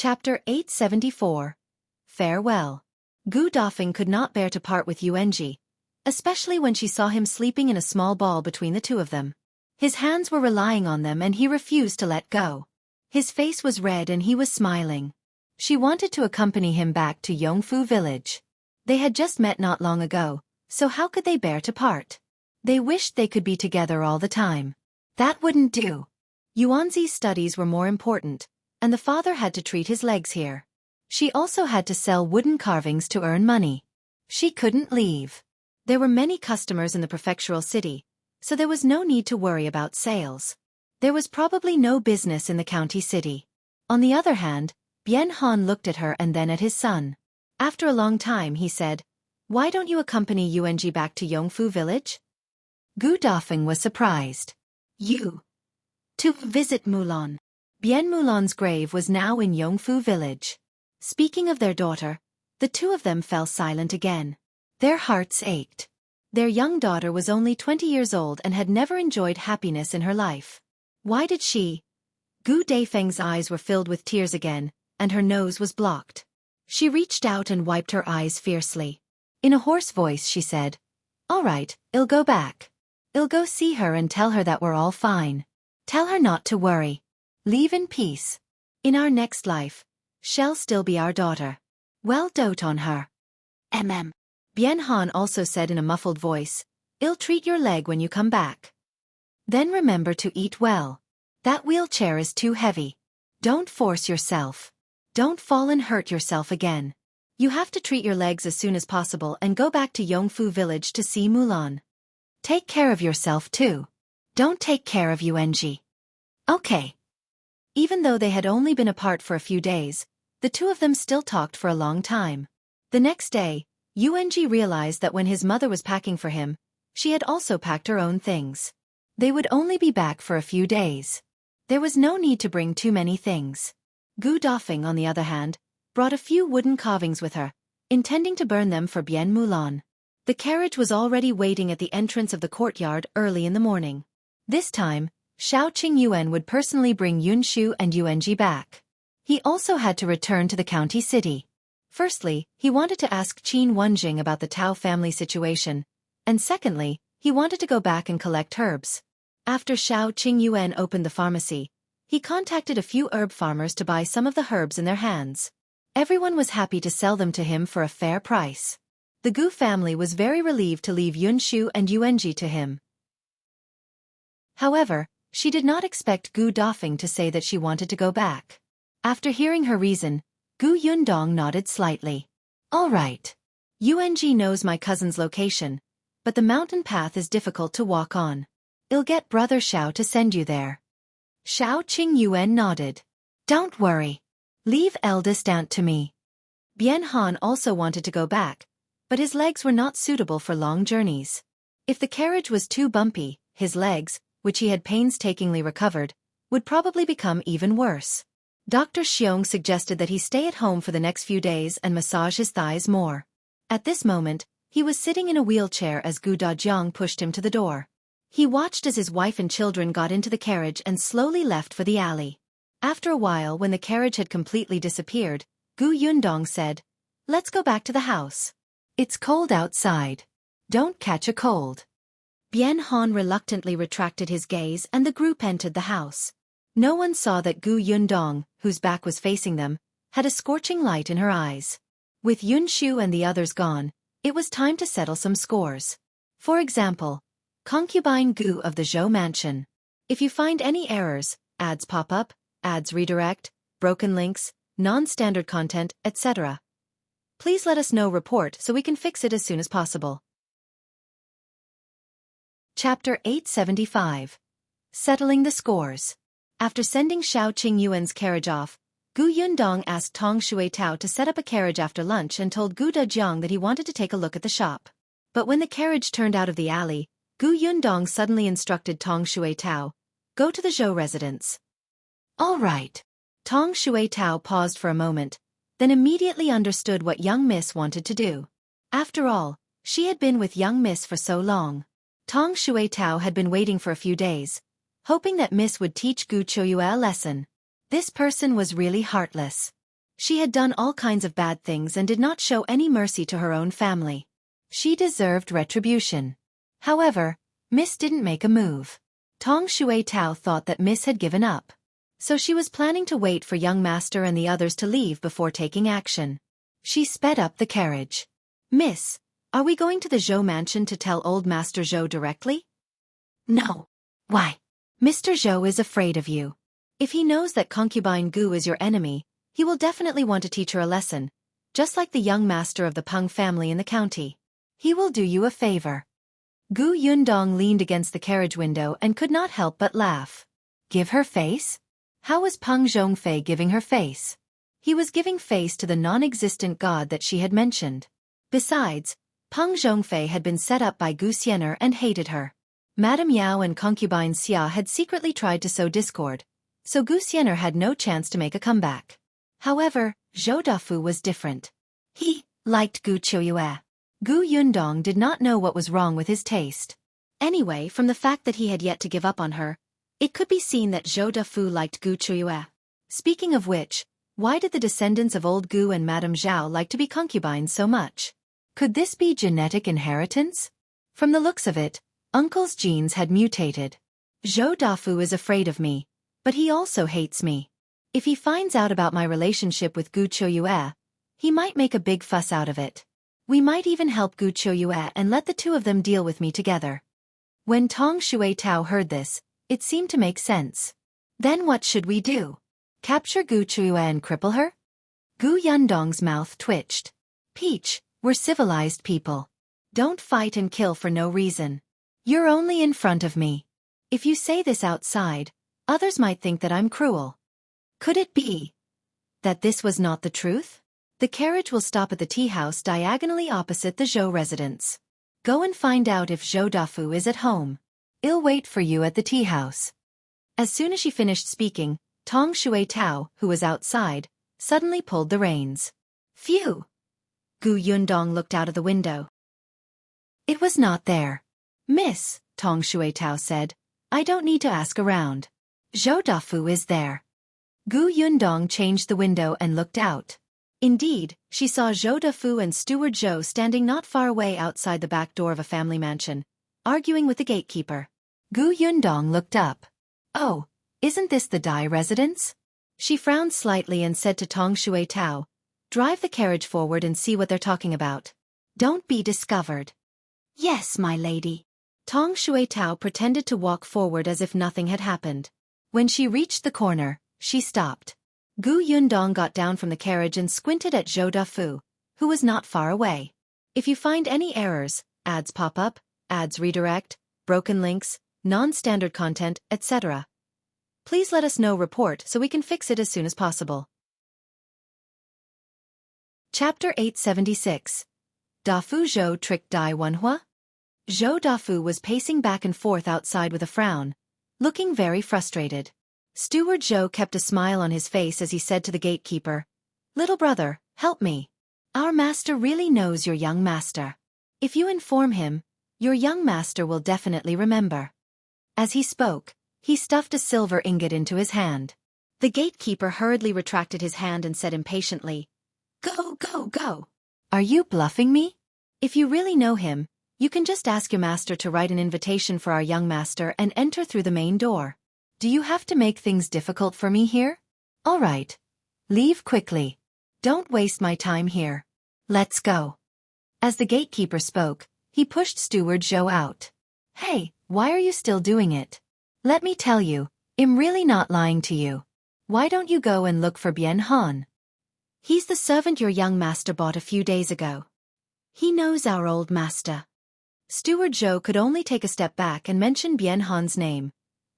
Chapter 874. Farewell. Gu Dafeng could not bear to part with Yuanji, especially when she saw him sleeping in a small ball between the two of them. His hands were relying on them and he refused to let go. His face was red and he was smiling. She wanted to accompany him back to Yongfu village. They had just met not long ago, so how could they bear to part? They wished they could be together all the time. That wouldn't do. Yuanzi's studies were more important, and the father had to treat his legs here. She also had to sell wooden carvings to earn money. She couldn't leave. There were many customers in the prefectural city, so there was no need to worry about sales. There was probably no business in the county city. On the other hand, Bian Han looked at her and then at his son. After a long time he said, "Why don't you accompany Yuanji back to Yongfu village?" Gu Dafeng was surprised. "You? To visit Mulan?" Bian Mulan's grave was now in Yongfu village. Speaking of their daughter, the two of them fell silent again. Their hearts ached. Their young daughter was only 20 years old and had never enjoyed happiness in her life. Why did she? Gu Dafeng's eyes were filled with tears again, and her nose was blocked. She reached out and wiped her eyes fiercely. In a hoarse voice she said, "All right, I'll go back. I'll go see her and tell her that we're all fine. Tell her not to worry. Leave in peace. In our next life, she'll still be our daughter. Well, dote on her." Bian Han also said in a muffled voice, "I'll treat your leg when you come back. Then remember to eat well. That wheelchair is too heavy. Don't force yourself. Don't fall and hurt yourself again. You have to treat your legs as soon as possible and go back to Yongfu village to see Mulan. Take care of yourself too. Don't take care of Yuanji." "Okay." Even though they had only been apart for a few days, the two of them still talked for a long time. The next day, Yuanji realized that when his mother was packing for him, she had also packed her own things. They would only be back for a few days. There was no need to bring too many things. Gu Dafeng, on the other hand, brought a few wooden carvings with her, intending to burn them for Bian Mulan. The carriage was already waiting at the entrance of the courtyard early in the morning. This time, Shao Qingyuan would personally bring Yunshu and Yuanji back. He also had to return to the county city. Firstly, he wanted to ask Qin Wenjing about the Tao family situation, and secondly, he wanted to go back and collect herbs. After Shao Qingyuan opened the pharmacy, he contacted a few herb farmers to buy some of the herbs in their hands. Everyone was happy to sell them to him for a fair price. The Gu family was very relieved to leave Yunshu and Yuanji to him. However, she did not expect Gu Dafeng to say that she wanted to go back. After hearing her reason, Gu Yundong nodded slightly. "All right. Yuanji knows my cousin's location, but the mountain path is difficult to walk on. I'll get Brother Shao to send you there." Shao Qingyuan nodded. "Don't worry. Leave eldest aunt to me." Bian Han also wanted to go back, but his legs were not suitable for long journeys. If the carriage was too bumpy, his legs, which he had painstakingly recovered, would probably become even worse. Dr. Xiong suggested that he stay at home for the next few days and massage his thighs more. At this moment, he was sitting in a wheelchair as Gu Dajiang pushed him to the door. He watched as his wife and children got into the carriage and slowly left for the alley. After a while, when the carriage had completely disappeared, Gu Yundong said, "Let's go back to the house. It's cold outside. Don't catch a cold." Bian Han reluctantly retracted his gaze and the group entered the house. No one saw that Gu Yundong, whose back was facing them, had a scorching light in her eyes. With Yunshu and the others gone, it was time to settle some scores. For example, Concubine Gu of the Zhou mansion. If you find any errors, ads pop up, ads redirect, broken links, non-standard content, etc., please let us know. Report so we can fix it as soon as possible. Chapter 875. Settling the Scores. After sending Shao Qingyuan's carriage off, Gu Yundong asked Tong Shuitao to set up a carriage after lunch and told Gu Dajiang that he wanted to take a look at the shop. But when the carriage turned out of the alley, Gu Yundong suddenly instructed Tong Shuitao, "Go to the Zhou residence." "All right." Tong Shuitao paused for a moment, then immediately understood what young Miss wanted to do. After all, she had been with young Miss for so long. Tong Shuitao had been waiting for a few days, hoping that Miss would teach Gu Qiuyue a lesson. This person was really heartless. She had done all kinds of bad things and did not show any mercy to her own family. She deserved retribution. However, Miss didn't make a move. Tong Shui Tao thought that Miss had given up. So she was planning to wait for young master and the others to leave before taking action. She sped up the carriage. Miss, are we going to the Zhou mansion to tell old Master Zhou directly? No. Why? Mr. Zhou is afraid of you. If he knows that concubine Gu is your enemy, he will definitely want to teach her a lesson, just like the young master of the Peng family in the county. He will do you a favor. Gu Yundong leaned against the carriage window and could not help but laugh. Give her face? How was Peng Zhongfei giving her face? He was giving face to the non-existent god that she had mentioned. Besides, Peng Zhongfei had been set up by Gu Xiener and hated her. Madame Yao and concubine Xia had secretly tried to sow discord, so Gu Xiener had no chance to make a comeback. However, Zhou Dafu was different. He liked Gu Qiuyue. Gu Yundong did not know what was wrong with his taste. Anyway, from the fact that he had yet to give up on her, it could be seen that Zhou Dafu liked Gu Qiuyue. Speaking of which, why did the descendants of old Gu and Madame Zhao like to be concubines so much? Could this be genetic inheritance? From the looks of it, Uncle's genes had mutated. Zhou Dafu is afraid of me, but he also hates me. If he finds out about my relationship with Gu Qiuyue, he might make a big fuss out of it. We might even help Gu Qiuyue and let the two of them deal with me together. When Tong Shui Tao heard this, it seemed to make sense. Then what should we do? Capture Gu Qiuyue and cripple her? Gu Yundong's mouth twitched. Peach, we're civilized people. Don't fight and kill for no reason. You're only in front of me. If you say this outside, others might think that I'm cruel. Could it be that this was not the truth? The carriage will stop at the tea house diagonally opposite the Zhou residence. Go and find out if Zhou Dafu is at home. I'll wait for you at the tea house. As soon as she finished speaking, Tong Shui Tao, who was outside, suddenly pulled the reins. Phew! Gu Yundong looked out of the window. It was not there. Miss, Tong Shui Tao said, I don't need to ask around. Zhou Dafu is there. Gu Yundong changed the window and looked out. Indeed, she saw Zhou Dafu and Steward Zhou standing not far away outside the back door of a family mansion, arguing with the gatekeeper. Gu Yundong looked up. Oh, isn't this the Dai residence? She frowned slightly and said to Tong Shui Tao, drive the carriage forward and see what they're talking about. Don't be discovered. Yes, my lady. Tong Shui Tao pretended to walk forward as if nothing had happened. When she reached the corner, she stopped. Gu Yundong got down from the carriage and squinted at Zhou Dafu, who was not far away. If you find any errors, ads pop up, ads redirect, broken links, non-standard content, etc., please let us know report so we can fix it as soon as possible. Chapter 876. Dafu Zhou tricked Dai Wenhuo? Zhou Dafu was pacing back and forth outside with a frown, looking very frustrated. Steward Zhou kept a smile on his face as he said to the gatekeeper, Little brother, help me. Our master really knows your young master. If you inform him, your young master will definitely remember. As he spoke, he stuffed a silver ingot into his hand. The gatekeeper hurriedly retracted his hand and said impatiently, Go, go, go. Are you bluffing me? If you really know him, you can just ask your master to write an invitation for our young master and enter through the main door. Do you have to make things difficult for me here? All right. Leave quickly. Don't waste my time here. Let's go. As the gatekeeper spoke, he pushed Steward Zhou out. Hey, why are you still doing it? Let me tell you, I'm really not lying to you. Why don't you go and look for Bien Han? He's the servant your young master bought a few days ago. He knows our old master. Steward Zhou could only take a step back and mention Bien Han's name,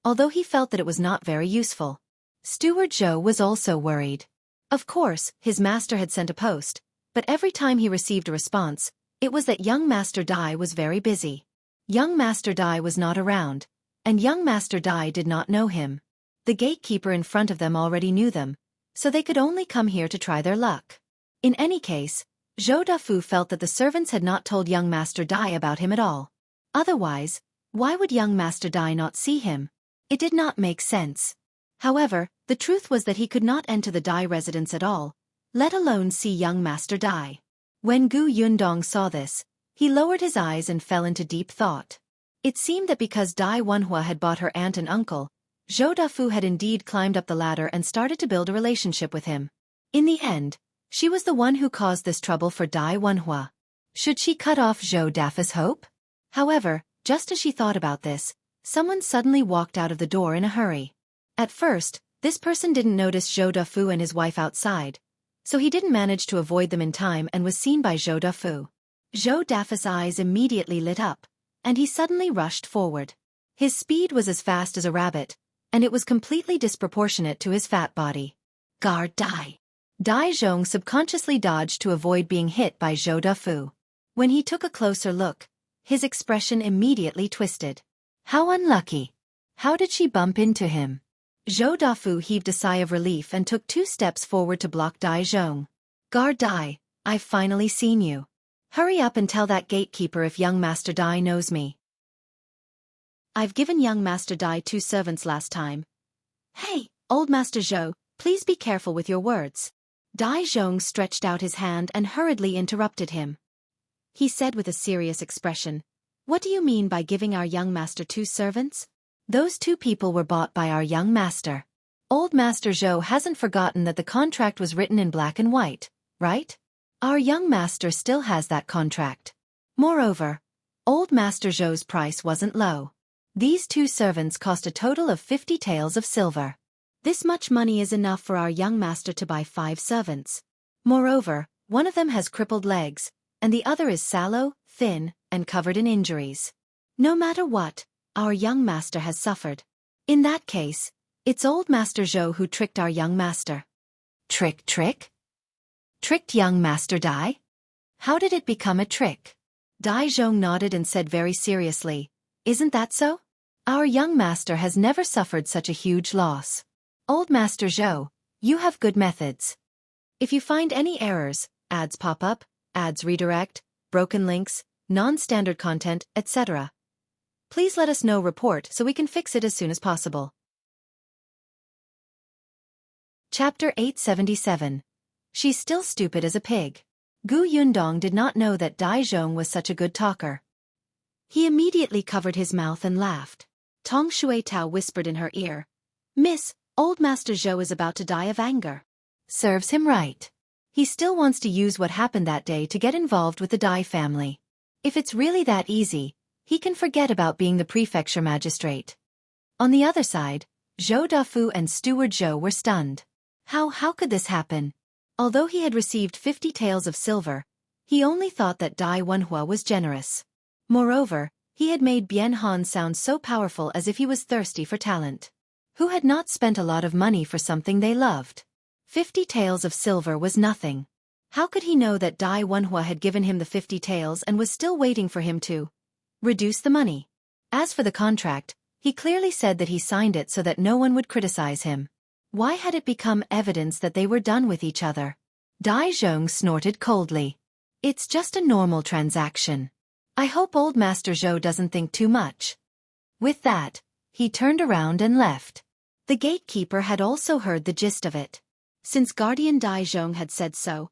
although he felt that it was not very useful. Steward Zhou was also worried. Of course, his master had sent a post, but every time he received a response, it was that young Master Dai was very busy. Young Master Dai was not around, and young Master Dai did not know him. The gatekeeper in front of them already knew them, so they could only come here to try their luck. In any case, Zhou Dafu felt that the servants had not told young Master Dai about him at all. Otherwise, why would young Master Dai not see him? It did not make sense. However, the truth was that he could not enter the Dai residence at all, let alone see young master die. When Yundong saw this, he lowered his eyes and fell into deep thought. It seemed that because Wenhuo had bought her aunt and uncle, Zhou Dafu had indeed climbed up the ladder and started to build a relationship with him. In the end, she was the one who caused this trouble for Wenhuo. Should she cut off Zhou Dafu's hope? However, just as she thought about this, someone suddenly walked out of the door in a hurry. At first, this person didn't notice Zhou Dafu and his wife outside, so he didn't manage to avoid them in time and was seen by Zhou Dafu. Zhou Dafu's eyes immediately lit up, and he suddenly rushed forward. His speed was as fast as a rabbit, and it was completely disproportionate to his fat body. Guard Dai. Dai Zhong subconsciously dodged to avoid being hit by Zhou Dafu. When he took a closer look, his expression immediately twisted. How unlucky. How did she bump into him? Zhou Dafu heaved a sigh of relief and took 2 steps forward to block Dai Zhong. Guard Dai, I've finally seen you. Hurry up and tell that gatekeeper if young Master Dai knows me. I've given young Master Dai 2 servants last time. Hey, old Master Zhou, please be careful with your words. Dai Zhong stretched out his hand and hurriedly interrupted him. He said with a serious expression, What do you mean by giving our young master 2 servants? Those 2 people were bought by our young master. Old Master Zhou hasn't forgotten that the contract was written in black and white, right? Our young master still has that contract. Moreover, old Master Zhou's price wasn't low. These 2 servants cost a total of 50 taels of silver. This much money is enough for our young master to buy 5 servants. Moreover, one of them has crippled legs, and the other is sallow, thin, and covered in injuries. No matter what, our young master has suffered. In that case, it's old Master Zhou who tricked our young master. Trick? Tricked young Master Dai? How did it become a trick? Dai Zhong nodded and said very seriously, Isn't that so? Our young master has never suffered such a huge loss. Old Master Zhou, you have good methods. If you find any errors, ads pop up, ads redirect, broken links, non-standard content, etc., please let us know report so we can fix it as soon as possible. Chapter 877. She's still stupid as a pig. Yundong did not know that Dai Zhong was such a good talker. He immediately covered his mouth and laughed. Tong Shuitao whispered in her ear, Miss, old Master Zhou is about to die of anger. Serves him right. He still wants to use what happened that day to get involved with the Dai family. If it's really that easy, he can forget about being the prefecture magistrate. On the other side, Zhou Dafu and Steward Zhou were stunned. How could this happen? Although he had received 50 taels of silver, he only thought that Dai Wenhuo was generous. Moreover, he had made Bian Han sound so powerful as if he was thirsty for talent. Who had not spent a lot of money for something they loved? 50 taels of silver was nothing. How could he know that Dai Wenhuo had given him the 50 taels and was still waiting for him to reduce the money? As for the contract, he clearly said that he signed it so that no one would criticize him. Why had it become evidence that they were done with each other? Dai Zhong snorted coldly. It's just a normal transaction. I hope old Master Zhou doesn't think too much. With that, he turned around and left. The gatekeeper had also heard the gist of it. Since Guardian Dai Zhong had said so,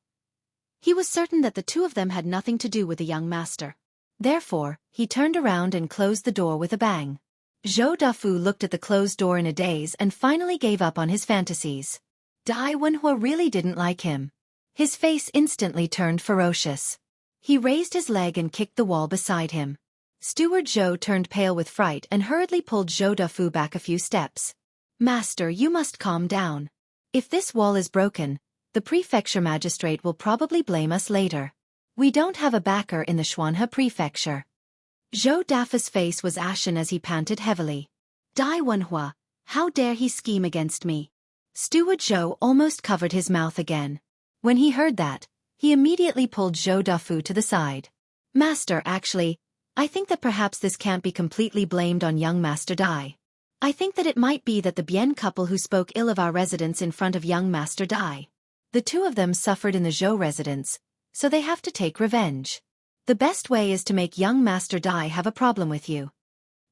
he was certain that the 2 of them had nothing to do with the young master. Therefore, he turned around and closed the door with a bang. Zhou Dafu looked at the closed door in a daze and finally gave up on his fantasies. Dai Wenhuo really didn't like him. His face instantly turned ferocious. He raised his leg and kicked the wall beside him. Steward Zhou turned pale with fright and hurriedly pulled Zhou Dafu back a few steps. Master, you must calm down. If this wall is broken, the prefecture magistrate will probably blame us later. We don't have a backer in the Xuanhe prefecture. Zhou Dafu's face was ashen as he panted heavily. Dai Wenhuo, how dare he scheme against me? Steward Zhou almost covered his mouth again. When he heard that, he immediately pulled Zhou Dafu to the side. Master, actually, I think that perhaps this can't be completely blamed on young Master Dai. I think that it might be that the Bian couple who spoke ill of our residence in front of young Master Dai. The 2 of them suffered in the Zhou residence, so they have to take revenge. The best way is to make young Master Dai have a problem with you.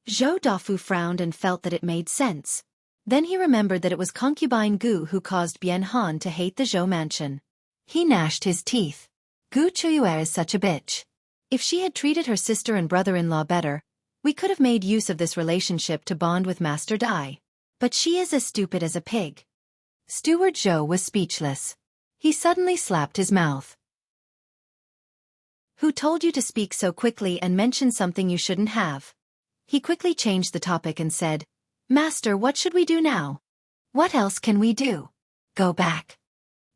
Zhou Dafu frowned and felt that it made sense. Then he remembered that it was concubine Gu who caused Bian Han to hate the Zhou mansion. He gnashed his teeth. Qiuyue is such a bitch. If she had treated her sister and brother-in-law better, we could have made use of this relationship to bond with Master Dai. But she is as stupid as a pig. Steward Zhou was speechless. He suddenly slapped his mouth. Who told you to speak so quickly and mention something you shouldn't have? He quickly changed the topic and said, Master, what should we do now? What else can we do? Go back.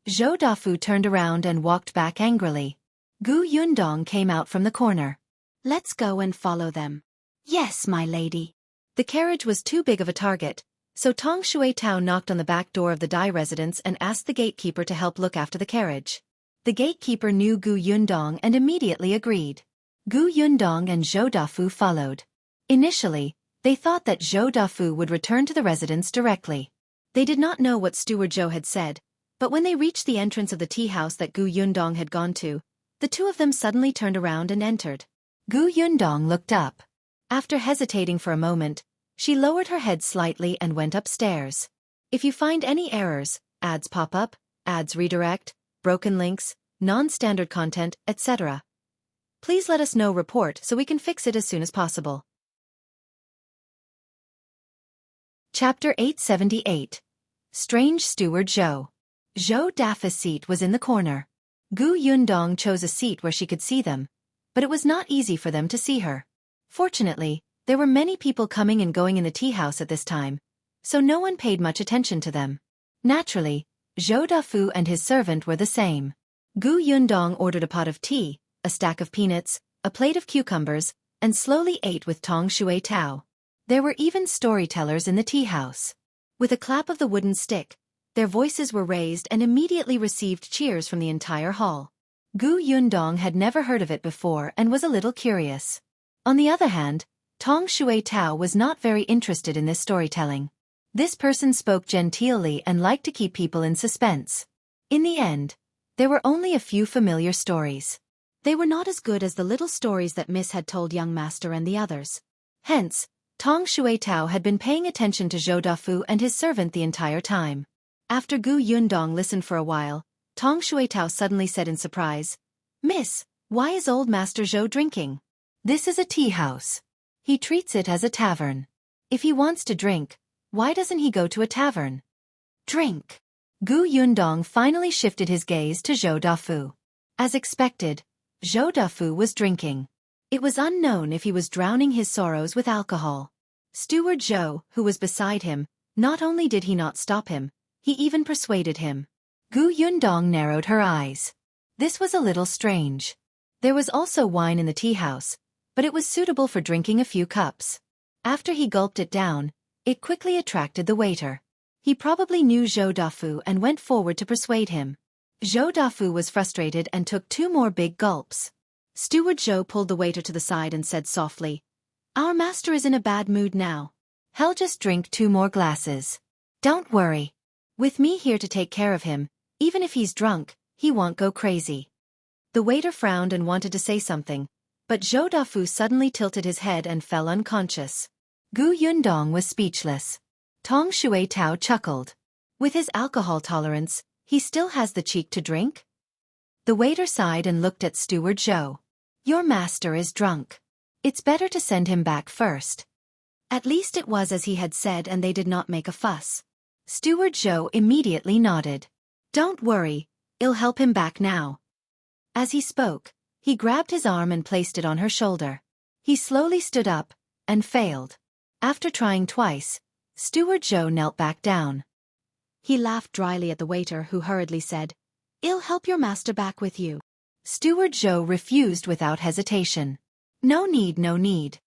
Zhou Dafu turned around and walked back angrily. Yundong came out from the corner. Let's go and follow them. Yes, my lady. The carriage was too big of a target, so Tong Shuitao knocked on the back door of the Dai residence and asked the gatekeeper to help look after the carriage. The gatekeeper knew Yundong and immediately agreed. Yundong and Zhou Dafu followed. Initially, they thought that Zhou Dafu would return to the residence directly. They did not know what Steward Zhou had said, but when they reached the entrance of the tea house that Yundong had gone to, the two of them suddenly turned around and entered. Yundong looked up. After hesitating for a moment, she lowered her head slightly and went upstairs. If you find any errors, ads pop up, ads redirect, broken links, non-standard content, etc., please let us know report so we can fix it as soon as possible. Chapter 878. Strange Steward Zhou. Zhou Dafu's seat was in the corner. Yundong chose a seat where she could see them, but it was not easy for them to see her. Fortunately, there were many people coming and going in the tea house at this time, so no one paid much attention to them. Naturally, Zhou Dafu and his servant were the same. Yundong ordered a pot of tea, a stack of peanuts, a plate of cucumbers, and slowly ate with Tong Shuitao. There were even storytellers in the tea house. With a clap of the wooden stick, their voices were raised and immediately received cheers from the entire hall. Yundong had never heard of it before and was a little curious. On the other hand, Tong Shuitao was not very interested in this storytelling. This person spoke genteelly and liked to keep people in suspense. In the end, there were only a few familiar stories. They were not as good as the little stories that Miss had told young Master and the others. Hence, Tong Shuitao had been paying attention to Zhou Dafu and his servant the entire time. After Yundong listened for a while, Tong Shuitao suddenly said in surprise, Miss, why is old Master Zhou drinking? This is a tea house. He treats it as a tavern. If he wants to drink, why doesn't he go to a tavern? Drink. Yundong finally shifted his gaze to Zhou Dafu. As expected, Zhou Dafu was drinking. It was unknown if he was drowning his sorrows with alcohol. Steward Zhou, who was beside him, not only did he not stop him, he even persuaded him. Yundong narrowed her eyes. This was a little strange. There was also wine in the tea house, but it was suitable for drinking a few cups. After he gulped it down, it quickly attracted the waiter. He probably knew Zhou Dafu and went forward to persuade him. Zhou Dafu was frustrated and took 2 more big gulps. Steward Zhou pulled the waiter to the side and said softly, Our master is in a bad mood now. He'll just drink 2 more glasses. Don't worry. With me here to take care of him, even if he's drunk, he won't go crazy. The waiter frowned and wanted to say something, but Zhou Dafu suddenly tilted his head and fell unconscious. Yundong was speechless. Tong Shuitao chuckled. With his alcohol tolerance, he still has the cheek to drink? The waiter sighed and looked at Steward Zhou. Your master is drunk. It's better to send him back first. At least it was as he had said and they did not make a fuss. Steward Zhou immediately nodded. Don't worry, I'll help him back now. As he spoke, he grabbed his arm and placed it on her shoulder. He slowly stood up, and failed. After trying twice, Steward Zhou knelt back down. He laughed dryly at the waiter who hurriedly said, I'll help your master back with you. Steward Zhou refused without hesitation. No need, no need.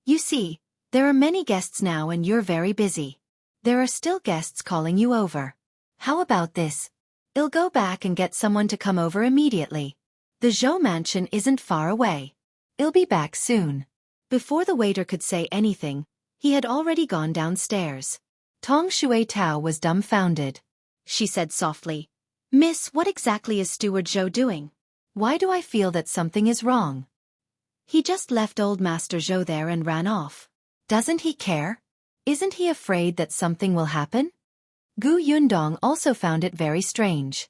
You see, there are many guests now and you're very busy. There are still guests calling you over. How about this? I'll go back and get someone to come over immediately. The Zhou mansion isn't far away. I'll be back soon. Before the waiter could say anything, he had already gone downstairs. Tong Shuitao was dumbfounded. She said softly, Miss, what exactly is Steward Zhou doing? Why do I feel that something is wrong? He just left old Master Zhou there and ran off. Doesn't he care? Isn't he afraid that something will happen? Yundong also found it very strange.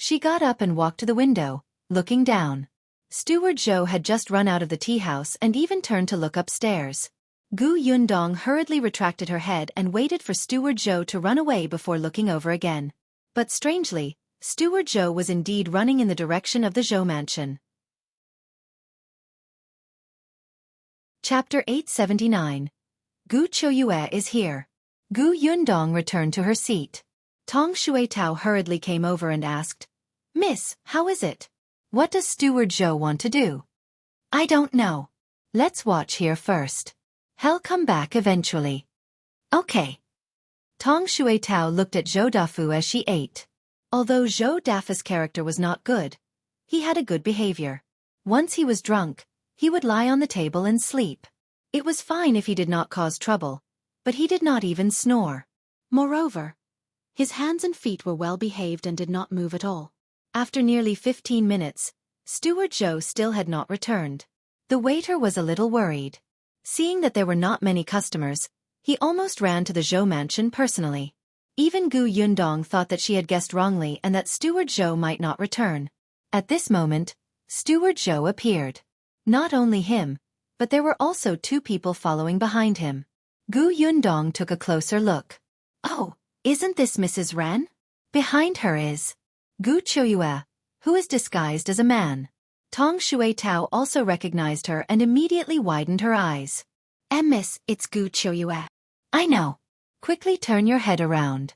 She got up and walked to the window, looking down. Steward Zhou had just run out of the tea house and even turned to look upstairs. Yundong hurriedly retracted her head and waited for Steward Zhou to run away before looking over again. But strangely, Steward Zhou was indeed running in the direction of the Zhou mansion. Chapter 879. Qiuyue is here. Yundong returned to her seat. Tong Shuitao hurriedly came over and asked, "Miss, how is it? What does Steward Zhou want to do?" "I don't know. Let's watch here first. He'll come back eventually." "Okay." Tong Shuitao looked at Zhou Dafu as she ate. Although Zhou Dafu's character was not good, he had a good behavior. Once he was drunk, he would lie on the table and sleep. It was fine if he did not cause trouble, but he did not even snore. Moreover, his hands and feet were well behaved and did not move at all. After nearly 15 minutes, Steward Zhou still had not returned. The waiter was a little worried. Seeing that there were not many customers, he almost ran to the Zhou mansion personally. Even Yundong thought that she had guessed wrongly and that Steward Zhou might not return. At this moment, Steward Zhou appeared. Not only him, but there were also 2 people following behind him. Yundong took a closer look. "Oh, isn't this Mrs. Ren?" Behind her is Qiuyue, who is disguised as a man. Tong Shuitao also recognized her and immediately widened her eyes. "Miss, it's Qiuyue." "I know. Quickly turn your head around."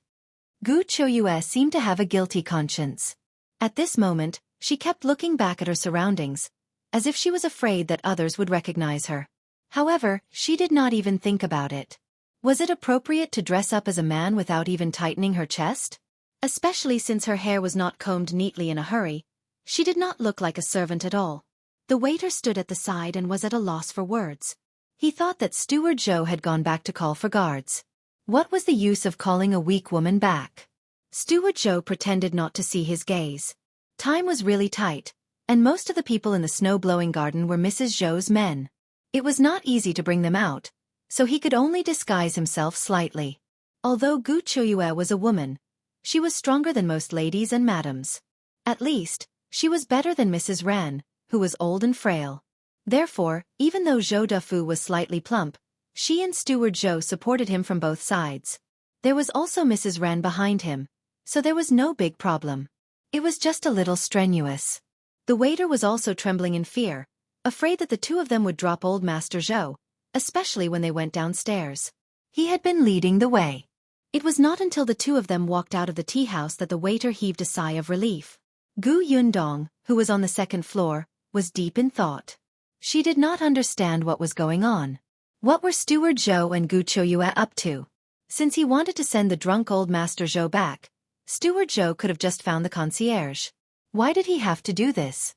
Qiuyue seemed to have a guilty conscience. At this moment, she kept looking back at her surroundings, as if she was afraid that others would recognize her. However, she did not even think about it. Was it appropriate to dress up as a man without even tightening her chest? Especially since her hair was not combed neatly in a hurry, she did not look like a servant at all. The waiter stood at the side and was at a loss for words. He thought that Steward Zhou had gone back to call for guards. What was the use of calling a weak woman back? Steward Zhou pretended not to see his gaze. Time was really tight, and most of the people in the snow-blowing garden were Mrs. Zhou's men. It was not easy to bring them out, so he could only disguise himself slightly. Although Qiuyue was a woman, she was stronger than most ladies and madams. At least, she was better than Mrs. Ran, who was old and frail. Therefore, even though Zhou Dafu was slightly plump, she and Steward Zhou supported him from both sides. There was also Mrs. Ran behind him, so there was no big problem. It was just a little strenuous. The waiter was also trembling in fear, afraid that the 2 of them would drop old Master Zhou, especially when they went downstairs. He had been leading the way. It was not until the 2 of them walked out of the tea house that the waiter heaved a sigh of relief. Yundong, who was on the 2nd floor, was deep in thought. She did not understand what was going on. What were Steward Zhou and Qiuyue up to? Since he wanted to send the drunk old Master Zhou back, Steward Zhou could have just found the concierge. Why did he have to do this?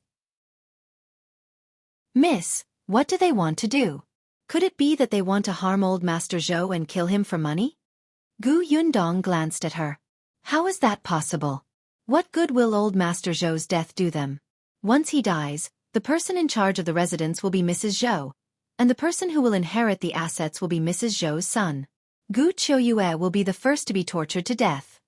"Miss, what do they want to do? Could it be that they want to harm old Master Zhou and kill him for money?" Yundong glanced at her. "How is that possible? What good will old Master Zhou's death do them? Once he dies, the person in charge of the residence will be Mrs. Zhou, and the person who will inherit the assets will be Mrs. Zhou's son. Qiuyue will be the first to be tortured to death."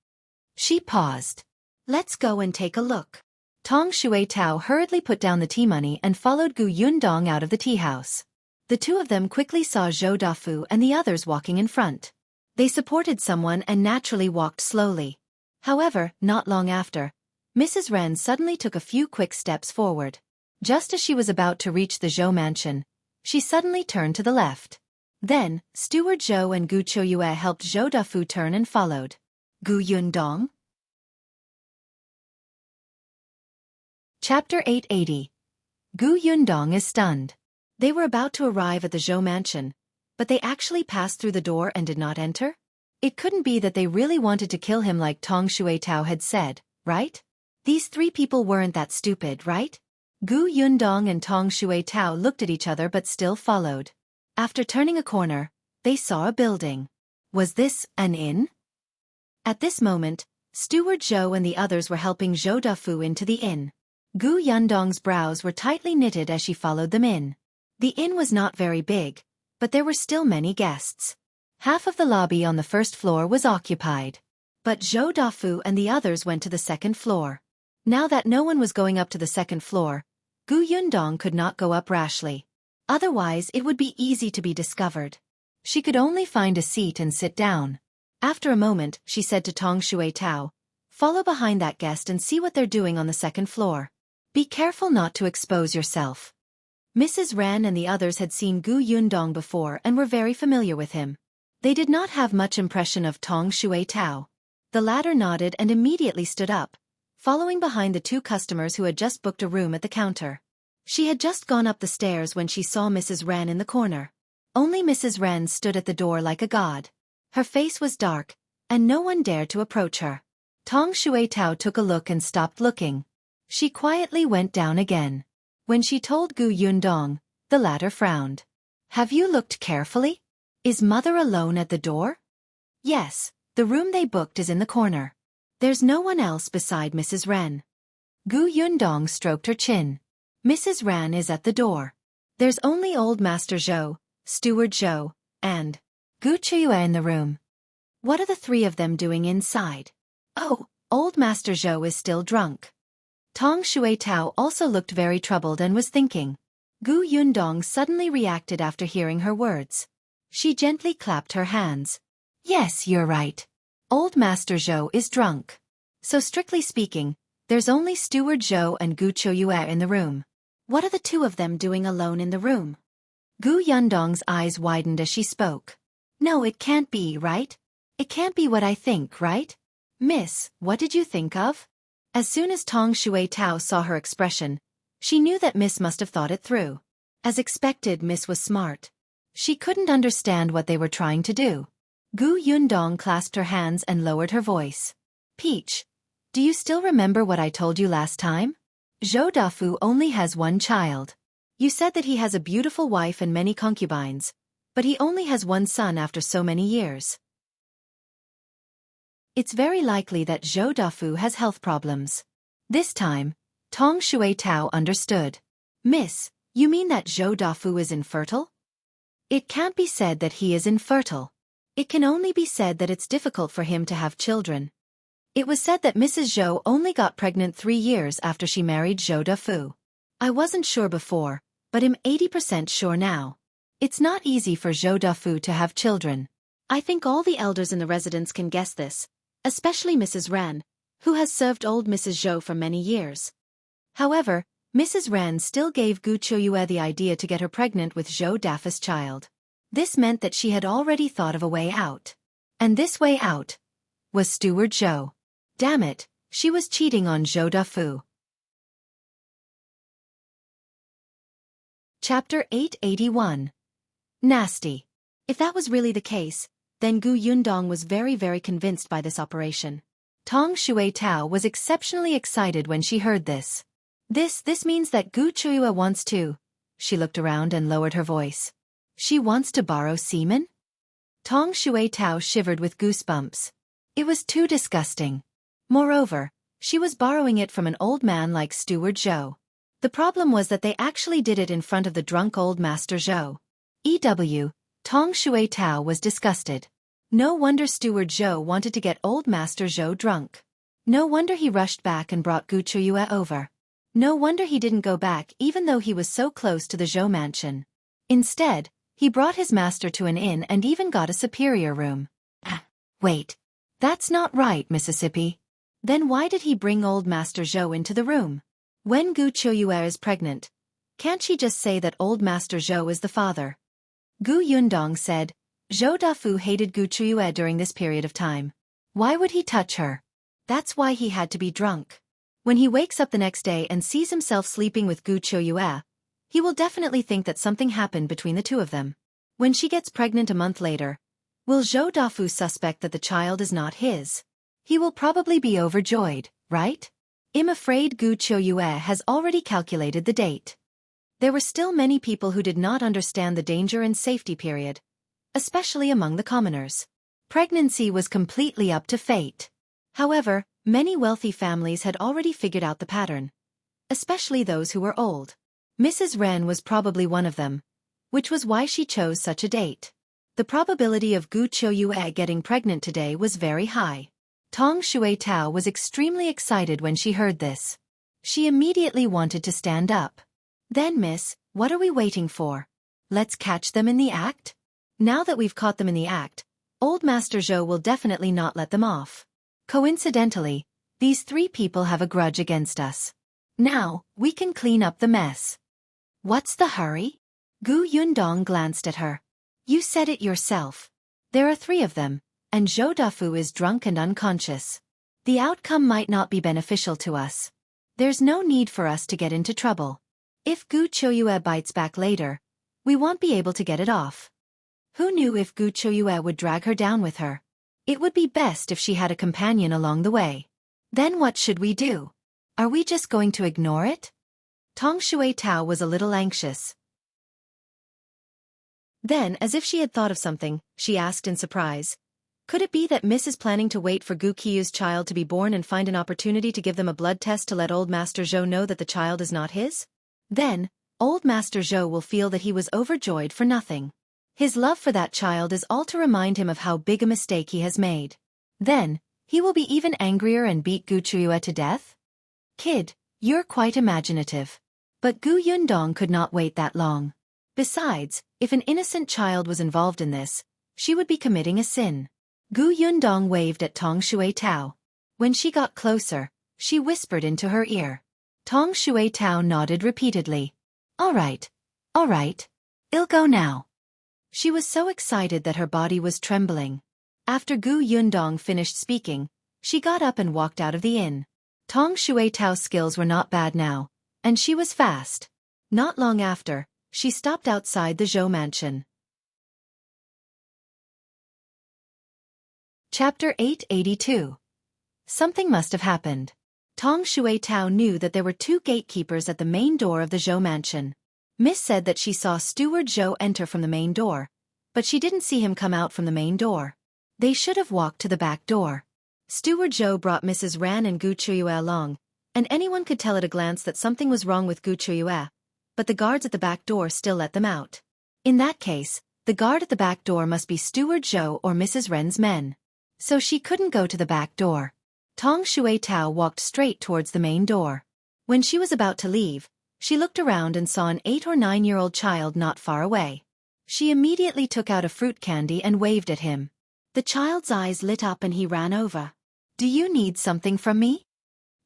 She paused. "Let's go and take a look." Tong Shuitao hurriedly put down the tea money and followed Yundong out of the tea house. The 2 of them quickly saw Zhou Dafu and the others walking in front. They supported someone and naturally walked slowly. However, not long after, Mrs. Ren suddenly took a few quick steps forward. Just as she was about to reach the Zhou mansion, she suddenly turned to the left. Then, Steward Zhou and Qiuyue helped Zhou Dafu turn and followed. Yundong? Chapter 880. Yundong is stunned. They were about to arrive at the Zhou mansion, but they actually passed through the door and did not enter? It couldn't be that they really wanted to kill him like Tong Shuitao had said, right? These 3 people weren't that stupid, right? Yundong and Tong Shuitao looked at each other but still followed. After turning a corner, they saw a building. Was this an inn? At this moment, Steward Zhou and the others were helping Zhou Dafu into the inn. Yundong's brows were tightly knitted as she followed them in. The inn was not very big, but there were still many guests. Half of the lobby on the 1st floor was occupied. But Zhou Dafu and the others went to the 2nd floor. Now that no one was going up to the second floor, Gu Yundong could not go up rashly. Otherwise it would be easy to be discovered. She could only find a seat and sit down. After a moment, she said to Tong Shui Tao, "Follow behind that guest and see what they're doing on the second floor. Be careful not to expose yourself." Mrs. Ren and the others had seen Gu Yundong before and were very familiar with him. They did not have much impression of Tong Shui Tao. The latter nodded and immediately stood up, following behind the two customers who had just booked a room at the counter. She had just gone up the stairs when she saw Mrs. Ren in the corner. Only Mrs. Ren stood at the door like a god. Her face was dark, and no one dared to approach her. Tong Shui Tao took a look and stopped looking. She quietly went down again. When she told Gu Yundong, the latter frowned. "Have you looked carefully? Is mother alone at the door?" "Yes, the room they booked is in the corner. There's no one else beside Mrs. Ren." Gu Yundong stroked her chin. "Mrs. Ren is at the door. There's only old Master Zhou, Steward Zhou, and Qiuyue in the room. What are the three of them doing inside?" "Oh, old Master Zhou is still drunk." Tong Shui Tao also looked very troubled and was thinking. Gu Yundong suddenly reacted after hearing her words. She gently clapped her hands. "Yes, you're right. Old Master Zhou is drunk. So strictly speaking, there's only Steward Zhou and Qiuyue in the room. What are the two of them doing alone in the room?" Gu Yundong's eyes widened as she spoke. "No, it can't be, right? It can't be what I think, right? Miss, what did you think of?" As soon as Tong Shui Tao saw her expression, she knew that Miss must have thought it through. As expected, Miss was smart. She couldn't understand what they were trying to do. Gu Yundong clasped her hands and lowered her voice. "Peach, do you still remember what I told you last time? Zhou Dafu only has one child. You said that he has a beautiful wife and many concubines, but he only has one son after so many years. It's very likely that Zhou Dafu has health problems." This time, Tong Shui Tao understood. "Miss, you mean that Zhou Dafu is infertile?" "It can't be said that he is infertile. It can only be said that it's difficult for him to have children. It was said that Mrs. Zhou only got pregnant 3 years after she married Zhou Dafu. I wasn't sure before, but I'm 80% sure now. It's not easy for Zhou Dafu to have children. I think all the elders in the residence can guess this, especially Mrs. Ren, who has served old Mrs. Zhou for many years." However, Mrs. Ren still gave Qiuyue the idea to get her pregnant with Zhou Dafu's child. This meant that she had already thought of a way out. And this way out was Steward Zhou. Damn it, she was cheating on Zhou Dafu. Chapter 881. Nasty. If that was really the case, then Gu Yundong was very convinced by this operation. Tong Shui Tao was exceptionally excited when she heard this. This means that Qiuyue wants to. She looked around and lowered her voice. She wants to borrow semen? Tong Shui Tao shivered with goosebumps. It was too disgusting. Moreover, she was borrowing it from an old man like Steward Zhou. The problem was that they actually did it in front of the drunk old Master Zhou. Tong Shui Tao was disgusted. No wonder Steward Zhou wanted to get old Master Zhou drunk. No wonder he rushed back and brought Qiuyue over. No wonder he didn't go back even though he was so close to the Zhou mansion. Instead, he brought his master to an inn and even got a superior room. Wait. That's not right, Mississippi. Then why did he bring old Master Zhou into the room? When Qiuyue is pregnant, can't she just say that old Master Zhou is the father? Gu Yundong said, Zhou Dafu hated Qiuyue during this period of time. Why would he touch her? That's why he had to be drunk. When he wakes up the next day and sees himself sleeping with Qiuyue, he will definitely think that something happened between the two of them. When she gets pregnant a month later, will Zhou Dafu suspect that the child is not his? He will probably be overjoyed, right? I'm afraid Qiuyue has already calculated the date. There were still many people who did not understand the danger and safety period, especially among the commoners. Pregnancy was completely up to fate. However, many wealthy families had already figured out the pattern, especially those who were old. Mrs. Ren was probably one of them, which was why she chose such a date. The probability of Qiuyue getting pregnant today was very high. Tong Shuai-Tao was extremely excited when she heard this. She immediately wanted to stand up. Then, miss, what are we waiting for? Let's catch them in the act? Now that we've caught them in the act, old Master Zhou will definitely not let them off. Coincidentally, these 3 people have a grudge against us. Now, we can clean up the mess. What's the hurry? Gu Yundong glanced at her. You said it yourself. There are 3 of them, and Zhou Dafu is drunk and unconscious. The outcome might not be beneficial to us. There's no need for us to get into trouble. If Qiuyue bites back later, we won't be able to get it off. Who knew if Qiuyue would drag her down with her? It would be best if she had a companion along the way. Then what should we do? Are we just going to ignore it? Tong Shuai-Tao was a little anxious. Then, as if she had thought of something, she asked in surprise. Could it be that Miss is planning to wait for Gu Qiuyue's child to be born and find an opportunity to give them a blood test to let old Master Zhou know that the child is not his? Then, old Master Zhou will feel that he was overjoyed for nothing. His love for that child is all to remind him of how big a mistake he has made. Then, he will be even angrier and beat Gu Qiuyue to death? Kid, you're quite imaginative. But Gu Yundong could not wait that long. Besides, if an innocent child was involved in this, she would be committing a sin. Gu Yundong waved at Tong Shuai-Tao. When she got closer, she whispered into her ear. Tong Shuai-Tao nodded repeatedly. All right. I'll go now. She was so excited that her body was trembling. After Gu Yundong finished speaking, she got up and walked out of the inn. Tong Shuai-Tao's skills were not bad now, and she was fast. Not long after, she stopped outside the Zhou mansion. Chapter 882. Something must have happened. Tong Shuai-Tao knew that there were 2 gatekeepers at the main door of the Zhou mansion. Miss said that she saw Steward Zhou enter from the main door, but she didn't see him come out from the main door. They should have walked to the back door. Steward Zhou brought Mrs. Ran and Gu Qiuyue along, and anyone could tell at a glance that something was wrong with Gu Qiuyue, but the guards at the back door still let them out. In that case, the guard at the back door must be Steward Zhou or Mrs. Ren's men. So she couldn't go to the back door. Tong Shuai-Tao walked straight towards the main door. When she was about to leave, she looked around and saw an 8 or 9-year-old child not far away. She immediately took out a fruit candy and waved at him. The child's eyes lit up and he ran over. Do you need something from me?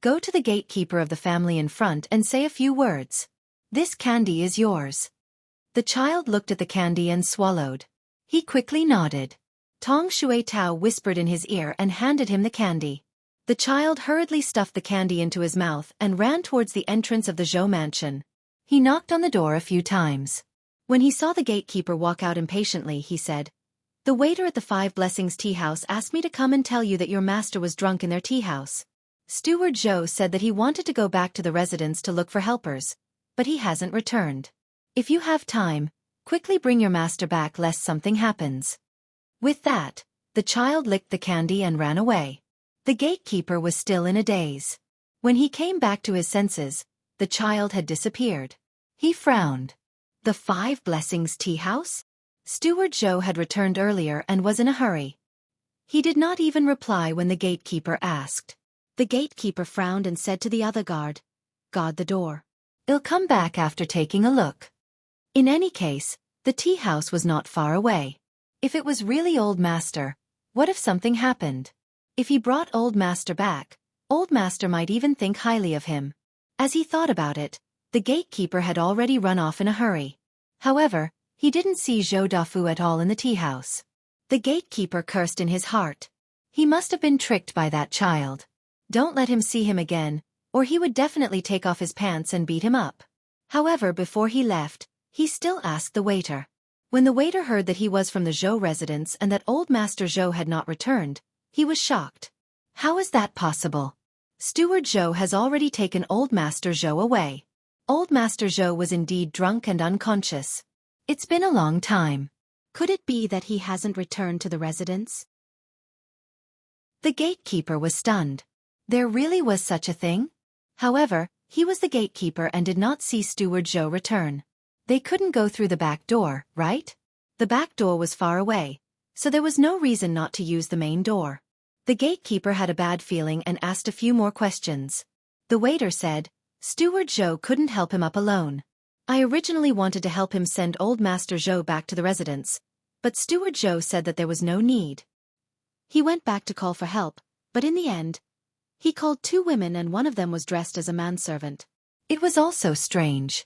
Go to the gatekeeper of the family in front and say a few words. This candy is yours. The child looked at the candy and swallowed. He quickly nodded. Tong Shuai-Tao whispered in his ear and handed him the candy. The child hurriedly stuffed the candy into his mouth and ran towards the entrance of the Zhou mansion. He knocked on the door a few times. When he saw the gatekeeper walk out impatiently, he said, The waiter at the 5 Blessings tea house asked me to come and tell you that your master was drunk in their tea house. Steward Zhou said that he wanted to go back to the residence to look for helpers, but he hasn't returned. If you have time, quickly bring your master back lest something happens. With that, the child licked the candy and ran away. The gatekeeper was still in a daze. When he came back to his senses, the child had disappeared. He frowned. The 5 Blessings tea house? Steward Zhou had returned earlier and was in a hurry. He did not even reply when the gatekeeper asked. The gatekeeper frowned and said to the other guard, Guard the door. I'll come back after taking a look. In any case, the tea house was not far away. If it was really Old Master, what if something happened? If he brought Old Master back, Old Master might even think highly of him. As he thought about it, the gatekeeper had already run off in a hurry. However, he didn't see Zhou Dafu at all in the tea house. The gatekeeper cursed in his heart. He must have been tricked by that child. Don't let him see him again, or he would definitely take off his pants and beat him up. However, before he left, he still asked the waiter. When the waiter heard that he was from the Zhou residence and that Old Master Zhou had not returned, he was shocked. How is that possible? Steward Zhou has already taken Old Master Zhou away. Old Master Zhou was indeed drunk and unconscious. It's been a long time. Could it be that he hasn't returned to the residence? The gatekeeper was stunned. There really was such a thing? However, he was the gatekeeper and did not see Steward Zhou return. They couldn't go through the back door, right? The back door was far away, so there was no reason not to use the main door. The gatekeeper had a bad feeling and asked a few more questions. The waiter said, Steward Zhou couldn't help him up alone. I originally wanted to help him send old Master Zhou back to the residence, but Steward Zhou said that there was no need. He went back to call for help, but in the end, he called 2 women and one of them was dressed as a manservant. It was also strange.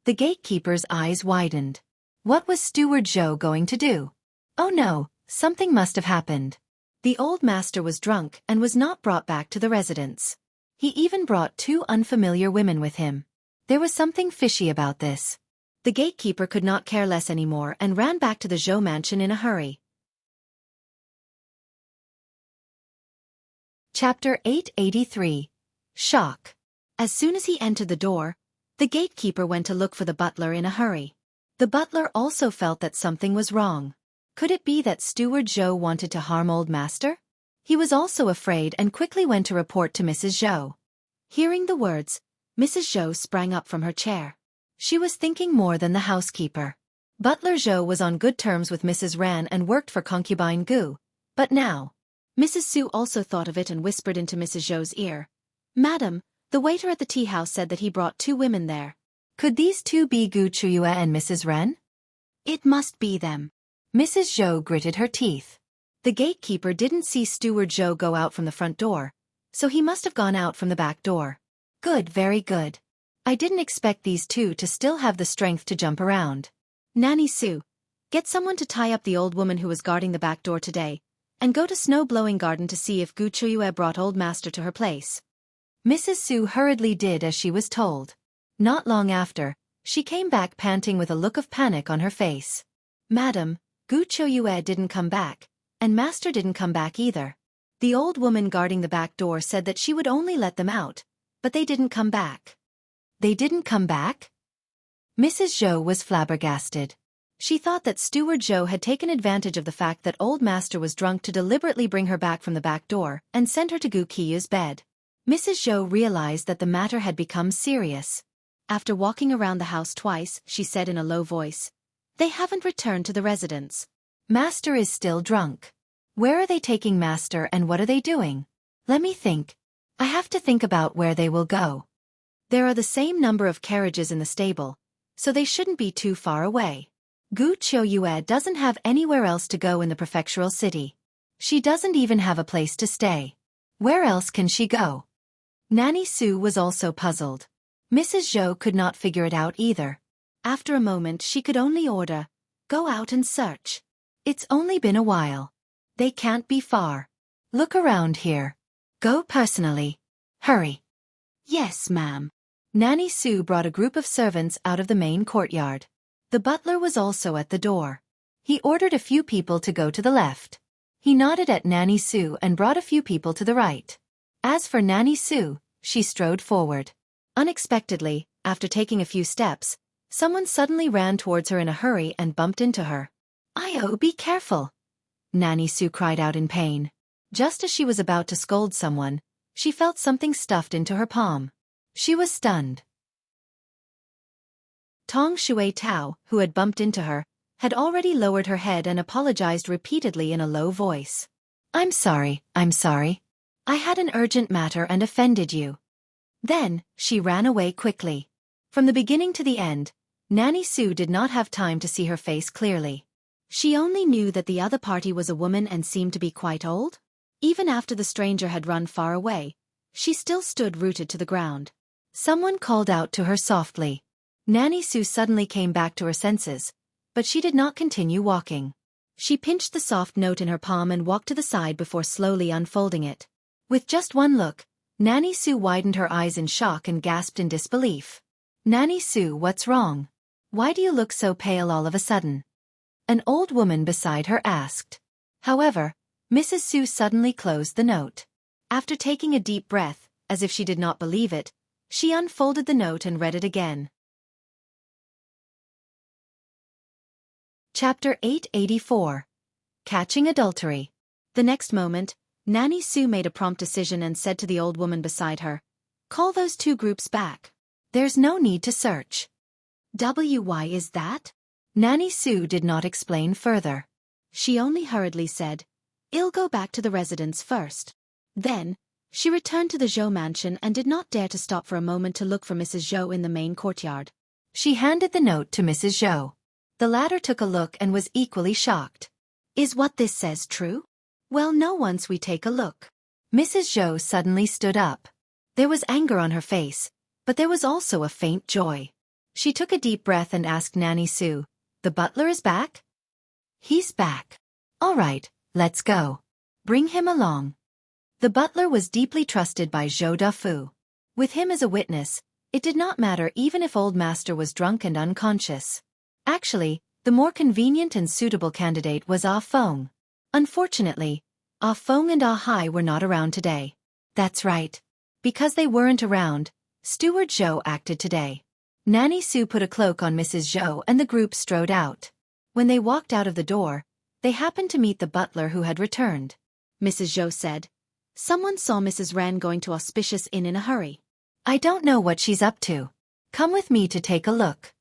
The gatekeeper's eyes widened. What was Steward Zhou going to do? Oh no, something must have happened. The old master was drunk and was not brought back to the residence. He even brought 2 unfamiliar women with him. There was something fishy about this. The gatekeeper could not care less anymore and ran back to the Zhou mansion in a hurry. Chapter 883. Shock. As soon as he entered the door, the gatekeeper went to look for the butler in a hurry. The butler also felt that something was wrong. Could it be that Steward Zhou wanted to harm old master? He was also afraid and quickly went to report to Mrs. Zhou. Hearing the words, Mrs. Zhou sprang up from her chair. She was thinking more than the housekeeper. Butler Zhou was on good terms with Mrs. Ran and worked for concubine Gu. But now, Mrs. Su also thought of it and whispered into Mrs. Zhou's ear. Madam, the waiter at the tea house said that he brought 2 women there. Could these 2 be Qiuyue and Mrs. Ren? It must be them. Mrs. Zhou gritted her teeth. The gatekeeper didn't see Steward Zhou go out from the front door, so he must have gone out from the back door. Good, very good. I didn't expect these 2 to still have the strength to jump around. Nanny Su, get someone to tie up the old woman who was guarding the back door today, and go to Snow-Blowing Garden to see if Qiuyue brought old master to her place. Mrs. Su hurriedly did as she was told. Not long after, she came back panting with a look of panic on her face. Madam, Qiuyue didn't come back, and master didn't come back either. The old woman guarding the back door said that she would only let them out, but they didn't come back. They didn't come back? Mrs. Zhou was flabbergasted. She thought that Steward Zhou had taken advantage of the fact that old master was drunk to deliberately bring her back from the back door and send her to Qiyue's bed. Mrs. Zhou realized that the matter had become serious. After walking around the house twice, she said in a low voice, They haven't returned to the residence. Master is still drunk. Where are they taking master and what are they doing? Let me think. I have to think about where they will go. There are the same number of carriages in the stable, so they shouldn't be too far away. Qiuyue doesn't have anywhere else to go in the prefectural city. She doesn't even have a place to stay. Where else can she go? Nanny Su was also puzzled. Mrs. Zhou could not figure it out either. After a moment she could only order, Go out and search. It's only been a while. They can't be far. Look around here. Go personally. Hurry. Yes, ma'am. Nanny Su brought a group of servants out of the main courtyard. The butler was also at the door. He ordered a few people to go to the left. He nodded at Nanny Su and brought a few people to the right. As for Nanny Su, she strode forward. Unexpectedly, after taking a few steps, someone suddenly ran towards her in a hurry and bumped into her. "Oh, be careful!" Nanny Su cried out in pain. Just as she was about to scold someone, she felt something stuffed into her palm. She was stunned. Tong Shui Tao, who had bumped into her, had already lowered her head and apologized repeatedly in a low voice. I'm sorry. I had an urgent matter and offended you." Then, she ran away quickly. From the beginning to the end, Nanny Su did not have time to see her face clearly. She only knew that the other party was a woman and seemed to be quite old. Even after the stranger had run far away, she still stood rooted to the ground. Someone called out to her softly. Nanny Su suddenly came back to her senses, but she did not continue walking. She pinched the soft note in her palm and walked to the side before slowly unfolding it. With just one look, Nanny Su widened her eyes in shock and gasped in disbelief. "Nanny Su, what's wrong? Why do you look so pale all of a sudden?" An old woman beside her asked. However, Mrs. Su suddenly closed the note. After taking a deep breath, as if she did not believe it, she unfolded the note and read it again. Chapter 884. Catching Adultery. The next moment, Nanny Su made a prompt decision and said to the old woman beside her, "Call those two groups back. There's no need to search." "Why is that?" Nanny Su did not explain further. She only hurriedly said, I'll go back to the residence first. Then, she returned to the Zhou mansion and did not dare to stop for a moment to look for Mrs. Zhou in the main courtyard. She handed the note to Mrs. Zhou. The latter took a look and was equally shocked. Is what this says true? Well, no, once we take a look. Mrs. Zhou suddenly stood up. There was anger on her face, but there was also a faint joy. She took a deep breath and asked Nanny Sue, "The butler is back?" "He's back." "All right, let's go. Bring him along." The butler was deeply trusted by Zhou Dafu. With him as a witness, it did not matter even if old master was drunk and unconscious. Actually, the more convenient and suitable candidate was Ah Feng. Unfortunately, Ah Feng and Ah Hai were not around today. That's right. Because they weren't around, Steward Zhou acted today. Nanny Sue put a cloak on Mrs. Zhou and the group strode out. When they walked out of the door, they happened to meet the butler who had returned. Mrs. Zhou said, "Someone saw Mrs. Ren going to Auspicious Inn in a hurry. I don't know what she's up to. Come with me to take a look."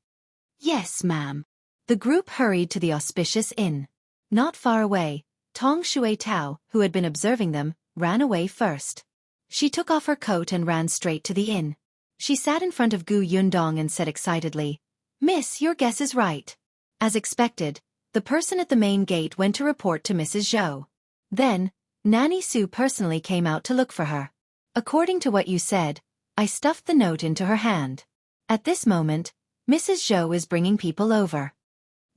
"Yes, ma'am." The group hurried to the Auspicious Inn. Not far away, Tong Shui Tao, who had been observing them, ran away first. She took off her coat and ran straight to the inn. She sat in front of Gu Yundong and said excitedly, "Miss, your guess is right." As expected, the person at the main gate went to report to Mrs. Zhou. Then, Nanny Sue personally came out to look for her. "According to what you said, I stuffed the note into her hand. At this moment, Mrs. Zhou is bringing people over."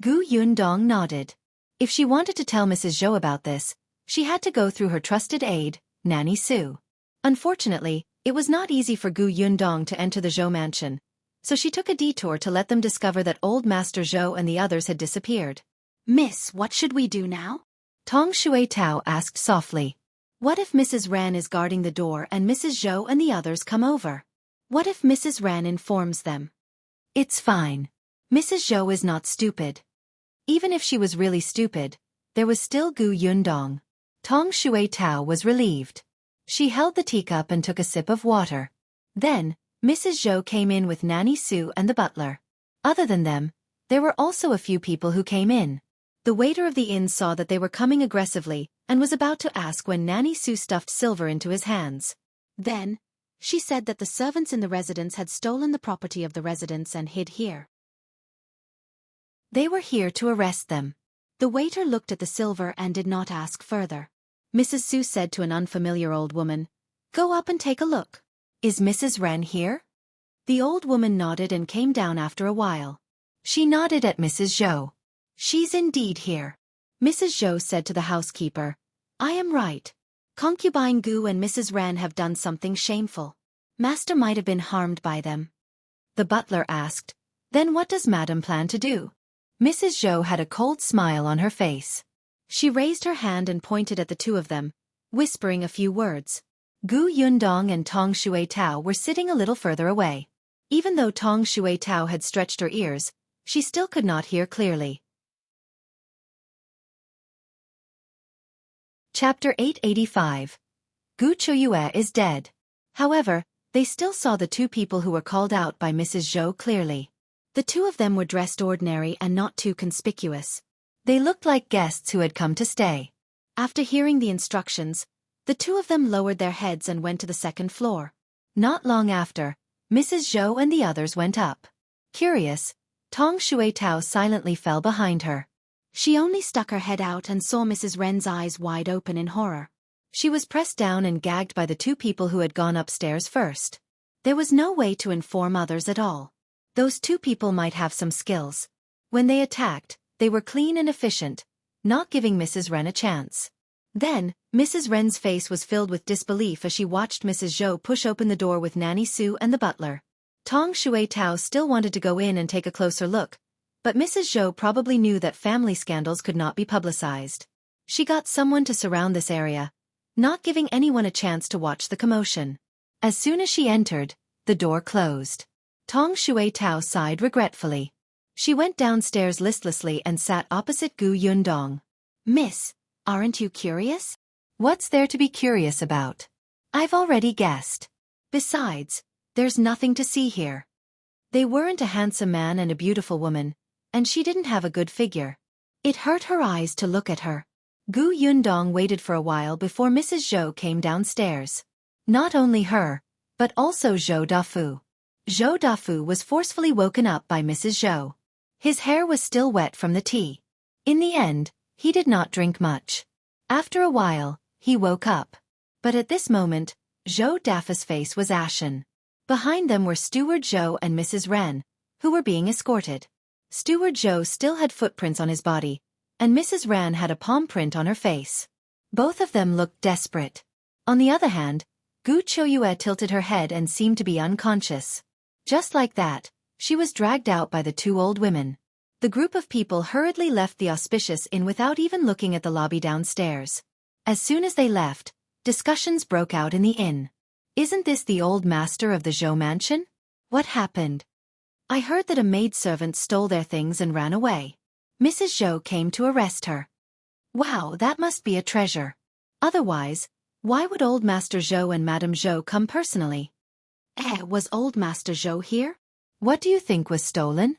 Gu Yundong nodded. If she wanted to tell Mrs. Zhou about this, she had to go through her trusted aide, Nanny Sue. Unfortunately, it was not easy for Gu Yundong to enter the Zhou mansion, so she took a detour to let them discover that old Master Zhou and the others had disappeared. "Miss, what should we do now?" Tong Shui Tao asked softly. "What if Mrs. Ran is guarding the door and Mrs. Zhou and the others come over? What if Mrs. Ran informs them?" "It's fine. Mrs. Zhou is not stupid." Even if she was really stupid, there was still Gu Yundong. Tong Shui Tao was relieved. She held the teacup and took a sip of water. Then, Mrs. Zhou came in with Nanny Sue and the butler. Other than them, there were also a few people who came in. The waiter of the inn saw that they were coming aggressively and was about to ask when Nanny Sue stuffed silver into his hands. Then, she said that the servants in the residence had stolen the property of the residence and hid here. They were here to arrest them. The waiter looked at the silver and did not ask further. Mrs. Sue said to an unfamiliar old woman, "Go up and take a look. Is Mrs. Ren here?" The old woman nodded and came down after a while. She nodded at Mrs. Zhou. "She's indeed here." Mrs. Zhou said to the housekeeper, "I am right. Concubine Gu and Mrs. Ren have done something shameful. Master might have been harmed by them." The butler asked, "Then what does Madam plan to do?" Mrs. Zhou had a cold smile on her face. She raised her hand and pointed at the two of them, whispering a few words. Gu Yundong and Tong Shui Tao were sitting a little further away. Even though Tong Shui Tao had stretched her ears, she still could not hear clearly. Chapter 885. Gu Qiuyue is dead. However, they still saw the two people who were called out by Mrs. Zhou clearly. The two of them were dressed ordinary and not too conspicuous. They looked like guests who had come to stay. After hearing the instructions, the two of them lowered their heads and went to the second floor. Not long after, Mrs. Zhou and the others went up. Curious, Tong Shui Tao silently fell behind her. She only stuck her head out and saw Mrs. Ren's eyes wide open in horror. She was pressed down and gagged by the two people who had gone upstairs first. There was no way to inform others at all. Those two people might have some skills. When they attacked, they were clean and efficient, not giving Mrs. Ren a chance. Then, Mrs. Ren's face was filled with disbelief as she watched Mrs. Zhou push open the door with Nanny Sue and the butler. Tong Shui Tao still wanted to go in and take a closer look, but Mrs. Zhou probably knew that family scandals could not be publicized. She got someone to surround this area, not giving anyone a chance to watch the commotion. As soon as she entered, the door closed. Tong Shui Tao sighed regretfully. She went downstairs listlessly and sat opposite Gu Yundong. "Miss, aren't you curious?" "What's there to be curious about? I've already guessed. Besides, there's nothing to see here." They weren't a handsome man and a beautiful woman, and she didn't have a good figure. It hurt her eyes to look at her. Gu Yundong waited for a while before Mrs. Zhou came downstairs. Not only her, but also Zhou Dafu. Zhou Dafu was forcefully woken up by Mrs. Zhou. His hair was still wet from the tea. In the end, he did not drink much. After a while, he woke up. But at this moment, Zhou Dafu's face was ashen. Behind them were Steward Zhou and Mrs. Ren, who were being escorted. Steward Zhou still had footprints on his body, and Mrs. Ren had a palm print on her face. Both of them looked desperate. On the other hand, Qiuyue tilted her head and seemed to be unconscious. Just like that, she was dragged out by the two old women. The group of people hurriedly left the auspicious inn without even looking at the lobby downstairs. As soon as they left, discussions broke out in the inn. Isn't this the old master of the Zhou mansion? What happened? I heard that a maidservant stole their things and ran away. Mrs. Zhou came to arrest her. Wow, that must be a treasure. Otherwise, why would old Master Zhou and Madame Zhou come personally? Was old Master Zhou here? What do you think was stolen?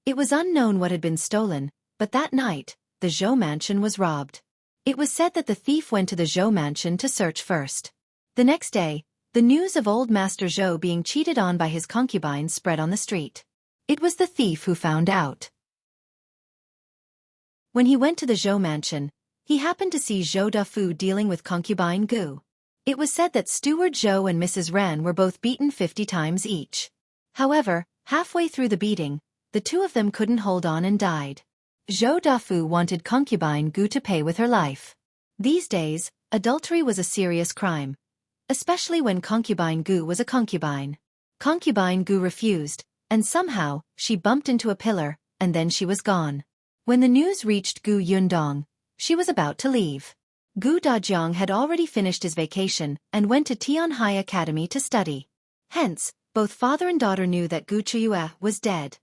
It was unknown what had been stolen, but that night, the Zhou mansion was robbed. It was said that the thief went to the Zhou mansion to search first. The next day, the news of old Master Zhou being cheated on by his concubines spread on the street. It was the thief who found out. When he went to the Zhou mansion, he happened to see Zhou Dafu dealing with concubine Gu. It was said that Steward Zhou and Mrs. Ren were both beaten 50 times each. However, halfway through the beating, the two of them couldn't hold on and died. Zhou Dafu wanted concubine Gu to pay with her life. These days, adultery was a serious crime, especially when concubine Gu was a concubine. Concubine Gu refused, and somehow, she bumped into a pillar, and then she was gone. When the news reached Gu Yundong, she was about to leave. Gu Dajiang had already finished his vacation and went to Tianhai Academy to study. Hence, both father and daughter knew that Gu Qiuyue was dead.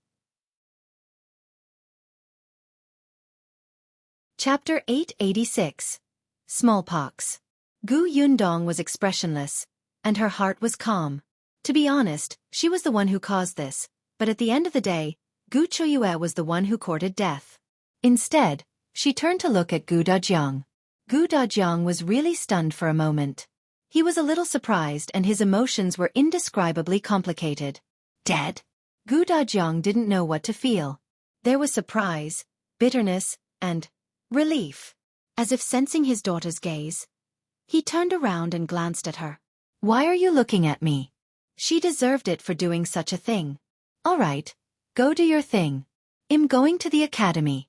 Chapter 886. Smallpox. Gu Yundong was expressionless, and her heart was calm. To be honest, she was the one who caused this, but at the end of the day, Gu Qiuyue was the one who courted death. Instead, she turned to look at Gu Dajiang. Gu Dajiang was really stunned for a moment. He was a little surprised and his emotions were indescribably complicated. Dead? Gu Dajiang didn't know what to feel. There was surprise, bitterness, and relief. As if sensing his daughter's gaze, he turned around and glanced at her. Why are you looking at me? She deserved it for doing such a thing. All right, go do your thing. I'm going to the academy.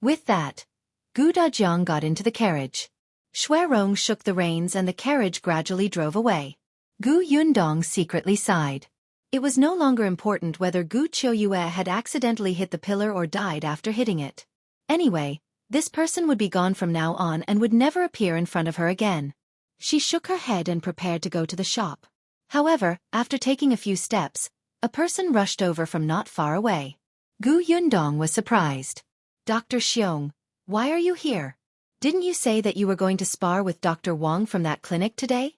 With that, Gu Dajiang got into the carriage. Shuirong shook the reins and the carriage gradually drove away. Gu Yundong secretly sighed. It was no longer important whether Gu Qiuyue had accidentally hit the pillar or died after hitting it. Anyway, this person would be gone from now on and would never appear in front of her again. She shook her head and prepared to go to the shop. However, after taking a few steps, a person rushed over from not far away. Gu Yundong was surprised. Dr. Xiong, why are you here? Didn't you say that you were going to spar with Dr. Wang from that clinic today?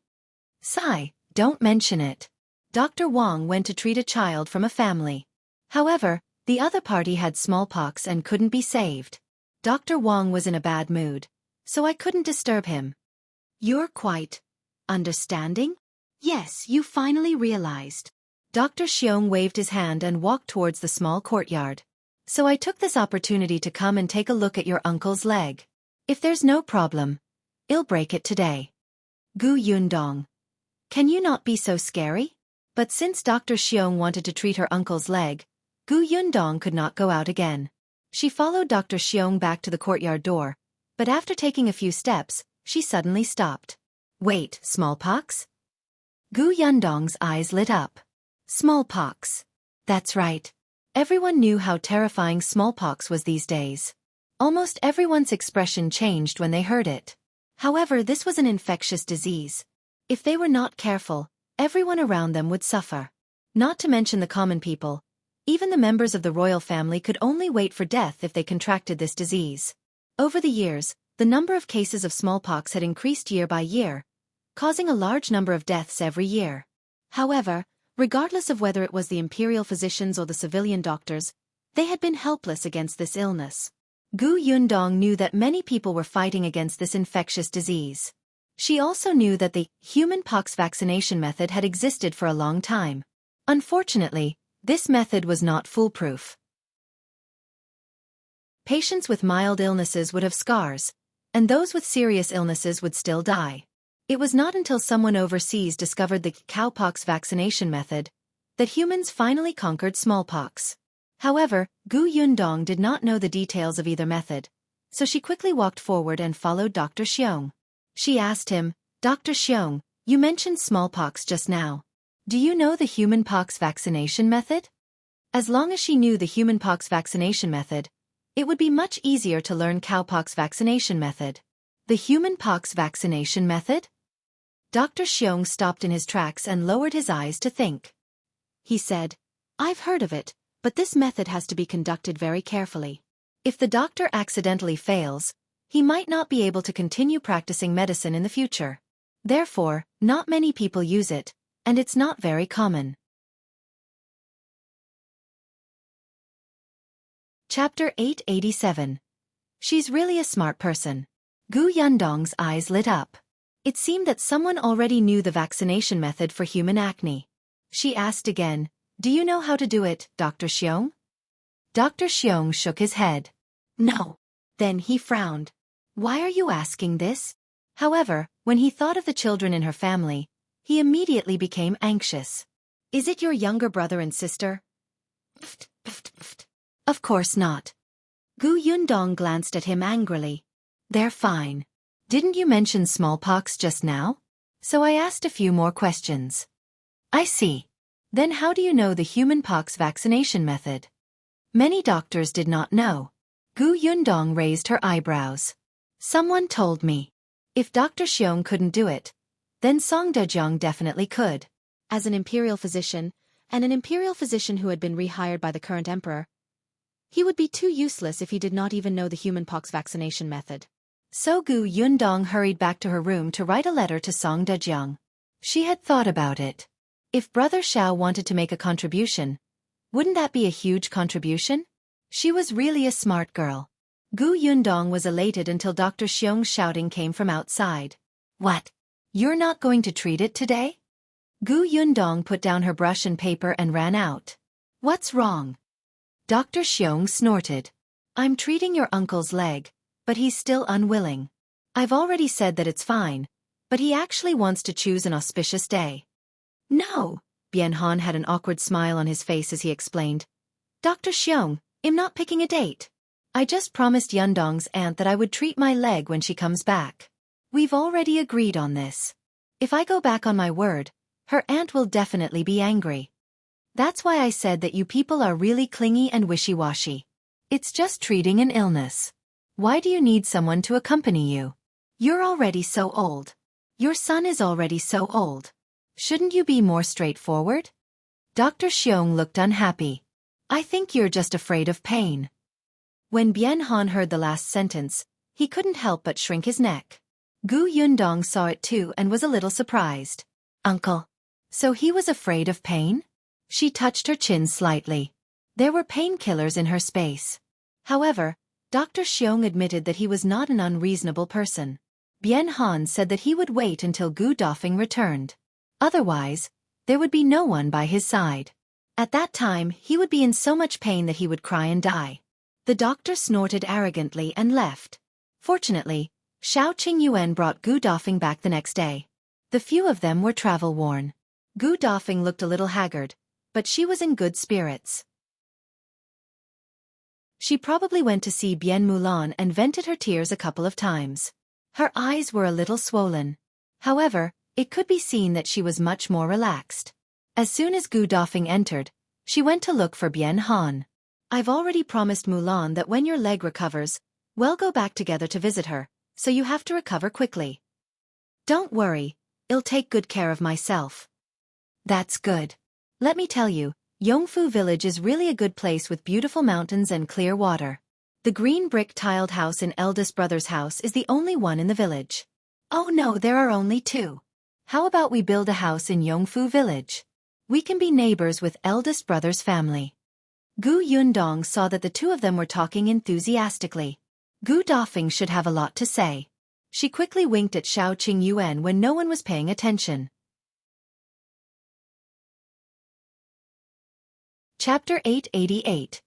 Sigh, don't mention it. Dr. Wang went to treat a child from a family. However, the other party had smallpox and couldn't be saved. Dr. Wang was in a bad mood, so I couldn't disturb him. You're quite understanding? Yes, you finally realized. Dr. Xiong waved his hand and walked towards the small courtyard. So I took this opportunity to come and take a look at your uncle's leg. If there's no problem, I'll break it today. Gu Yundong. Can you not be so scary? But since Dr. Xiong wanted to treat her uncle's leg, Gu Yundong could not go out again. She followed Dr. Xiong back to the courtyard door, but after taking a few steps, she suddenly stopped. Wait, smallpox? Gu Yundong's eyes lit up. Smallpox. That's right. Everyone knew how terrifying smallpox was these days. Almost everyone's expression changed when they heard it. However, this was an infectious disease. If they were not careful, everyone around them would suffer. Not to mention the common people. Even the members of the royal family could only wait for death if they contracted this disease. Over the years, the number of cases of smallpox had increased year by year, causing a large number of deaths every year. However, regardless of whether it was the imperial physicians or the civilian doctors, they had been helpless against this illness. Gu Yundong knew that many people were fighting against this infectious disease. She also knew that the human pox vaccination method had existed for a long time. Unfortunately, this method was not foolproof. Patients with mild illnesses would have scars, and those with serious illnesses would still die. It was not until someone overseas discovered the cowpox vaccination method that humans finally conquered smallpox. However, Gu Yundong did not know the details of either method, so she quickly walked forward and followed Dr. Xiong. She asked him, "Dr. Xiong, you mentioned smallpox just now. Do you know the human pox vaccination method?" As long as she knew the human pox vaccination method, it would be much easier to learn cowpox vaccination method. The human pox vaccination method? Dr. Xiong stopped in his tracks and lowered his eyes to think. He said, "I've heard of it, but this method has to be conducted very carefully. If the doctor accidentally fails, he might not be able to continue practicing medicine in the future. Therefore, not many people use it, and it's not very common." Chapter 887. She's really a smart person. Gu Yundong's eyes lit up. It seemed that someone already knew the vaccination method for human acne. She asked again, "Do you know how to do it, Dr. Xiong?" Dr. Xiong shook his head. "No." Then he frowned. "Why are you asking this?" However, when he thought of the children in her family, he immediately became anxious. "Is it your younger brother and sister?" "Of course not." Gu Yundong glanced at him angrily. "They're fine. Didn't you mention smallpox just now? So I asked a few more questions." "I see. Then how do you know the human pox vaccination method?" Many doctors did not know. Gu Yundong raised her eyebrows. "Someone told me. If Dr. Xiong couldn't do it, then Song Dejiang definitely could. As an imperial physician, and an imperial physician who had been rehired by the current emperor, he would be too useless if he did not even know the human pox vaccination method." So Gu Yundong hurried back to her room to write a letter to Song Dejiang. She had thought about it. If Brother Xiao wanted to make a contribution, wouldn't that be a huge contribution? She was really a smart girl. Gu Yundong was elated until Dr. Xiong's shouting came from outside. "What? You're not going to treat it today?" Gu Yundong put down her brush and paper and ran out. "What's wrong?" Dr. Xiong snorted. "I'm treating your uncle's leg, but he's still unwilling. I've already said that it's fine, but he actually wants to choose an auspicious day." "No." Bianhan had an awkward smile on his face as he explained. "Dr. Xiong, I'm not picking a date. I just promised Yundong's aunt that I would treat my leg when she comes back. We've already agreed on this. If I go back on my word, her aunt will definitely be angry. That's why I said that you people are really clingy and wishy-washy. It's just treating an illness. Why do you need someone to accompany you? You're already so old. Your son is already so old. Shouldn't you be more straightforward?" Dr. Xiong looked unhappy. "I think you're just afraid of pain." When Bianhan heard the last sentence, he couldn't help but shrink his neck. Gu Yundong saw it too and was a little surprised. "Uncle. So he was afraid of pain?" She touched her chin slightly. There were painkillers in her space. However, Dr. Xiong admitted that he was not an unreasonable person. Bianhan said that he would wait until Gu Dafeng returned. Otherwise, there would be no one by his side. At that time, he would be in so much pain that he would cry and die. The doctor snorted arrogantly and left. Fortunately, Xiao Qingyuan brought Gu Dafeng back the next day. The few of them were travel-worn. Gu Dafeng looked a little haggard, but she was in good spirits. She probably went to see Bien Mulan and vented her tears a couple of times. Her eyes were a little swollen. However, it could be seen that she was much more relaxed. As soon as Gu Dafeng entered, she went to look for Bien Han. "I've already promised Mulan that when your leg recovers, we'll go back together to visit her, so you have to recover quickly." "Don't worry, I'll take good care of myself." "That's good. Let me tell you, Yongfu village is really a good place with beautiful mountains and clear water. The green brick tiled house in Eldest brother's house is the only one in the village." "Oh no, there are only two. How about we build a house in Yongfu village? We can be neighbors with Eldest brother's family." Gu Yundong saw that the two of them were talking enthusiastically. Gu Dafeng should have a lot to say. She quickly winked at Qiuyue when no one was paying attention. Chapter 888.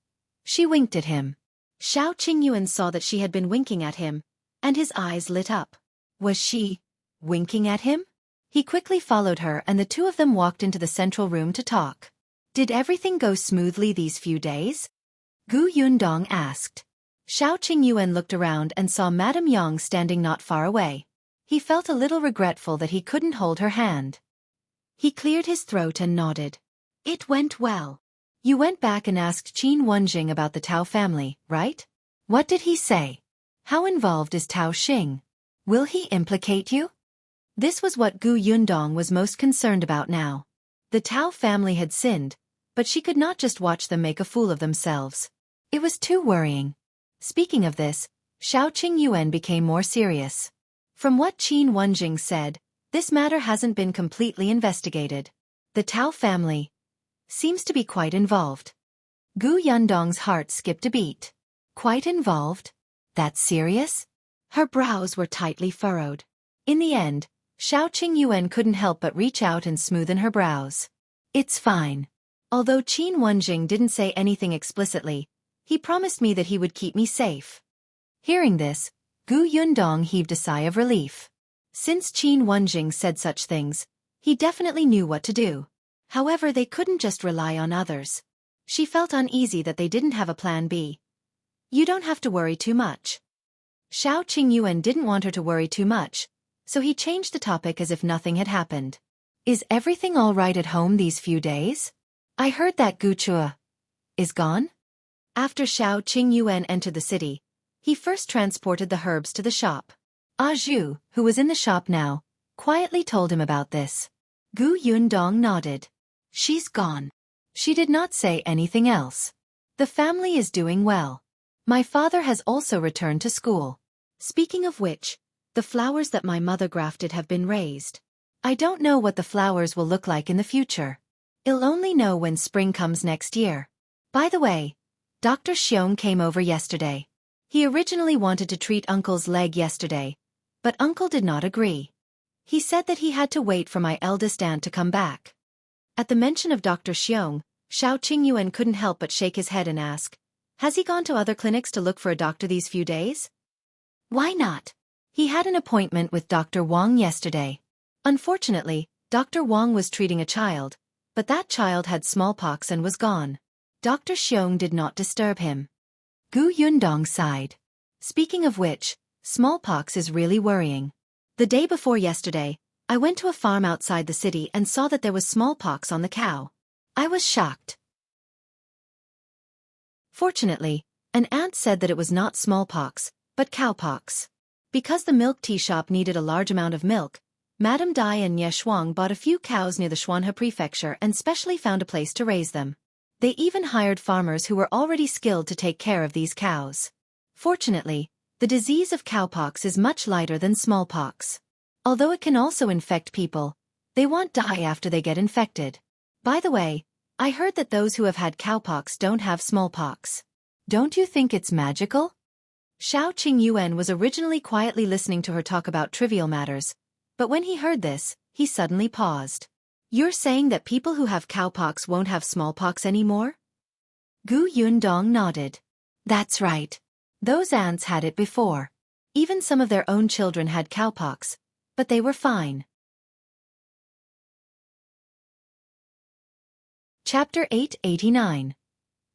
She winked at him. Qiuyue saw that she had been winking at him, and his eyes lit up. Was she winking at him? He quickly followed her and the two of them walked into the central room to talk. Did everything go smoothly these few days? Gu Yundong asked. Qiuyue looked around and saw Madame Yang standing not far away. He felt a little regretful that he couldn't hold her hand. He cleared his throat and nodded. It went well. You went back and asked Qin Wenzheng about the Tao family, right? What did he say? How involved is Tao Xing? Will he implicate you? This was what Gu Yundong was most concerned about now. The Tao family had sinned, but she could not just watch them make a fool of themselves. It was too worrying. Speaking of this, Qiuyue became more serious. From what Qin Wenzheng said, this matter hasn't been completely investigated. The Tao family seems to be quite involved. Gu Yundong's heart skipped a beat. Quite involved? That's serious? Her brows were tightly furrowed. In the end, Qiuyue couldn't help but reach out and smoothen her brows. It's fine. Although Qin Wenzheng didn't say anything explicitly, he promised me that he would keep me safe. Hearing this, Gu Yundong heaved a sigh of relief. Since Qin Wenzheng said such things, he definitely knew what to do. However, they couldn't just rely on others. She felt uneasy that they didn't have a plan B. You don't have to worry too much. Qiuyue didn't want her to worry too much, so he changed the topic as if nothing had happened. Is everything all right at home these few days? I heard that Qiuyue is gone? After Qiuyue entered the city, he first transported the herbs to the shop. Zhou, who was in the shop now, quietly told him about this. Gu Yundong nodded. She's gone. She did not say anything else. The family is doing well. My father has also returned to school. Speaking of which, the flowers that my mother grafted have been raised. I don't know what the flowers will look like in the future. I'll only know when spring comes next year. By the way, Dr. Xiong came over yesterday. He originally wanted to treat Uncle's leg yesterday, but Uncle did not agree. He said that he had to wait for my eldest aunt to come back. At the mention of Dr. Xiong, Qiuyue couldn't help but shake his head and ask, has he gone to other clinics to look for a doctor these few days? Why not? He had an appointment with Dr. Wang yesterday. Unfortunately, Dr. Wang was treating a child, but that child had smallpox and was gone. Dr. Xiong did not disturb him. Gu Yundong sighed. Speaking of which, smallpox is really worrying. The day before yesterday, I went to a farm outside the city and saw that there was smallpox on the cow. I was shocked. Fortunately, an aunt said that it was not smallpox, but cowpox. Because the milk tea shop needed a large amount of milk, Madame Dai and Ye Shuang bought a few cows near the Xuanhe prefecture and specially found a place to raise them. They even hired farmers who were already skilled to take care of these cows. Fortunately, the disease of cowpox is much lighter than smallpox. Although it can also infect people, they won't die after they get infected. By the way, I heard that those who have had cowpox don't have smallpox. Don't you think it's magical? Qiuyue was originally quietly listening to her talk about trivial matters, but when he heard this, he suddenly paused. You're saying that people who have cowpox won't have smallpox anymore? Gu Yundong nodded. That's right. Those ants had it before. Even some of their own children had cowpox, but they were fine. Chapter 889.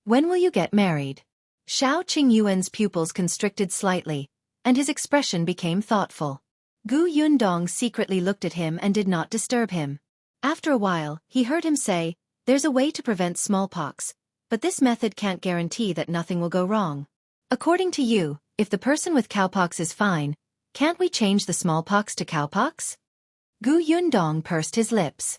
When will you get married? Qiuyue's pupils constricted slightly, and his expression became thoughtful. Gu Yundong secretly looked at him and did not disturb him. After a while, he heard him say, there's a way to prevent smallpox, but this method can't guarantee that nothing will go wrong. According to you, if the person with cowpox is fine, can't we change the smallpox to cowpox? Gu Yundong pursed his lips.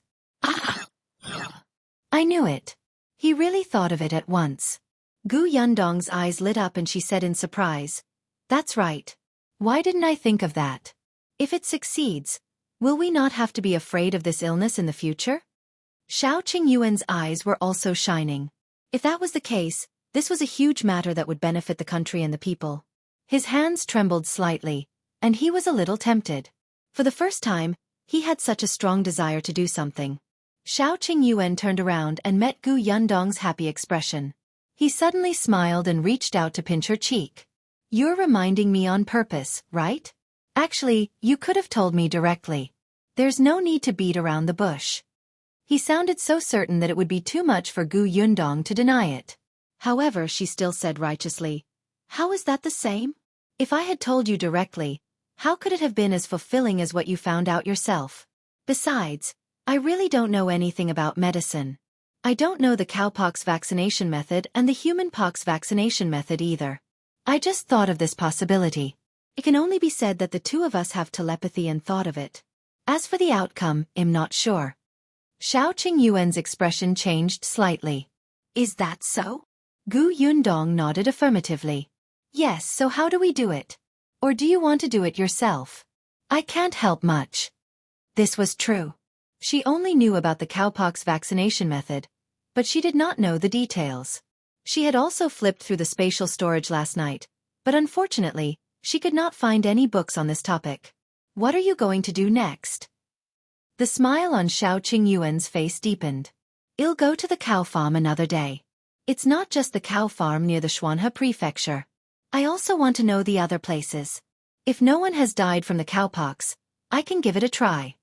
I knew it. He really thought of it at once. Gu Yundong's eyes lit up and she said in surprise, that's right. Why didn't I think of that? If it succeeds, will we not have to be afraid of this illness in the future? Qiuyue's eyes were also shining. If that was the case, this was a huge matter that would benefit the country and the people. His hands trembled slightly, and he was a little tempted. For the first time, he had such a strong desire to do something. Xiao Qingyuan turned around and met Gu Yundong's happy expression. He suddenly smiled and reached out to pinch her cheek. "You're reminding me on purpose, right? Actually, you could have told me directly. There's no need to beat around the bush." He sounded so certain that it would be too much for Gu Yundong to deny it. However, she still said righteously, "How is that the same? If I had told you directly, how could it have been as fulfilling as what you found out yourself? Besides, I really don't know anything about medicine. I don't know the cowpox vaccination method and the human pox vaccination method either. I just thought of this possibility. It can only be said that the two of us have telepathy and thought of it. As for the outcome, I'm not sure." Xiao Qingyuan's expression changed slightly. "Is that so?" Gu Yundong nodded affirmatively. "Yes, so how do we do it? Or do you want to do it yourself? I can't help much." This was true. She only knew about the cowpox vaccination method, but she did not know the details. She had also flipped through the spatial storage last night, but unfortunately, she could not find any books on this topic. "What are you going to do next?" The smile on Xiao Qingyuan's face deepened. "I'll go to the cow farm another day. It's not just the cow farm near the Xuanhe prefecture. I also want to know the other places. If no one has died from the cowpox, I can give it a try."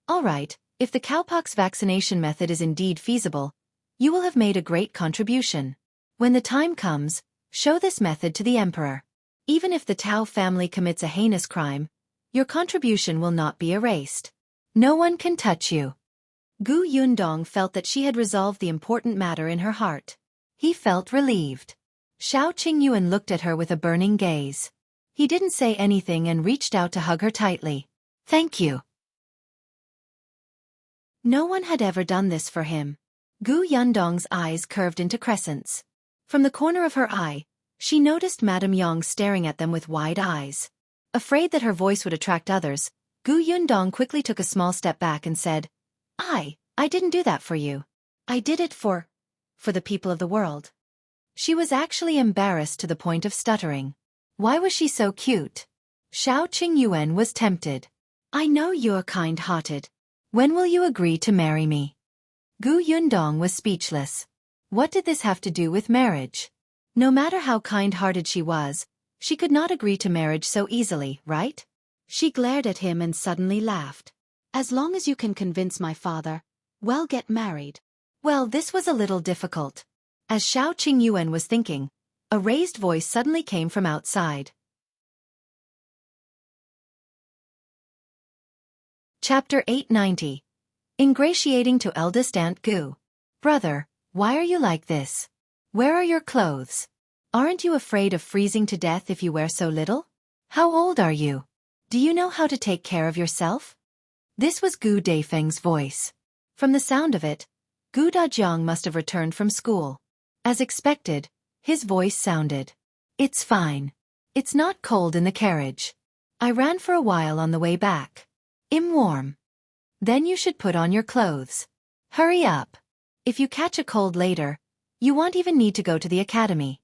"All right, if the cowpox vaccination method is indeed feasible, you will have made a great contribution. When the time comes, show this method to the emperor. Even if the Tao family commits a heinous crime, your contribution will not be erased. No one can touch you." Gu Yundong felt that she had resolved the important matter in her heart. He felt relieved. Xiao Qingyuan looked at her with a burning gaze. He didn't say anything and reached out to hug her tightly. "Thank you." No one had ever done this for him. Gu Yundong's eyes curved into crescents. From the corner of her eye, she noticed Madame Yang staring at them with wide eyes. Afraid that her voice would attract others, Gu Yundong quickly took a small step back and said, I didn't do that for you. I did it for the people of the world." She was actually embarrassed to the point of stuttering. Why was she so cute? Xiao Qingyuan was tempted. "I know you're kind-hearted. When will you agree to marry me?" Gu Yundong was speechless. What did this have to do with marriage? No matter how kind-hearted she was, she could not agree to marriage so easily, right? She glared at him and suddenly laughed. "As long as you can convince my father, well, get married." Well, this was a little difficult. As Xiao Qingyuan was thinking, a raised voice suddenly came from outside. Chapter 890. Ingratiating to Eldest Aunt Gu. "Brother, why are you like this? Where are your clothes? Aren't you afraid of freezing to death if you wear so little? How old are you? Do you know how to take care of yourself?" This was Gu Daifeng's voice. From the sound of it, Gu Dajiang must have returned from school. As expected, his voice sounded. "It's fine. It's not cold in the carriage. I ran for a while on the way back. I'm warm. Then you should put on your clothes. Hurry up. If you catch a cold later, you won't even need to go to the academy."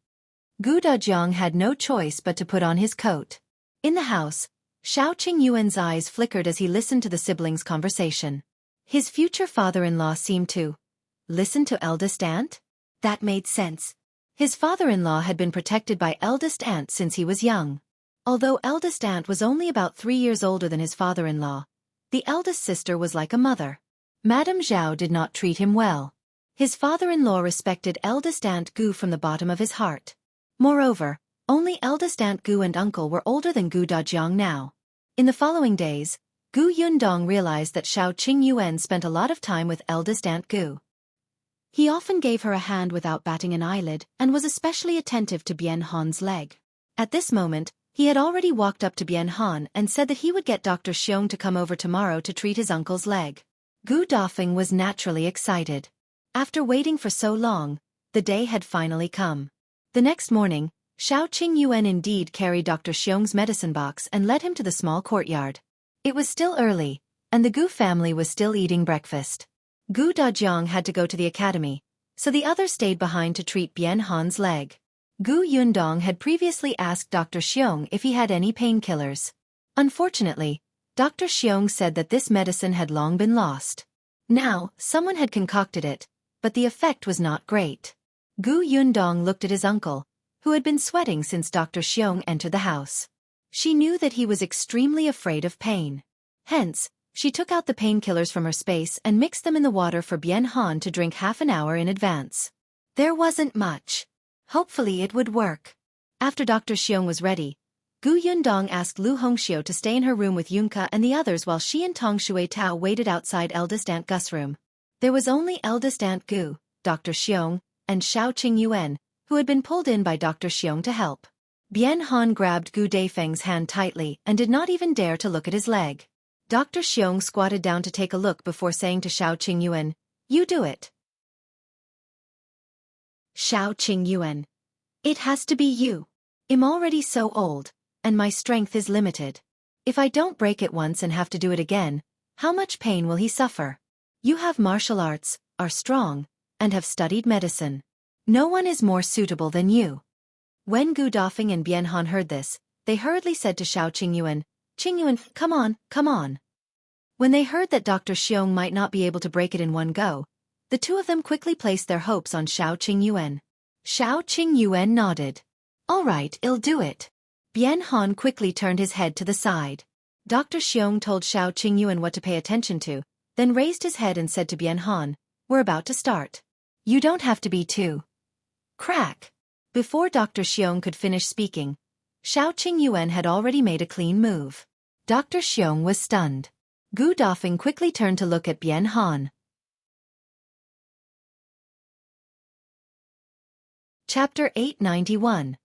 Gu Dajiang had no choice but to put on his coat. In the house, Xiao Qingyuan's eyes flickered as he listened to the siblings' conversation. His future father-in-law seemed to listen to eldest aunt? That made sense. His father-in-law had been protected by eldest aunt since he was young. Although eldest aunt was only about 3 years older than his father-in-law, the eldest sister was like a mother. Madame Zhou did not treat him well. His father-in-law respected eldest aunt Gu from the bottom of his heart. Moreover, only eldest aunt Gu and uncle were older than Gu Dajiang now. In the following days, Gu Yundong realized that Xiao Qingyuan spent a lot of time with eldest aunt Gu. He often gave her a hand without batting an eyelid and was especially attentive to Bien Han's leg. At this moment, he had already walked up to Bien Han and said that he would get Dr. Xiong to come over tomorrow to treat his uncle's leg. Gu Dafeng was naturally excited. After waiting for so long, the day had finally come. The next morning, Xiao Qingyuan indeed carried Dr. Xiong's medicine box and led him to the small courtyard. It was still early, and the Gu family was still eating breakfast. Gu Dajiang had to go to the academy, so the others stayed behind to treat Bien Han's leg. Gu Yundong had previously asked Dr. Xiong if he had any painkillers. Unfortunately, Dr. Xiong said that this medicine had long been lost. Now, someone had concocted it, but the effect was not great. Gu Yundong looked at his uncle, who had been sweating since Dr. Xiong entered the house. She knew that he was extremely afraid of pain. Hence, she took out the painkillers from her space and mixed them in the water for Bien Han to drink half an hour in advance. There wasn't much. Hopefully it would work. After Dr. Xiong was ready, Gu Yundong asked Lu Hongxiu to stay in her room with Yunka and the others while she and Tong Shui Tao waited outside Eldest Aunt Gus' room. There was only Eldest Aunt Gu, Dr. Xiong, and Xiao Qingyuan, who had been pulled in by Dr. Xiong to help. Bien Han grabbed Gu Daifeng's hand tightly and did not even dare to look at his leg. Dr. Xiong squatted down to take a look before saying to Xiao Qingyuan, "You do it." Xiao Qingyuan. "It has to be you. I'm already so old, and my strength is limited. If I don't break it once and have to do it again, how much pain will he suffer? You have martial arts, are strong, and have studied medicine. No one is more suitable than you." When Gu Dafeng and Bien Han heard this, they hurriedly said to Xiao Qingyuan, "Qingyuan, come on, come on." When they heard that Dr. Xiong might not be able to break it in one go, the two of them quickly placed their hopes on Xiao Qingyuan. Xiao Qingyuan nodded. "All right, I'll do it." Bien Han quickly turned his head to the side. Dr. Xiong told Xiao Qingyuan what to pay attention to, then raised his head and said to Bien Han, "We're about to start. You don't have to be too." Crack! Before Dr. Xiong could finish speaking, Xiao Qingyuan had already made a clean move. Dr. Xiong was stunned. Gu Dafeng quickly turned to look at Bien Han. Chapter 891.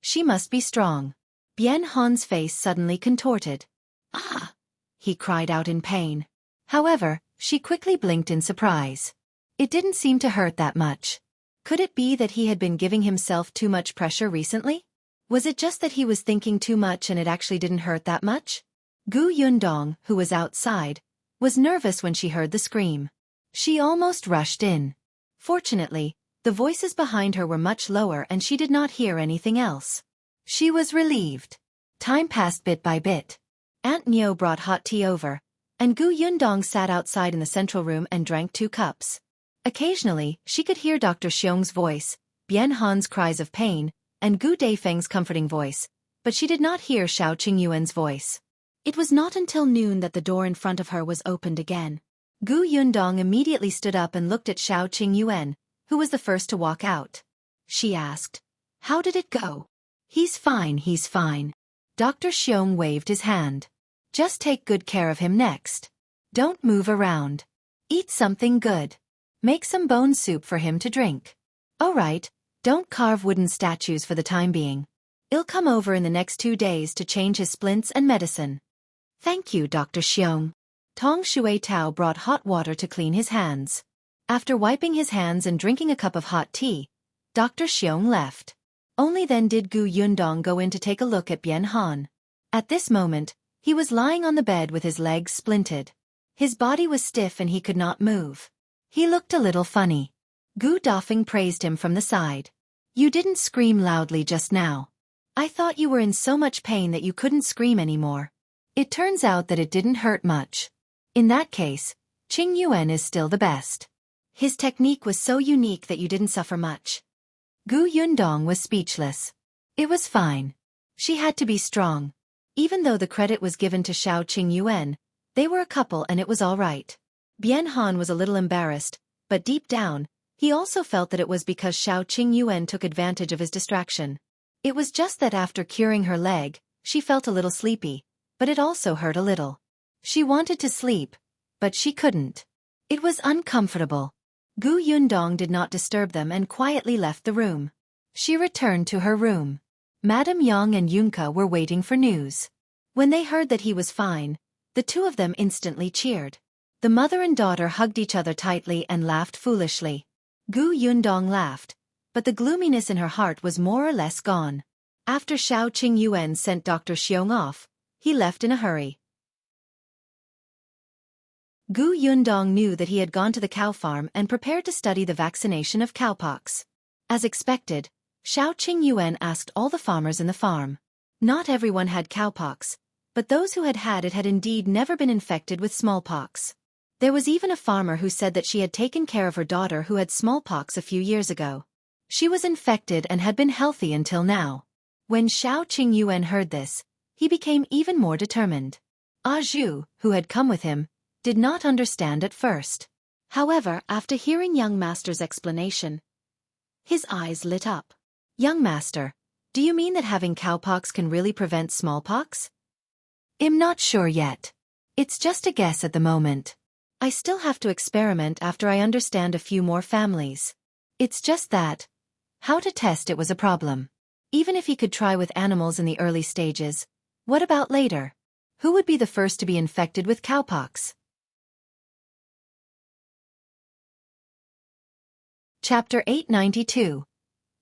She must be strong. Bien Han's face suddenly contorted. "Ah!" he cried out in pain. However, she quickly blinked in surprise. It didn't seem to hurt that much. Could it be that he had been giving himself too much pressure recently? Was it just that he was thinking too much and it actually didn't hurt that much? Gu Yundong, who was outside, was nervous when she heard the scream. She almost rushed in. Fortunately, the voices behind her were much lower and she did not hear anything else. She was relieved. Time passed bit by bit. Aunt Nio brought hot tea over, and Gu Yundong sat outside in the central room and drank 2 cups. Occasionally, she could hear Dr. Xiong's voice, Bien Han's cries of pain, and Gu Daifeng's comforting voice, but she did not hear Xiao Qingyuan's voice. It was not until noon that the door in front of her was opened again. Gu Yundong immediately stood up and looked at Xiao Qingyuan, who was the first to walk out. She asked, "How did it go?" He's fine, he's fine." Dr. Xiong waved his hand. "Just take good care of him next. Don't move around. Eat something good. Make some bone soup for him to drink. All right, don't carve wooden statues for the time being. I'll come over in the next 2 days to change his splints and medicine." "Thank you, Dr. Xiong." Tong Shui Tao brought hot water to clean his hands. After wiping his hands and drinking a cup of hot tea, Dr. Xiong left. Only then did Gu Yundong go in to take a look at Bien Han. At this moment, he was lying on the bed with his legs splinted. His body was stiff and he could not move. He looked a little funny. Gu Dafeng praised him from the side. "You didn't scream loudly just now. I thought you were in so much pain that you couldn't scream anymore. It turns out that it didn't hurt much. In that case, Qingyuan is still the best. His technique was so unique that you didn't suffer much." Gu Yundong was speechless. It was fine. She had to be strong. Even though the credit was given to Xiao Qingyuan, they were a couple and it was all right. Bien Han was a little embarrassed, but deep down, he also felt that it was because Xiao Qingyuan took advantage of his distraction. It was just that after curing her leg, she felt a little sleepy, but it also hurt a little. She wanted to sleep, but she couldn't. It was uncomfortable. Gu Yundong did not disturb them and quietly left the room. She returned to her room. Madame Yang and Yunka were waiting for news. When they heard that he was fine, the two of them instantly cheered. The mother and daughter hugged each other tightly and laughed foolishly. Gu Yundong laughed, but the gloominess in her heart was more or less gone. After Xiao Qingyuan sent Dr. Xiong off, he left in a hurry. Gu Yundong knew that he had gone to the cow farm and prepared to study the vaccination of cowpox. As expected, Xiao Qingyuan asked all the farmers in the farm. Not everyone had cowpox, but those who had had it had indeed never been infected with smallpox. There was even a farmer who said that she had taken care of her daughter who had smallpox a few years ago. She was infected and had been healthy until now. When Xiao Qingyuan heard this, he became even more determined. Zhou, who had come with him, did not understand at first. However, after hearing young master's explanation, his eyes lit up. Young master, do you mean that having cowpox can really prevent smallpox? I'm not sure yet. It's just a guess at the moment. I still have to experiment after I understand a few more families. It's just that how to test it was a problem. Even if he could try with animals in the early stages, what about later? Who would be the first to be infected with cowpox? Chapter 892.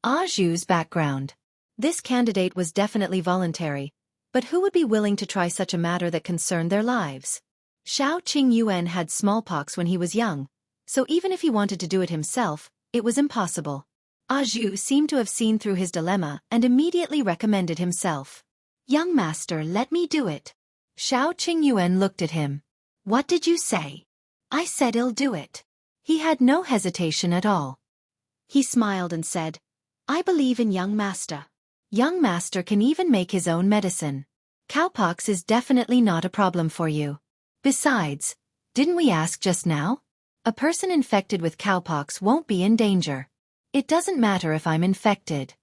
Zhou's background. This candidate was definitely voluntary, but who would be willing to try such a matter that concerned their lives? Xiao Qingyuan had smallpox when he was young, so even if he wanted to do it himself, it was impossible. Zhou seemed to have seen through his dilemma and immediately recommended himself. Young master, let me do it. Xiao Qingyuan looked at him. What did you say? I said I'll do it. He had no hesitation at all. He smiled and said, I believe in young master. Young master can even make his own medicine. Cowpox is definitely not a problem for you. Besides, didn't we ask just now? A person infected with cowpox won't be in danger. It doesn't matter if I'm infected.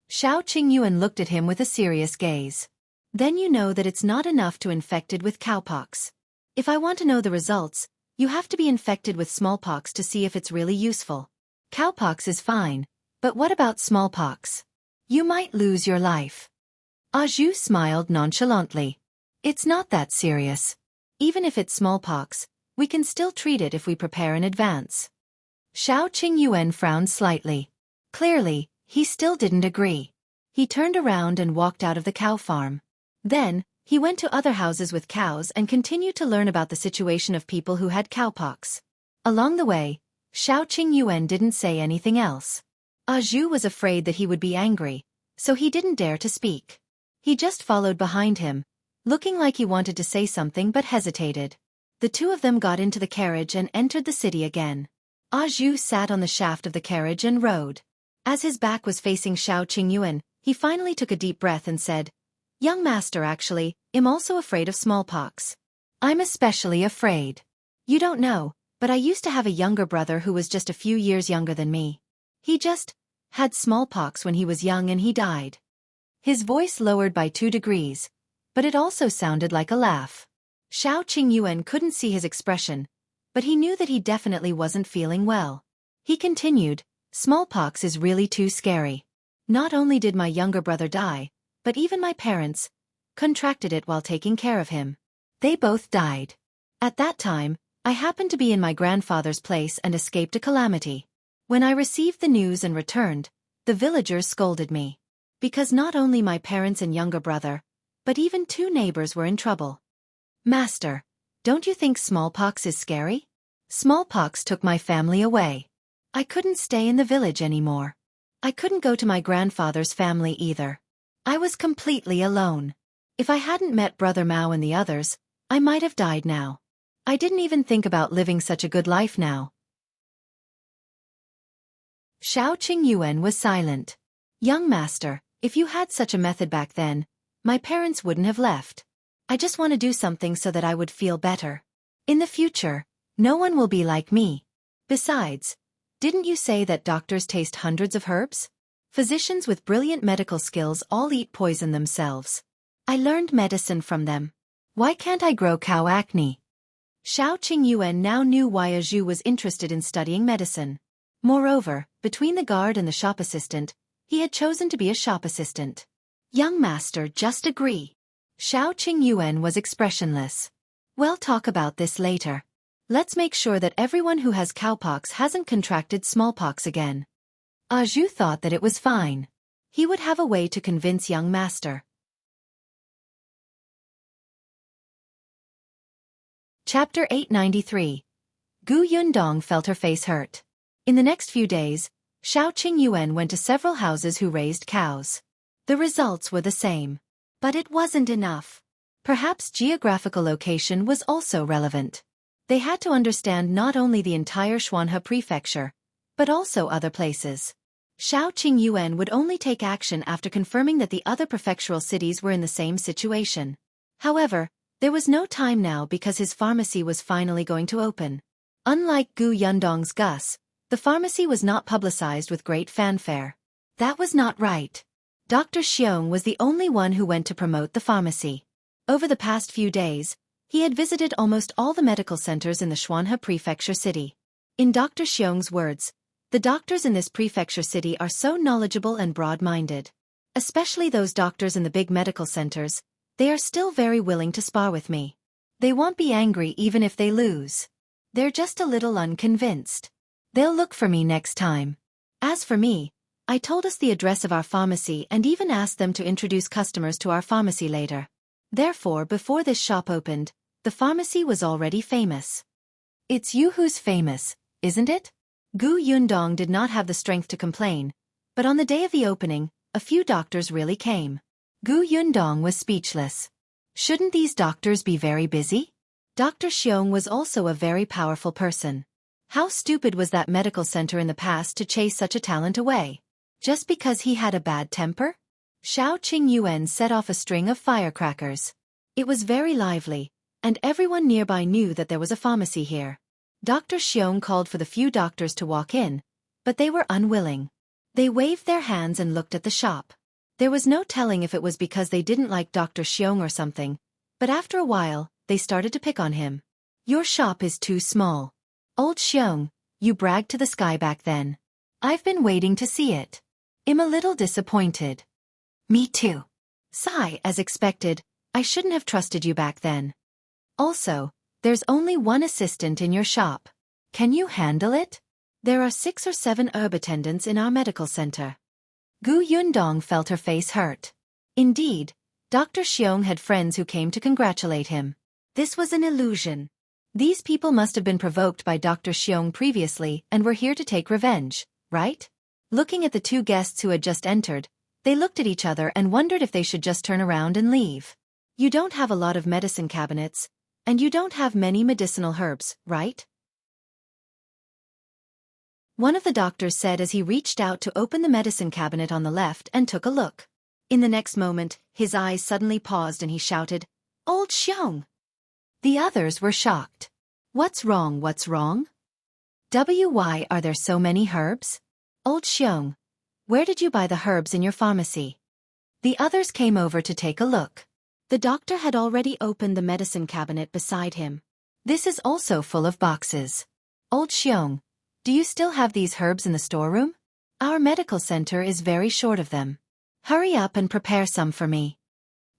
Xiao Qingyuan looked at him with a serious gaze. Then you know that it's not enough to infected with cowpox. If I want to know the results, you have to be infected with smallpox to see if it's really useful. Cowpox is fine, but what about smallpox? You might lose your life. Zhou smiled nonchalantly. It's not that serious. Even if it's smallpox, we can still treat it if we prepare in advance. Xiao Qingyuan frowned slightly. Clearly, he still didn't agree. He turned around and walked out of the cow farm. Then, he went to other houses with cows and continued to learn about the situation of people who had cowpox. Along the way, Xiao Qingyuan didn't say anything else. Zhou was afraid that he would be angry, so he didn't dare to speak. He just followed behind him, looking like he wanted to say something but hesitated. The two of them got into the carriage and entered the city again. Zhou sat on the shaft of the carriage and rode. As his back was facing Xiao Qingyuan, he finally took a deep breath and said, Young master, actually, I'm also afraid of smallpox. I'm especially afraid. You don't know, but I used to have a younger brother who was just a few years younger than me. He just had smallpox when he was young and he died. His voice lowered by 2 degrees, but it also sounded like a laugh. Xiao Qingyuan couldn't see his expression, but he knew that he definitely wasn't feeling well. He continued, Smallpox is really too scary. Not only did my younger brother die, but even my parents contracted it while taking care of him. They both died. At that time, I happened to be in my grandfather's place and escaped a calamity. When I received the news and returned, the villagers scolded me. Because not only my parents and younger brother, but even 2 neighbors were in trouble. Master, don't you think smallpox is scary? Smallpox took my family away. I couldn't stay in the village anymore. I couldn't go to my grandfather's family either. I was completely alone. If I hadn't met Brother Mao and the others, I might have died now. I didn't even think about living such a good life now. Xiao Qingyuan was silent. Young master, if you had such a method back then, my parents wouldn't have left. I just want to do something so that I would feel better. In the future, no one will be like me. Besides, didn't you say that doctors taste hundreds of herbs? Physicians with brilliant medical skills all eat poison themselves. I learned medicine from them. Why can't I grow cow acne? Xiao Qingyuan now knew why Zhou was interested in studying medicine. Moreover, between the guard and the shop assistant, he had chosen to be a shop assistant. Young master, just agree. Xiao Qingyuan was expressionless. We'll talk about this later. Let's make sure that everyone who has cowpox hasn't contracted smallpox again. Zhou thought that it was fine. He would have a way to convince young master. Chapter 893. Gu Yundong felt her face hurt. In the next few days, Xiao Qingyuan went to several houses who raised cows. The results were the same. But it wasn't enough. Perhaps geographical location was also relevant. They had to understand not only the entire Xuanhe prefecture, but also other places. Xiao Qingyuan would only take action after confirming that the other prefectural cities were in the same situation. However, there was no time now because his pharmacy was finally going to open. Unlike Gu Yundong's Gus, the pharmacy was not publicized with great fanfare. That was not right. Dr. Xiong was the only one who went to promote the pharmacy. Over the past few days, he had visited almost all the medical centers in the Xuanhe prefecture city. In Dr. Xiong's words, the doctors in this prefecture city are so knowledgeable and broad-minded. Especially those doctors in the big medical centers, they are still very willing to spar with me. They won't be angry even if they lose. They're just a little unconvinced. They'll look for me next time. As for me, I told us the address of our pharmacy and even asked them to introduce customers to our pharmacy later. Therefore, before this shop opened, the pharmacy was already famous. It's you who's famous, isn't it? Gu Yundong did not have the strength to complain, but on the day of the opening, a few doctors really came. Gu Yundong was speechless. Shouldn't these doctors be very busy? Dr. Xiong was also a very powerful person. How stupid was that medical center in the past to chase such a talent away? Just because he had a bad temper? Xiao Qingyuan set off a string of firecrackers. It was very lively, and everyone nearby knew that there was a pharmacy here. Dr. Xiong called for the few doctors to walk in, but they were unwilling. They waved their hands and looked at the shop. There was no telling if it was because they didn't like Dr. Xiong or something, but after a while, they started to pick on him. Your shop is too small. Old Xiong, you bragged to the sky back then. I've been waiting to see it. I'm a little disappointed. Me too. Sigh, as expected, I shouldn't have trusted you back then. Also, there's only one assistant in your shop. Can you handle it? There are 6 or 7 herb attendants in our medical center. Gu Yundong felt her face hurt. Indeed, Dr. Xiong had friends who came to congratulate him. This was an illusion. These people must have been provoked by Dr. Xiong previously and were here to take revenge, right? Looking at the 2 guests who had just entered, they looked at each other and wondered if they should just turn around and leave. You don't have a lot of medicine cabinets, and you don't have many medicinal herbs, right? One of the doctors said as he reached out to open the medicine cabinet on the left and took a look. In the next moment, his eyes suddenly paused and he shouted, "Old Xiong!" The others were shocked. What's wrong, what's wrong? Why are there so many herbs? Old Xiong, where did you buy the herbs in your pharmacy? The others came over to take a look. The doctor had already opened the medicine cabinet beside him. This is also full of boxes. Old Xiong, do you still have these herbs in the storeroom? Our medical center is very short of them. Hurry up and prepare some for me.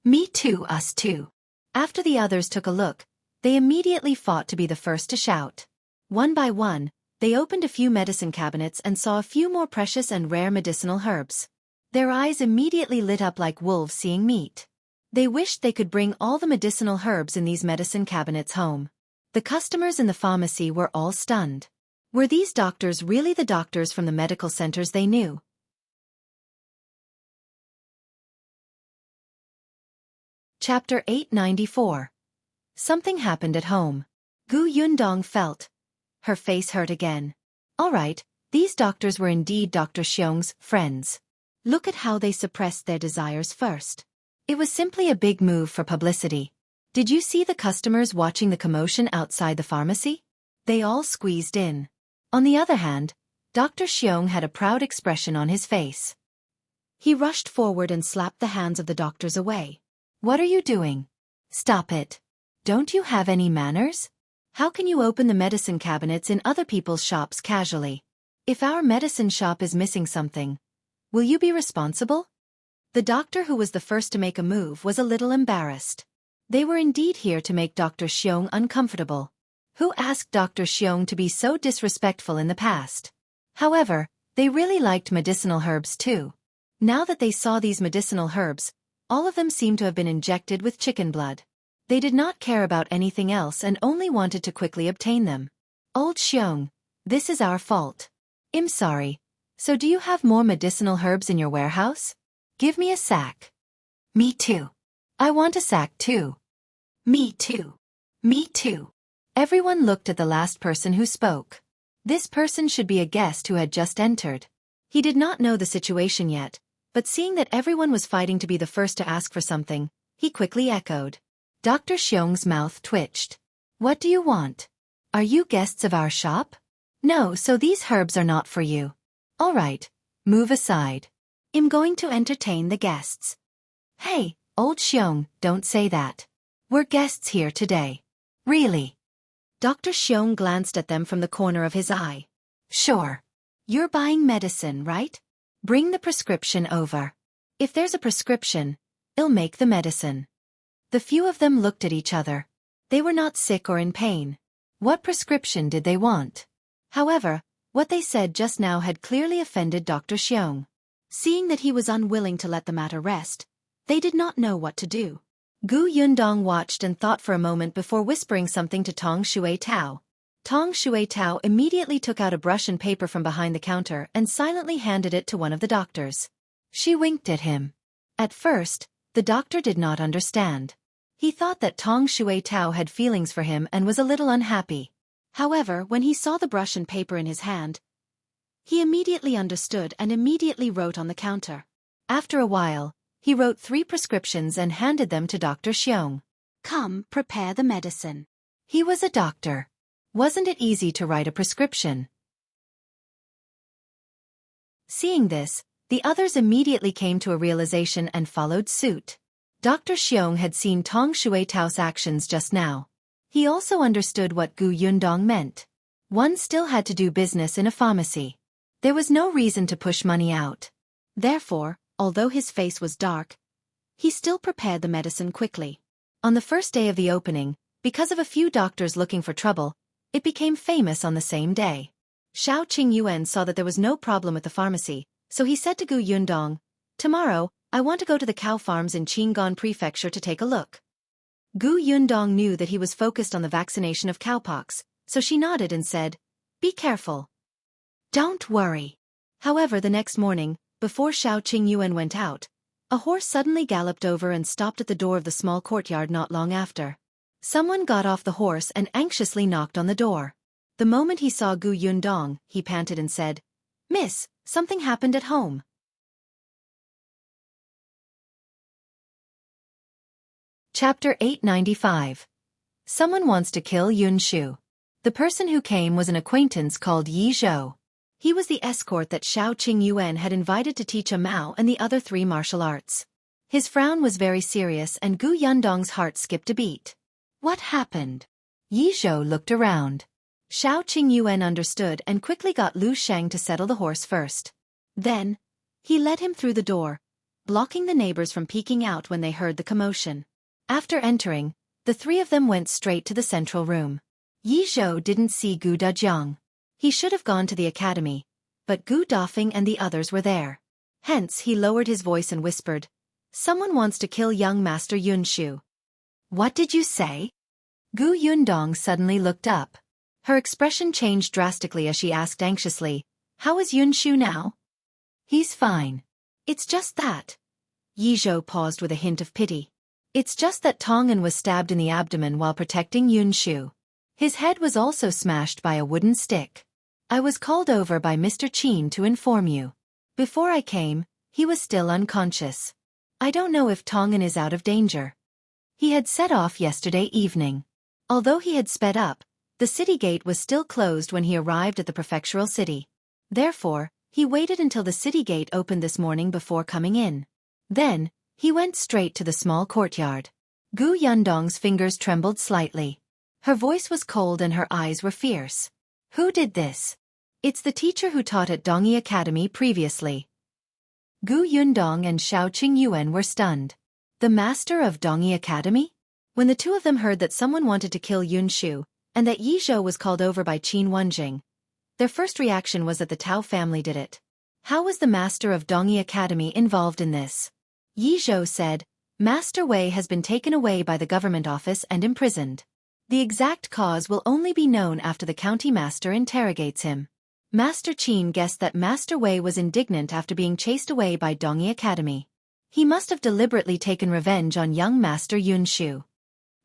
Me too, us too. After the others took a look, they immediately fought to be the first to shout. One by one, they opened a few medicine cabinets and saw a few more precious and rare medicinal herbs. Their eyes immediately lit up like wolves seeing meat. They wished they could bring all the medicinal herbs in these medicine cabinets home. The customers in the pharmacy were all stunned. Were these doctors really the doctors from the medical centers they knew? Chapter 894. Something happened at home. Gu Yundong felt. Her face hurt again. All right, these doctors were indeed Dr. Xiong's friends. Look at how they suppressed their desires first. It was simply a big move for publicity. Did you see the customers watching the commotion outside the pharmacy? They all squeezed in. On the other hand, Dr. Xiong had a proud expression on his face. He rushed forward and slapped the hands of the doctors away. What are you doing? Stop it. Don't you have any manners? How can you open the medicine cabinets in other people's shops casually? If our medicine shop is missing something, will you be responsible? The doctor who was the first to make a move was a little embarrassed. They were indeed here to make Dr. Xiong uncomfortable. Who asked Dr. Xiong to be so disrespectful in the past? However, they really liked medicinal herbs too. Now that they saw these medicinal herbs, all of them seemed to have been injected with chicken blood. They did not care about anything else and only wanted to quickly obtain them. Old Xiong, this is our fault. I'm sorry. So do you have more medicinal herbs in your warehouse? Give me a sack. Me too. I want a sack too. Me too. Me too. Everyone looked at the last person who spoke. This person should be a guest who had just entered. He did not know the situation yet, but seeing that everyone was fighting to be the first to ask for something, he quickly echoed. Dr. Xiong's mouth twitched. What do you want? Are you guests of our shop? No, so these herbs are not for you. All right, move aside. I'm going to entertain the guests. Hey, old Xiong, don't say that. We're guests here today. Really? Dr. Xiong glanced at them from the corner of his eye. Sure. You're buying medicine, right? Bring the prescription over. If there's a prescription, I'll make the medicine. The few of them looked at each other. They were not sick or in pain. What prescription did they want? However, what they said just now had clearly offended Dr. Xiong. Seeing that he was unwilling to let the matter rest, they did not know what to do. Yundong watched and thought for a moment before whispering something to Tong Shui Tao. Tong Shui Tao immediately took out a brush and paper from behind the counter and silently handed it to one of the doctors. She winked at him. At first, the doctor did not understand. He thought that Tong Shui Tao had feelings for him and was a little unhappy. However, when he saw the brush and paper in his hand, he immediately understood and immediately wrote on the counter. After a while, he wrote 3 prescriptions and handed them to Dr. Xiong. Come, prepare the medicine. He was a doctor. Wasn't it easy to write a prescription? Seeing this, the others immediately came to a realization and followed suit. Dr. Xiong had seen Tong Shui Tao's actions just now. He also understood what Gu Yundong meant. One still had to do business in a pharmacy. There was no reason to push money out. Therefore, although his face was dark, he still prepared the medicine quickly. On the first day of the opening, because of a few doctors looking for trouble, it became famous on the same day. Xiao Qingyuan saw that there was no problem with the pharmacy, so he said to Gu Yundong, "Tomorrow, I want to go to the cow farms in Qingan Prefecture to take a look." Gu Yundong knew that he was focused on the vaccination of cowpox, so she nodded and said, "Be careful." "Don't worry." However, the next morning, before Xiao Qingyuan went out, a horse suddenly galloped over and stopped at the door of the small courtyard not long after. Someone got off the horse and anxiously knocked on the door. The moment he saw Gu Yundong, he panted and said, "Miss, something happened at home." Chapter 895. Someone wants to kill Yunshu. The person who came was an acquaintance called Zhou. He was the escort that Xiao Qingyuan had invited to teach a Mao and the other 3 martial arts. His frown was very serious and Gu Yundong's heart skipped a beat. What happened? Zhou looked around. Xiao Qingyuan understood and quickly got Lu Sheng to settle the horse first. Then, he led him through the door, blocking the neighbors from peeking out when they heard the commotion. After entering, the 3 of them went straight to the central room. Zhou didn't see Gu Dajiang. He should have gone to the academy, but Gu Dafeng and the others were there. Hence he lowered his voice and whispered, "Someone wants to kill young Master Yunshu." "What did you say?" Gu Yundong suddenly looked up. Her expression changed drastically as she asked anxiously, "How is Yunshu now?" "He's fine. It's just that." Zhou paused with a hint of pity. "It's just that Tongan was stabbed in the abdomen while protecting Yunshu. His head was also smashed by a wooden stick. I was called over by Mr. Qin to inform you. Before I came, he was still unconscious. I don't know if Tongan is out of danger. He had set off yesterday evening. Although he had sped up, the city gate was still closed when he arrived at the prefectural city. Therefore, he waited until the city gate opened this morning before coming in. Then, he went straight to the small courtyard." Gu Yundong's fingers trembled slightly. Her voice was cold and her eyes were fierce. "Who did this?" "It's the teacher who taught at Dongyi Academy previously." Gu Yundong and Xiao Qingyuan were stunned. The master of Dongyi Academy? When the 2 of them heard that someone wanted to kill Yunshu, and that Zhou was called over by Qin Wenzheng, their first reaction was that the Tao family did it. How was the master of Dongyi Academy involved in this? Zhou said, "Master Wei has been taken away by the government office and imprisoned. The exact cause will only be known after the county master interrogates him." Master Qin guessed that Master Wei was indignant after being chased away by Dongyi Academy. He must have deliberately taken revenge on young Master Yunshu.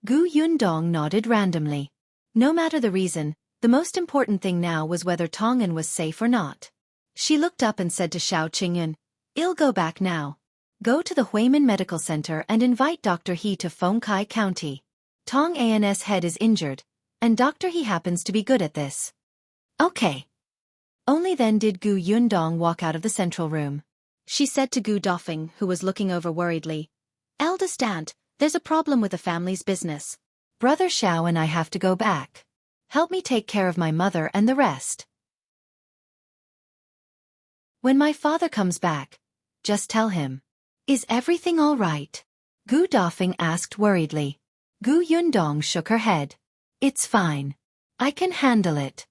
Yundong nodded randomly. No matter the reason, the most important thing now was whether Tongan was safe or not. She looked up and said to Xiao Qingyun, "I'll go back now. Go to the Huimin Medical Center and invite Dr. He to Fengkai County. Tong An's head is injured, and Dr. He happens to be good at this." "Okay." Only then did Gu Yundong walk out of the central room. She said to Gu Dafeng, who was looking over worriedly, "Eldest aunt, there's a problem with the family's business. Brother Xiao and I have to go back. Help me take care of my mother and the rest. When my father comes back, just tell him." "Is everything all right?" Gu Dafeng asked worriedly. Gu Yundong shook her head. "It's fine. I can handle it."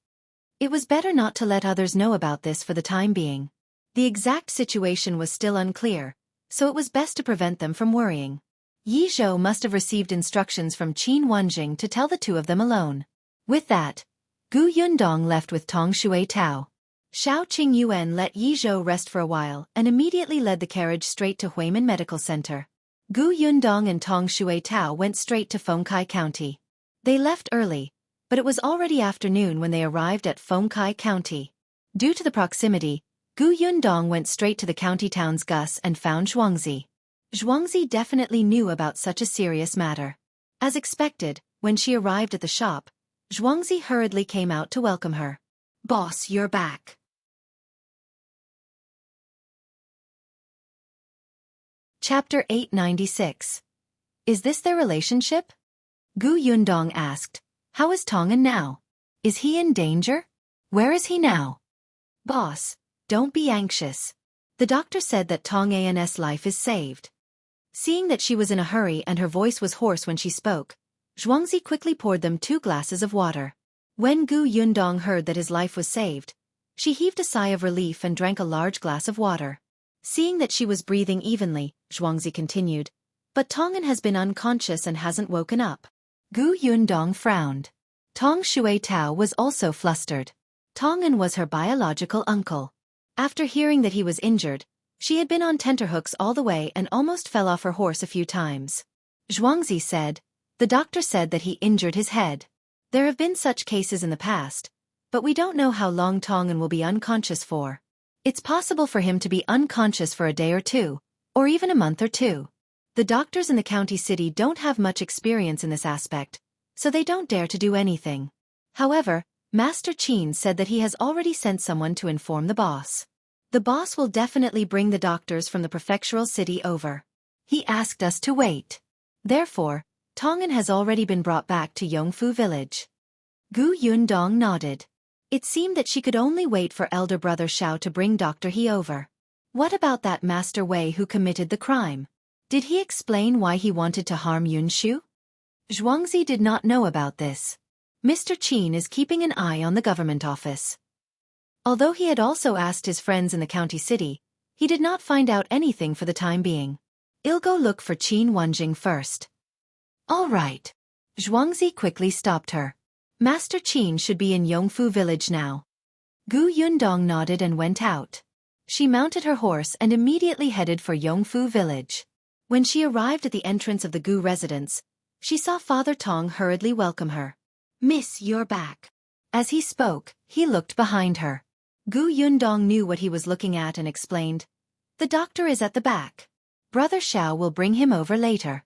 It was better not to let others know about this for the time being. The exact situation was still unclear, so it was best to prevent them from worrying. Zhou must have received instructions from Qin Wenzheng to tell the two of them alone. With that, Gu Yundong left with Tong Shui Tao. Xiao Qingyuan let Zhou rest for a while and immediately led the carriage straight to Huimin Medical Center. Gu Yundong and Tong Shui Tao went straight to Fengkai County. They left early, but it was already afternoon when they arrived at Fengkai County. Due to the proximity, Gu Yundong went straight to the county town's Gus and found Zhuangzi. Zhuangzi definitely knew about such a serious matter. As expected, when she arrived at the shop, Zhuangzi hurriedly came out to welcome her. "Boss, you're back." Chapter 896. Is this their relationship? Gu Yundong asked. "How is Tongan now? Is he in danger? Where is he now?" "Boss, don't be anxious. The doctor said that Tong An's life is saved." Seeing that she was in a hurry and her voice was hoarse when she spoke, Zhuangzi quickly poured them 2 glasses of water. When Gu Yundong heard that his life was saved, she heaved a sigh of relief and drank a large glass of water. Seeing that she was breathing evenly, Zhuangzi continued, "But Tongan has been unconscious and hasn't woken up." Gu Yundong frowned. Tong Shui Tao was also flustered. Tongan was her biological uncle. After hearing that he was injured, she had been on tenterhooks all the way and almost fell off her horse a few times. Zhuangzi said, "The doctor said that he injured his head. There have been such cases in the past, but we don't know how long Tongan will be unconscious for. It's possible for him to be unconscious for a day or two, or even a month or two. The doctors in the county city don't have much experience in this aspect, so they don't dare to do anything. However, Master Qin said that he has already sent someone to inform the boss. The boss will definitely bring the doctors from the prefectural city over. He asked us to wait. Therefore, Tongan has already been brought back to Yongfu village." Gu Yundong nodded. It seemed that she could only wait for elder brother Xiao to bring Dr. He over. What about that Master Wei who committed the crime? Did he explain why he wanted to harm Yunshu? Zhuangzi did not know about this. Mr. Qin is keeping an eye on the government office. Although he had also asked his friends in the county city, he did not find out anything for the time being. "I'll go look for Qin Wenzheng first." "All right." Zhuangzi quickly stopped her. Master Qin should be in Yongfu village now. Gu Yundong nodded and went out. She mounted her horse and immediately headed for Yongfu village. When she arrived at the entrance of the Gu residence, she saw Father Tong hurriedly welcome her. "Miss, you're back." As he spoke, he looked behind her. Gu Yundong knew what he was looking at and explained, "The doctor is at the back. Brother Xiao will bring him over later."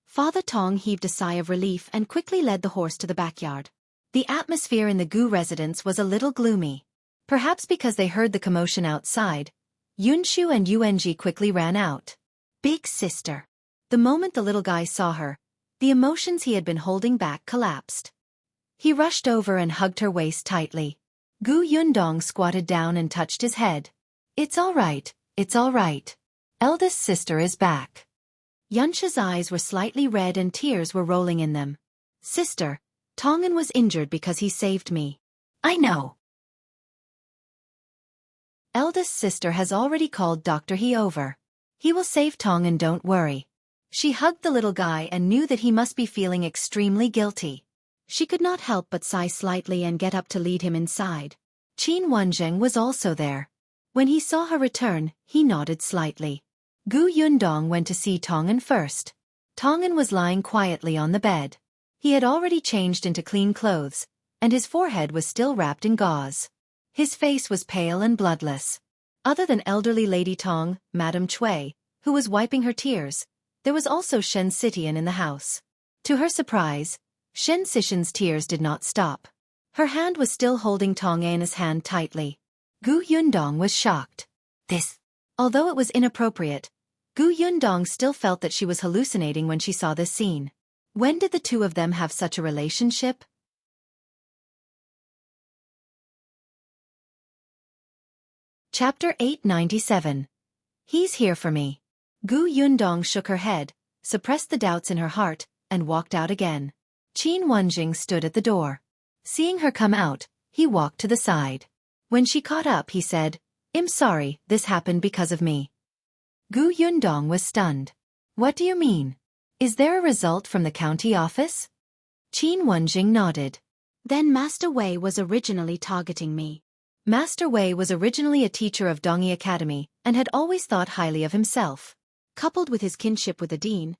Father Tong heaved a sigh of relief and quickly led the horse to the backyard. The atmosphere in the Gu residence was a little gloomy. Perhaps because they heard the commotion outside, Yunshu and Yuanji quickly ran out. "Big sister." The moment the little guy saw her, the emotions he had been holding back collapsed. He rushed over and hugged her waist tightly. Gu Yundong squatted down and touched his head. "It's all right, it's all right. Eldest sister is back." Yunshu's eyes were slightly red and tears were rolling in them. "Sister, Tongan was injured because he saved me." "I know." Eldest sister has already called Dr. He over. He will save Tongan, don't worry. She hugged the little guy and knew that he must be feeling extremely guilty. She could not help but sigh slightly and get up to lead him inside. Qin Wenzheng was also there. When he saw her return, he nodded slightly. Gu Yundong went to see Tongan first. Tongan was lying quietly on the bed. He had already changed into clean clothes, and his forehead was still wrapped in gauze. His face was pale and bloodless. Other than elderly Lady Tong, Madame Cui, who was wiping her tears, there was also Shen Sitian in the house. To her surprise, Shen Sitian's tears did not stop. Her hand was still holding Tong Anna's hand tightly. Gu Yundong was shocked. Although it was inappropriate, Gu Yundong still felt that she was hallucinating when she saw this scene. When did the two of them have such a relationship? Chapter 897. He's here for me. Gu Yundong shook her head, suppressed the doubts in her heart, and walked out again. Qin Wenzheng stood at the door. Seeing her come out, he walked to the side. When she caught up, he said, "I'm sorry, this happened because of me." Gu Yundong was stunned. What do you mean? Is there a result from the county office? Qin Wenzheng nodded. Then Master Wei was originally targeting me. Master Wei was originally a teacher of Dongyi Academy and had always thought highly of himself. Coupled with his kinship with the dean,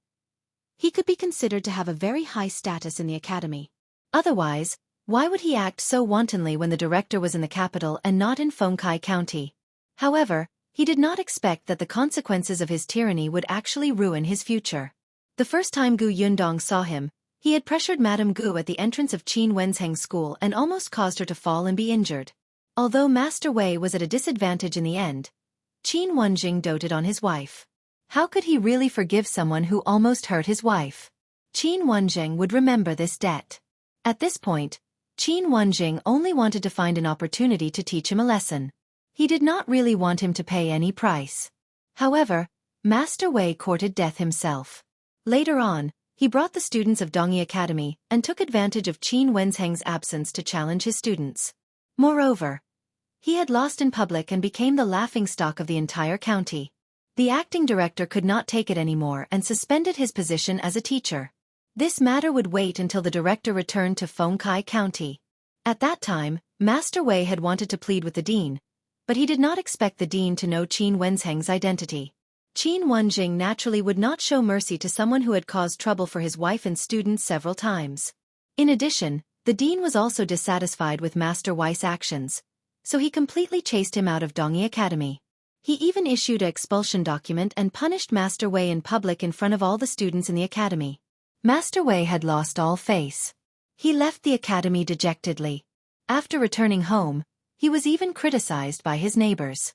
he could be considered to have a very high status in the academy. Otherwise, why would he act so wantonly when the director was in the capital and not in Fengkai County? However, he did not expect that the consequences of his tyranny would actually ruin his future. The first time Gu Yundong saw him, he had pressured Madame Gu at the entrance of Qin Wenzheng School and almost caused her to fall and be injured. Although Master Wei was at a disadvantage in the end, Qin Wenzheng doted on his wife. How could he really forgive someone who almost hurt his wife? Qin Wenzheng would remember this debt. At this point, Qin Wenzheng only wanted to find an opportunity to teach him a lesson. He did not really want him to pay any price. However, Master Wei courted death himself. Later on, he brought the students of Dongyi Academy and took advantage of Qin Wenzheng's absence to challenge his students. Moreover, he had lost in public and became the laughingstock of the entire county. The acting director could not take it anymore and suspended his position as a teacher. This matter would wait until the director returned to Fengkai County. At that time, Master Wei had wanted to plead with the dean, but he did not expect the dean to know Qin Wenzheng's identity. Qin Wenzheng naturally would not show mercy to someone who had caused trouble for his wife and students several times. In addition, the dean was also dissatisfied with Master Wei's actions, so he completely chased him out of Dongyi Academy. He even issued an expulsion document and punished Master Wei in public in front of all the students in the academy. Master Wei had lost all face. He left the academy dejectedly. After returning home, he was even criticized by his neighbors.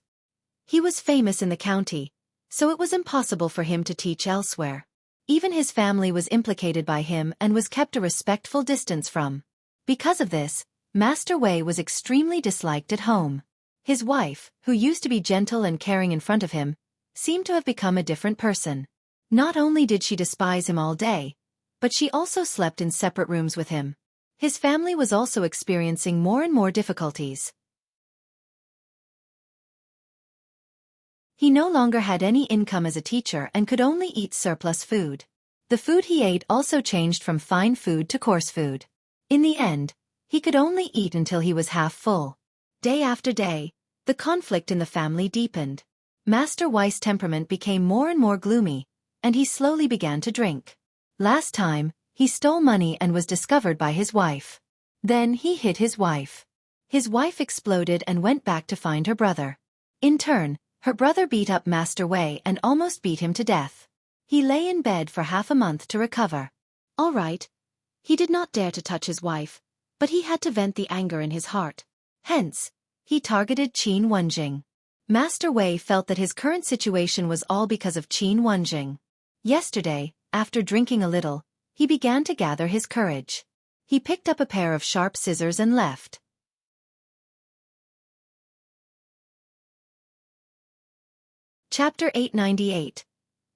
He was famous in the county, so it was impossible for him to teach elsewhere. Even his family was implicated by him and was kept a respectful distance from. Because of this, Master Wei was extremely disliked at home. His wife, who used to be gentle and caring in front of him, seemed to have become a different person. Not only did she despise him all day, but she also slept in separate rooms with him. His family was also experiencing more and more difficulties. He no longer had any income as a teacher and could only eat surplus food. The food he ate also changed from fine food to coarse food. In the end, he could only eat until he was half full. Day after day, the conflict in the family deepened. Master Wei's temperament became more and more gloomy, and he slowly began to drink. Last time, he stole money and was discovered by his wife. Then he hit his wife. His wife exploded and went back to find her brother. In turn, her brother beat up Master Wei and almost beat him to death. He lay in bed for half a month to recover. All right. He did not dare to touch his wife, but he had to vent the anger in his heart. Hence, he targeted Qin Wenzheng. Master Wei felt that his current situation was all because of Qin Wenzheng. Yesterday, after drinking a little, he began to gather his courage. He picked up a pair of sharp scissors and left. Chapter 898.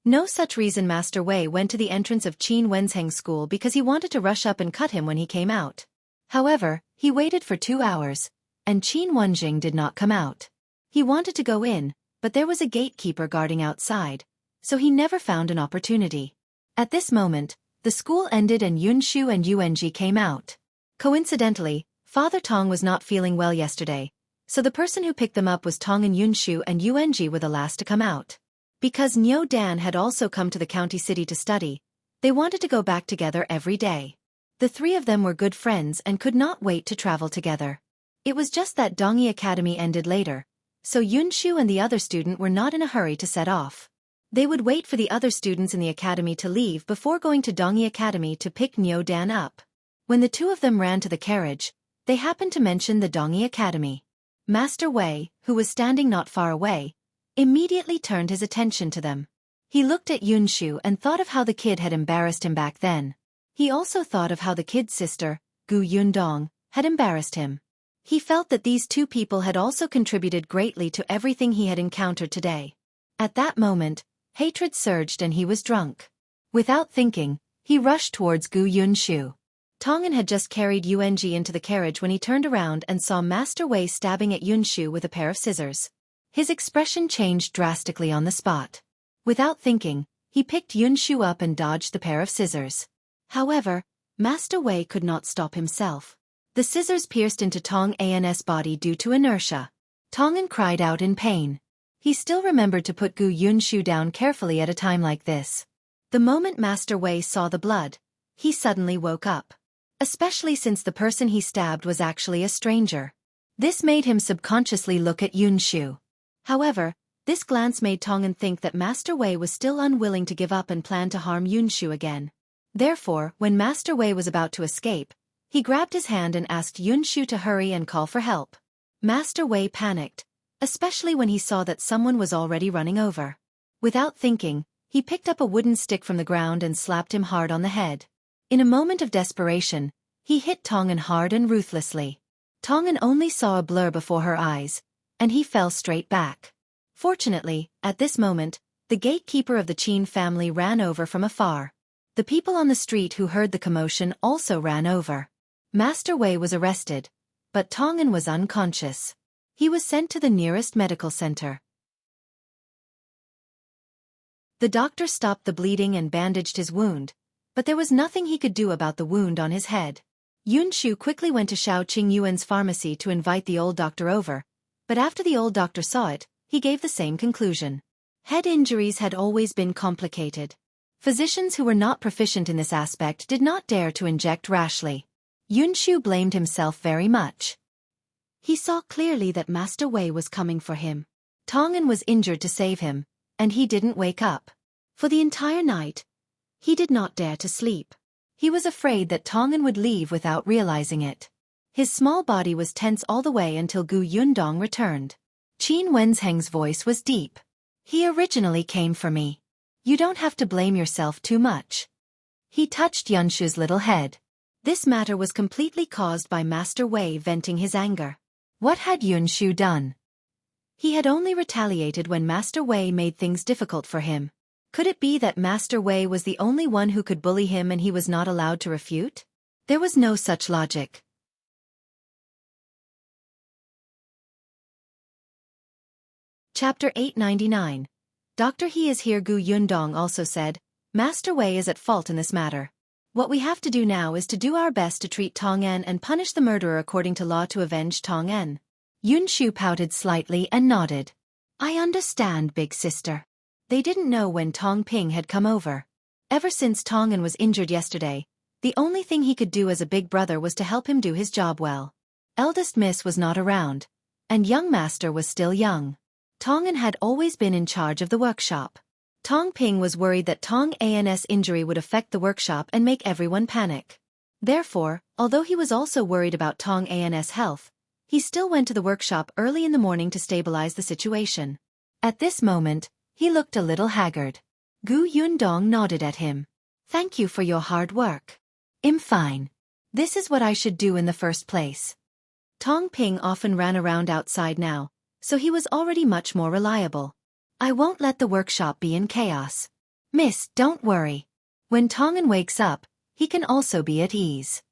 No such reason. Master Wei went to the entrance of Qin Wenzheng School because he wanted to rush up and cut him when he came out. However, he waited for 2 hours, and Qin Wenzheng did not come out. He wanted to go in, but there was a gatekeeper guarding outside, so he never found an opportunity. At this moment, the school ended and Yunshu and Yuanji came out. Coincidentally, Father Tong was not feeling well yesterday, So the person who picked them up was Tong and Yunshu, and Yuanji were the last to come out. Because Nyo Dan had also come to the county city to study, they wanted to go back together every day. The three of them were good friends and could not wait to travel together. It was just that Dongi Academy ended later, so Yunshu and the other student were not in a hurry to set off. They would wait for the other students in the academy to leave before going to Dongi Academy to pick Nyo Dan up. When the two of them ran to the carriage, they happened to mention the Dongi Academy. Master Wei, who was standing not far away, immediately turned his attention to them. He looked at Yunshu and thought of how the kid had embarrassed him back then. He also thought of how the kid's sister, Gu Yundong, had embarrassed him. He felt that these two people had also contributed greatly to everything he had encountered today. At that moment, hatred surged and he was drunk. Without thinking, he rushed towards Gu Yunshu. Tongan had just carried Yuanji into the carriage when he turned around and saw Master Wei stabbing at Yunshu with a pair of scissors. His expression changed drastically on the spot. Without thinking, he picked Yunshu up and dodged the pair of scissors. However, Master Wei could not stop himself. The scissors pierced into Tong An's body due to inertia. Tongan cried out in pain. He still remembered to put Gu Yunshu down carefully at a time like this. The moment Master Wei saw the blood, he suddenly woke up. Especially since the person he stabbed was actually a stranger. This made him subconsciously look at Yunshu. However, this glance made Tongan think that Master Wei was still unwilling to give up and planned to harm Yunshu again. Therefore, when Master Wei was about to escape, he grabbed his hand and asked Yunshu to hurry and call for help. Master Wei panicked, especially when he saw that someone was already running over. Without thinking, he picked up a wooden stick from the ground and slapped him hard on the head. In a moment of desperation, he hit Tongan hard and ruthlessly. Tongan only saw a blur before her eyes, and he fell straight back. Fortunately, at this moment, the gatekeeper of the Qin family ran over from afar. The people on the street who heard the commotion also ran over. Master Wei was arrested, but Tongan was unconscious. He was sent to the nearest medical center. The doctor stopped the bleeding and bandaged his wound, but there was nothing he could do about the wound on his head. Yunshu quickly went to Shao Qingyuan's pharmacy to invite the old doctor over, but after the old doctor saw it, he gave the same conclusion. Head injuries had always been complicated. Physicians who were not proficient in this aspect did not dare to inject rashly. Yunshu blamed himself very much. He saw clearly that Master Wei was coming for him. Tongan was injured to save him, and he didn't wake up. For the entire night, he did not dare to sleep. He was afraid that Tongan would leave without realizing it. His small body was tense all the way until Gu Yundong returned. Qin Wenzheng's voice was deep. He originally came for me. You don't have to blame yourself too much. He touched Yunshu's little head. This matter was completely caused by Master Wei venting his anger. What had Yunshu done? He had only retaliated when Master Wei made things difficult for him. Could it be that Master Wei was the only one who could bully him and he was not allowed to refute? There was no such logic. Chapter 899. Dr. He is here. Gu Yundong also said, Master Wei is at fault in this matter. What we have to do now is to do our best to treat Tong En and punish the murderer according to law to avenge Tong En. Yunshu pouted slightly and nodded. I understand, big sister. They didn't know when Tong Ping had come over. Ever since Tong En was injured yesterday, the only thing he could do as a big brother was to help him do his job well. Eldest Miss was not around, and young master was still young. Tong En had always been in charge of the workshop. Tong Ping was worried that Tong An's injury would affect the workshop and make everyone panic. Therefore, although he was also worried about Tong An's health, he still went to the workshop early in the morning to stabilize the situation. At this moment, he looked a little haggard. Gu Yundong nodded at him. Thank you for your hard work. I'm fine. This is what I should do in the first place. Tong Ping often ran around outside now, so he was already much more reliable. I won't let the workshop be in chaos. Miss, don't worry. When Tongan wakes up, he can also be at ease.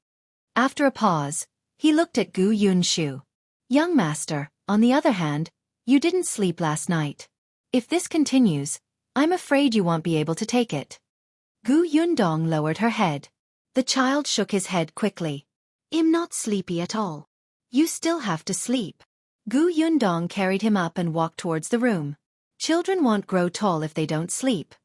After a pause, he looked at Gu Yunshu. Young master, on the other hand, you didn't sleep last night. If this continues, I'm afraid you won't be able to take it. Gu Yundong lowered her head. The child shook his head quickly. I'm not sleepy at all. You still have to sleep. Gu Yundong carried him up and walked towards the room. Children won't grow tall if they don't sleep.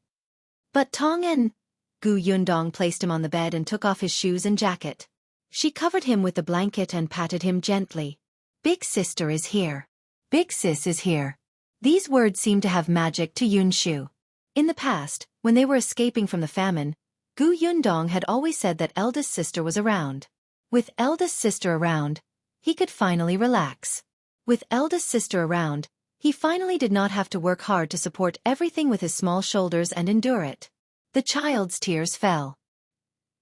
But Tong-en... Gu Yundong placed him on the bed and took off his shoes and jacket. She covered him with the blanket and patted him gently. Big sister is here. Big sis is here. These words seemed to have magic to Yunshu. In the past, when they were escaping from the famine, Gu Yundong had always said that eldest sister was around. With eldest sister around, he could finally relax. With eldest sister around, he finally did not have to work hard to support everything with his small shoulders and endure it. The child's tears fell.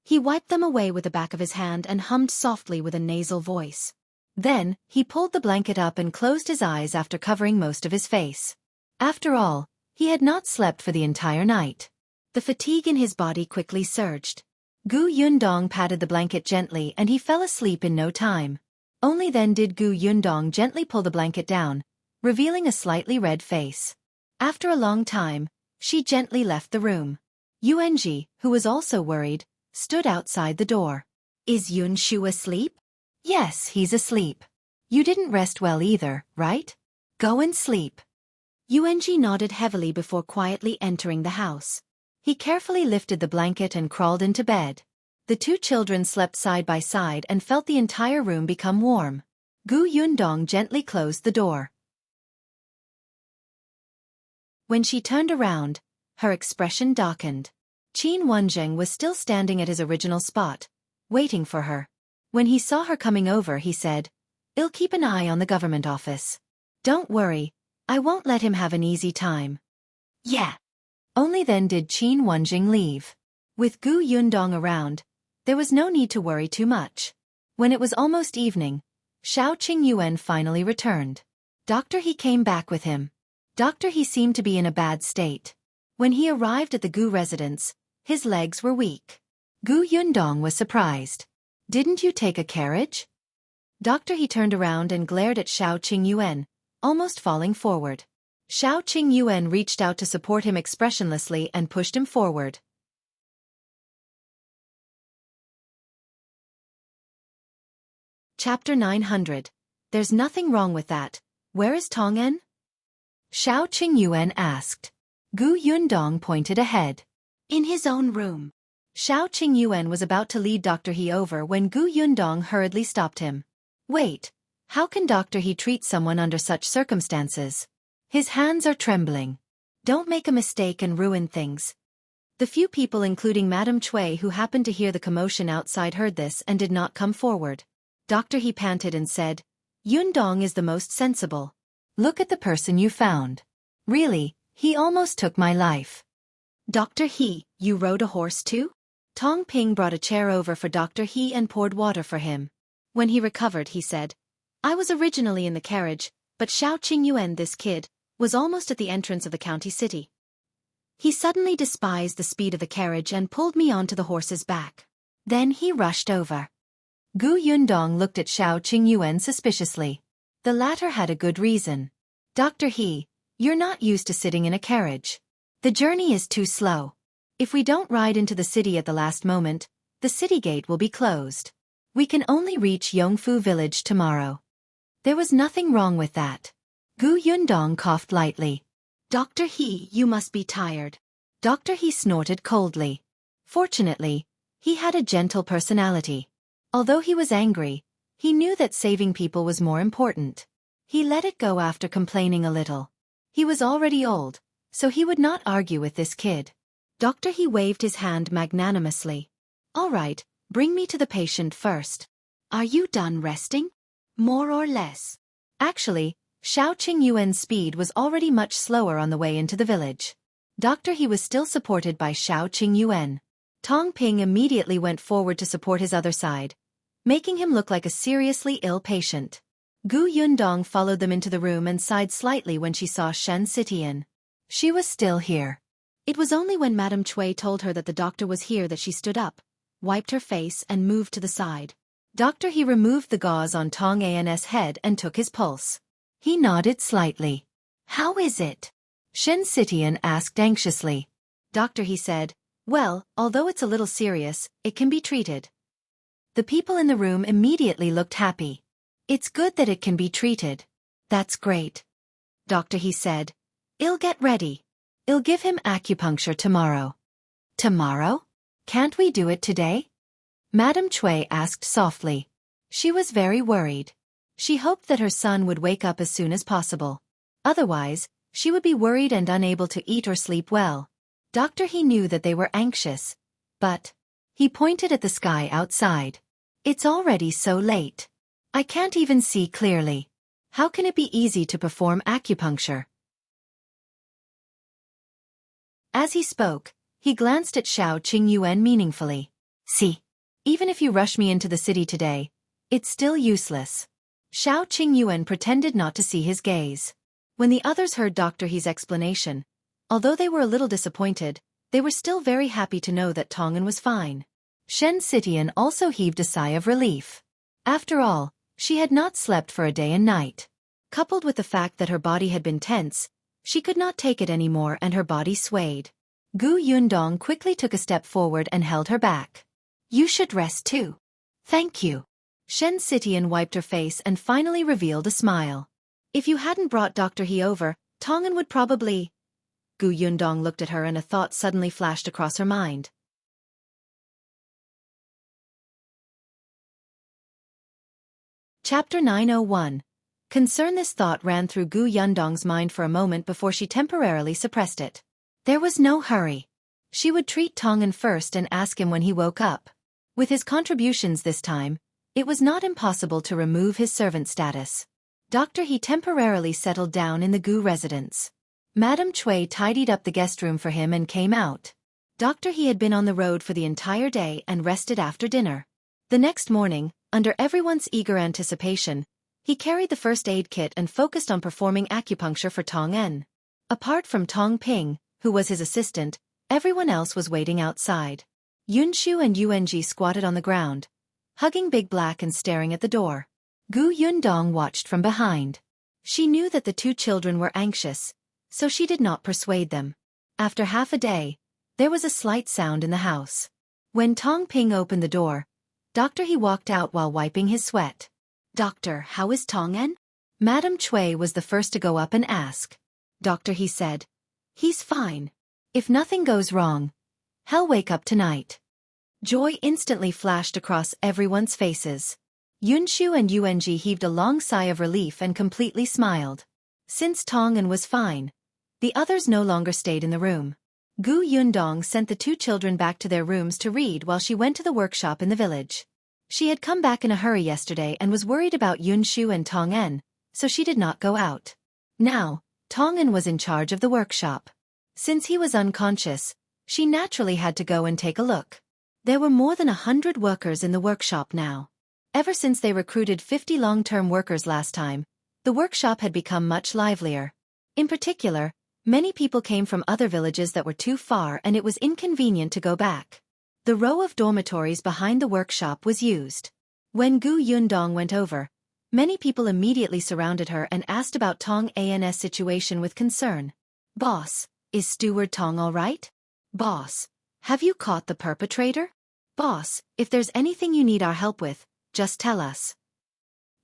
He wiped them away with the back of his hand and hummed softly with a nasal voice. Then, he pulled the blanket up and closed his eyes after covering most of his face. After all, he had not slept for the entire night. The fatigue in his body quickly surged. Gu Yundong patted the blanket gently and he fell asleep in no time. Only then did Gu Yundong gently pull the blanket down, revealing a slightly red face. After a long time, she gently left the room. Yuanji, who was also worried, stood outside the door. Is Yunshu asleep? Yes, he's asleep. You didn't rest well either, right? Go and sleep. Yuanji nodded heavily before quietly entering the house. He carefully lifted the blanket and crawled into bed. The two children slept side by side and felt the entire room become warm. Gu Yundong gently closed the door. When she turned around, her expression darkened. Wenzheng was still standing at his original spot, waiting for her. When he saw her coming over, he said, "I'll keep an eye on the government office. Don't worry, I won't let him have an easy time." Yeah. Only then did Wenzheng leave. With Gu Yundong around, there was no need to worry too much. When it was almost evening, Qiuyue finally returned. Dr. He came back with him. Dr. He seemed to be in a bad state. When he arrived at the Gu residence, his legs were weak. Gu Yundong was surprised. "Didn't you take a carriage?" Dr. He turned around and glared at Qiuyue, almost falling forward. Qiuyue reached out to support him expressionlessly and pushed him forward. Chapter 900. There's nothing wrong with that. Where is Tong-en? Qiuyue asked. Gu Yundong pointed ahead. In his own room. Qiuyue was about to lead Dr. He over when Gu Yundong hurriedly stopped him. Wait, how can Dr. He treat someone under such circumstances? His hands are trembling. Don't make a mistake and ruin things. The few people including Madame Cui who happened to hear the commotion outside heard this and did not come forward. Dr. He panted and said, "Yundong is the most sensible. Look at the person you found. Really, he almost took my life." "Dr. He, you rode a horse too?" Tong Ping brought a chair over for Dr. He and poured water for him. When he recovered, he said, "I was originally in the carriage, but Qiuyue, this kid, was almost at the entrance of the county city. He suddenly despised the speed of the carriage and pulled me onto the horse's back. Then he rushed over." Gu Yundong looked at Qiuyue suspiciously. The latter had a good reason. "Dr. He, you're not used to sitting in a carriage. The journey is too slow. If we don't ride into the city at the last moment, the city gate will be closed. We can only reach Yongfu village tomorrow." There was nothing wrong with that. Gu Yundong coughed lightly. "Dr. He, you must be tired." Dr. He snorted coldly. Fortunately, he had a gentle personality. Although he was angry, he knew that saving people was more important. He let it go after complaining a little. He was already old, so he would not argue with this kid. Dr. He waved his hand magnanimously. "All right, bring me to the patient first." "Are you done resting?" "More or less." Actually, Qiuyue's speed was already much slower on the way into the village. Dr. He was still supported by Qiuyue. Tong Ping immediately went forward to support his other side, making him look like a seriously ill patient. Gu Yundong followed them into the room and sighed slightly when she saw Shen Sitian. She was still here. It was only when Madame Cui told her that the doctor was here that she stood up, wiped her face and moved to the side. Dr. He removed the gauze on Tong An's head and took his pulse. He nodded slightly. "How is it?" Shen Sitian asked anxiously. Dr. He said, "Well, although it's a little serious, it can be treated." The people in the room immediately looked happy. It's good that it can be treated. That's great. Doctor, he said. I'll get ready. I'll give him acupuncture tomorrow. Tomorrow? Can't we do it today? Madame Qiuyue asked softly. She was very worried. She hoped that her son would wake up as soon as possible. Otherwise, she would be worried and unable to eat or sleep well. Doctor, he knew that they were anxious. But he pointed at the sky outside. It's already so late. I can't even see clearly. How can it be easy to perform acupuncture? As he spoke, he glanced at Xiao Qingyuan meaningfully. See, even if you rush me into the city today, it's still useless. Xiao Qingyuan pretended not to see his gaze. When the others heard Dr. He's explanation, although they were a little disappointed, they were still very happy to know that Tongan was fine. Shen Sitian also heaved a sigh of relief. After all, she had not slept for a day and night. Coupled with the fact that her body had been tense, she could not take it anymore and her body swayed. Yundong quickly took a step forward and held her back. You should rest too. Thank you. Shen Sitian wiped her face and finally revealed a smile. If you hadn't brought Dr. He over, Tongan would probably... Yundong looked at her and a thought suddenly flashed across her mind. Chapter 901. Concern. This thought ran through Yundong's mind for a moment before she temporarily suppressed it. There was no hurry. She would treat Tongan first and ask him when he woke up. With his contributions this time, it was not impossible to remove his servant status. Dr. He temporarily settled down in the Gu residence. Madame Qiuyue tidied up the guest room for him and came out. Dr. He had been on the road for the entire day and rested after dinner. The next morning, under everyone's eager anticipation, he carried the first aid kit and focused on performing acupuncture for Tong En. Apart from Tong Ping, who was his assistant, everyone else was waiting outside. Yunshu and Yuanji squatted on the ground, hugging Big Black and staring at the door. Yundong watched from behind. She knew that the two children were anxious, so she did not persuade them. After half a day, there was a slight sound in the house. When Tong Ping opened the door, Dr. He walked out while wiping his sweat. Doctor, how is Tong En? Madame Qiuyue was the first to go up and ask. Doctor, he said. He's fine. If nothing goes wrong, he'll wake up tonight. Joy instantly flashed across everyone's faces. Yunshu and Yuanji heaved a long sigh of relief and completely smiled. Since Tong En was fine, the others no longer stayed in the room. Yundong sent the two children back to their rooms to read while she went to the workshop in the village. She had come back in a hurry yesterday and was worried about Yunshu and Tong En, so she did not go out. Now, Tong En was in charge of the workshop. Since he was unconscious, she naturally had to go and take a look. There were more than 100 workers in the workshop now. Ever since they recruited 50 long-term workers last time, the workshop had become much livelier. In particular, many people came from other villages that were too far and it was inconvenient to go back. The row of dormitories behind the workshop was used. When Yundong went over, many people immediately surrounded her and asked about Tong An's situation with concern. Boss, is Steward Tong all right? Boss, have you caught the perpetrator? Boss, if there's anything you need our help with, just tell us.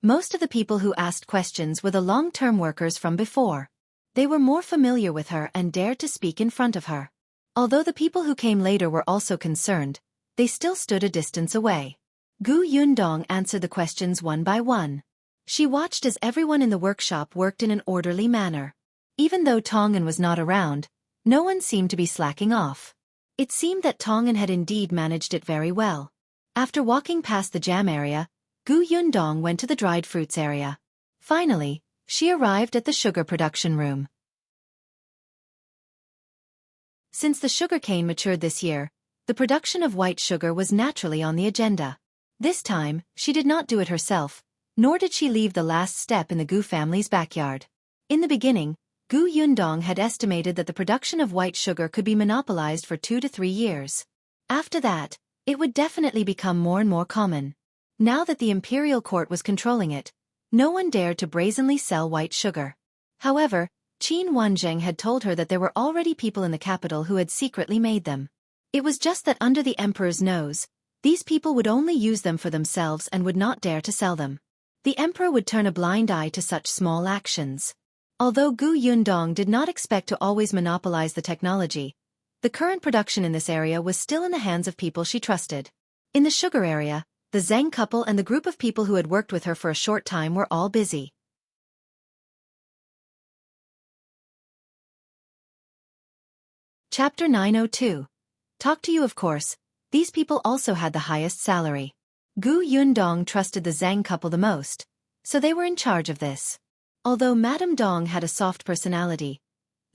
Most of the people who asked questions were the long-term workers from before. They were more familiar with her and dared to speak in front of her. Although the people who came later were also concerned, they still stood a distance away. Yundong answered the questions one by one. She watched as everyone in the workshop worked in an orderly manner. Even though Tong En was not around, no one seemed to be slacking off. It seemed that Tong En had indeed managed it very well. After walking past the jam area, Yundong went to the dried fruits area. Finally, she arrived at the sugar production room. Since the sugarcane matured this year, the production of white sugar was naturally on the agenda. This time, she did not do it herself, nor did she leave the last step in the Gu family's backyard. In the beginning, Yundong had estimated that the production of white sugar could be monopolized for 2 to 3 years. After that, it would definitely become more and more common. Now that the imperial court was controlling it, no one dared to brazenly sell white sugar. However, Wenzheng had told her that there were already people in the capital who had secretly made them. It was just that under the emperor's nose, these people would only use them for themselves and would not dare to sell them. The emperor would turn a blind eye to such small actions. Although Yundong did not expect to always monopolize the technology, the current production in this area was still in the hands of people she trusted. In the sugar area, the Zheng couple and the group of people who had worked with her for a short time were all busy. Chapter 902. Talk to you, of course. These people also had the highest salary. Yundong trusted the Zheng couple the most, so they were in charge of this. Although Madame Dong had a soft personality,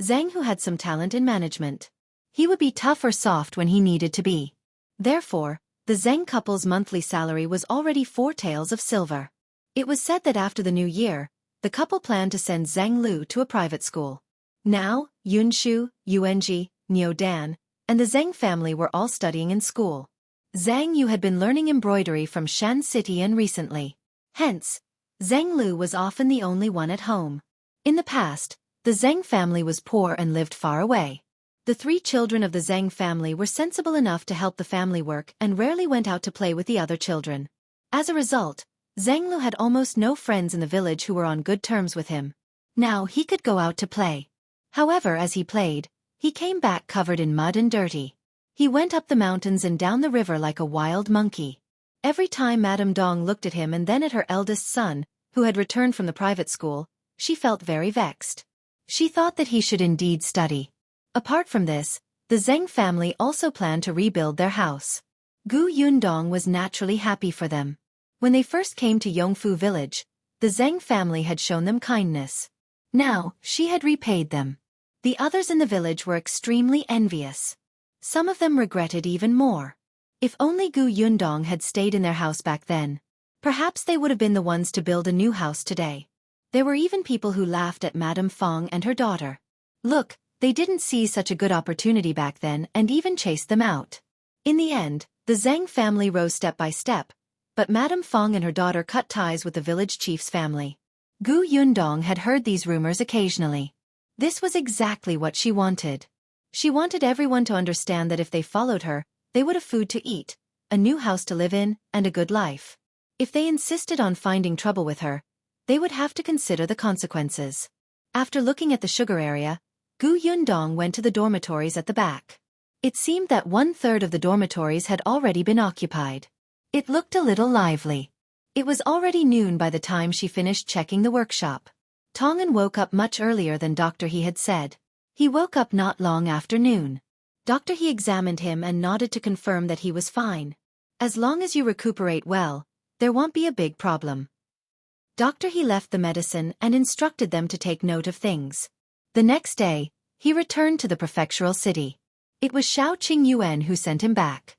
Zheng who had some talent in management. He would be tough or soft when he needed to be. Therefore, the Zheng couple's monthly salary was already 4 taels of silver. It was said that after the new year, the couple planned to send Zheng Lu to a private school. Now, Yunshu, Yuanji, Niu Dan, and the Zheng family were all studying in school. Zhang Yu had been learning embroidery from Shan City and recently. Hence, Zheng Lu was often the only one at home. In the past, the Zheng family was poor and lived far away. The 3 children of the Zheng family were sensible enough to help the family work and rarely went out to play with the other children. As a result, Zheng Lu had almost no friends in the village who were on good terms with him. Now he could go out to play. However, as he played, he came back covered in mud and dirty. He went up the mountains and down the river like a wild monkey. Every time Madame Dong looked at him and then at her eldest son, who had returned from the private school, she felt very vexed. She thought that he should indeed study. Apart from this, the Zheng family also planned to rebuild their house. Yundong was naturally happy for them. When they first came to Yongfu village, the Zheng family had shown them kindness. Now, she had repaid them. The others in the village were extremely envious. Some of them regretted even more. If only Yundong had stayed in their house back then, perhaps they would have been the ones to build a new house today. There were even people who laughed at Madame Fong and her daughter. Look, they didn't see such a good opportunity back then and even chased them out. In the end, the Zheng family rose step by step, but Madame Fong and her daughter cut ties with the village chief's family. Yundong had heard these rumors occasionally. This was exactly what she wanted. She wanted everyone to understand that if they followed her, they would have food to eat, a new house to live in, and a good life. If they insisted on finding trouble with her, they would have to consider the consequences. After looking at the sugar area, Yundong went to the dormitories at the back. It seemed that 1/3 of the dormitories had already been occupied. It looked a little lively. It was already noon by the time she finished checking the workshop. Tongan woke up much earlier than Dr. He had said. He woke up not long after noon. Dr. He examined him and nodded to confirm that he was fine. As long as you recuperate well, there won't be a big problem. Dr. He left the medicine and instructed them to take note of things. The next day, he returned to the prefectural city. It was Qiuyue who sent him back.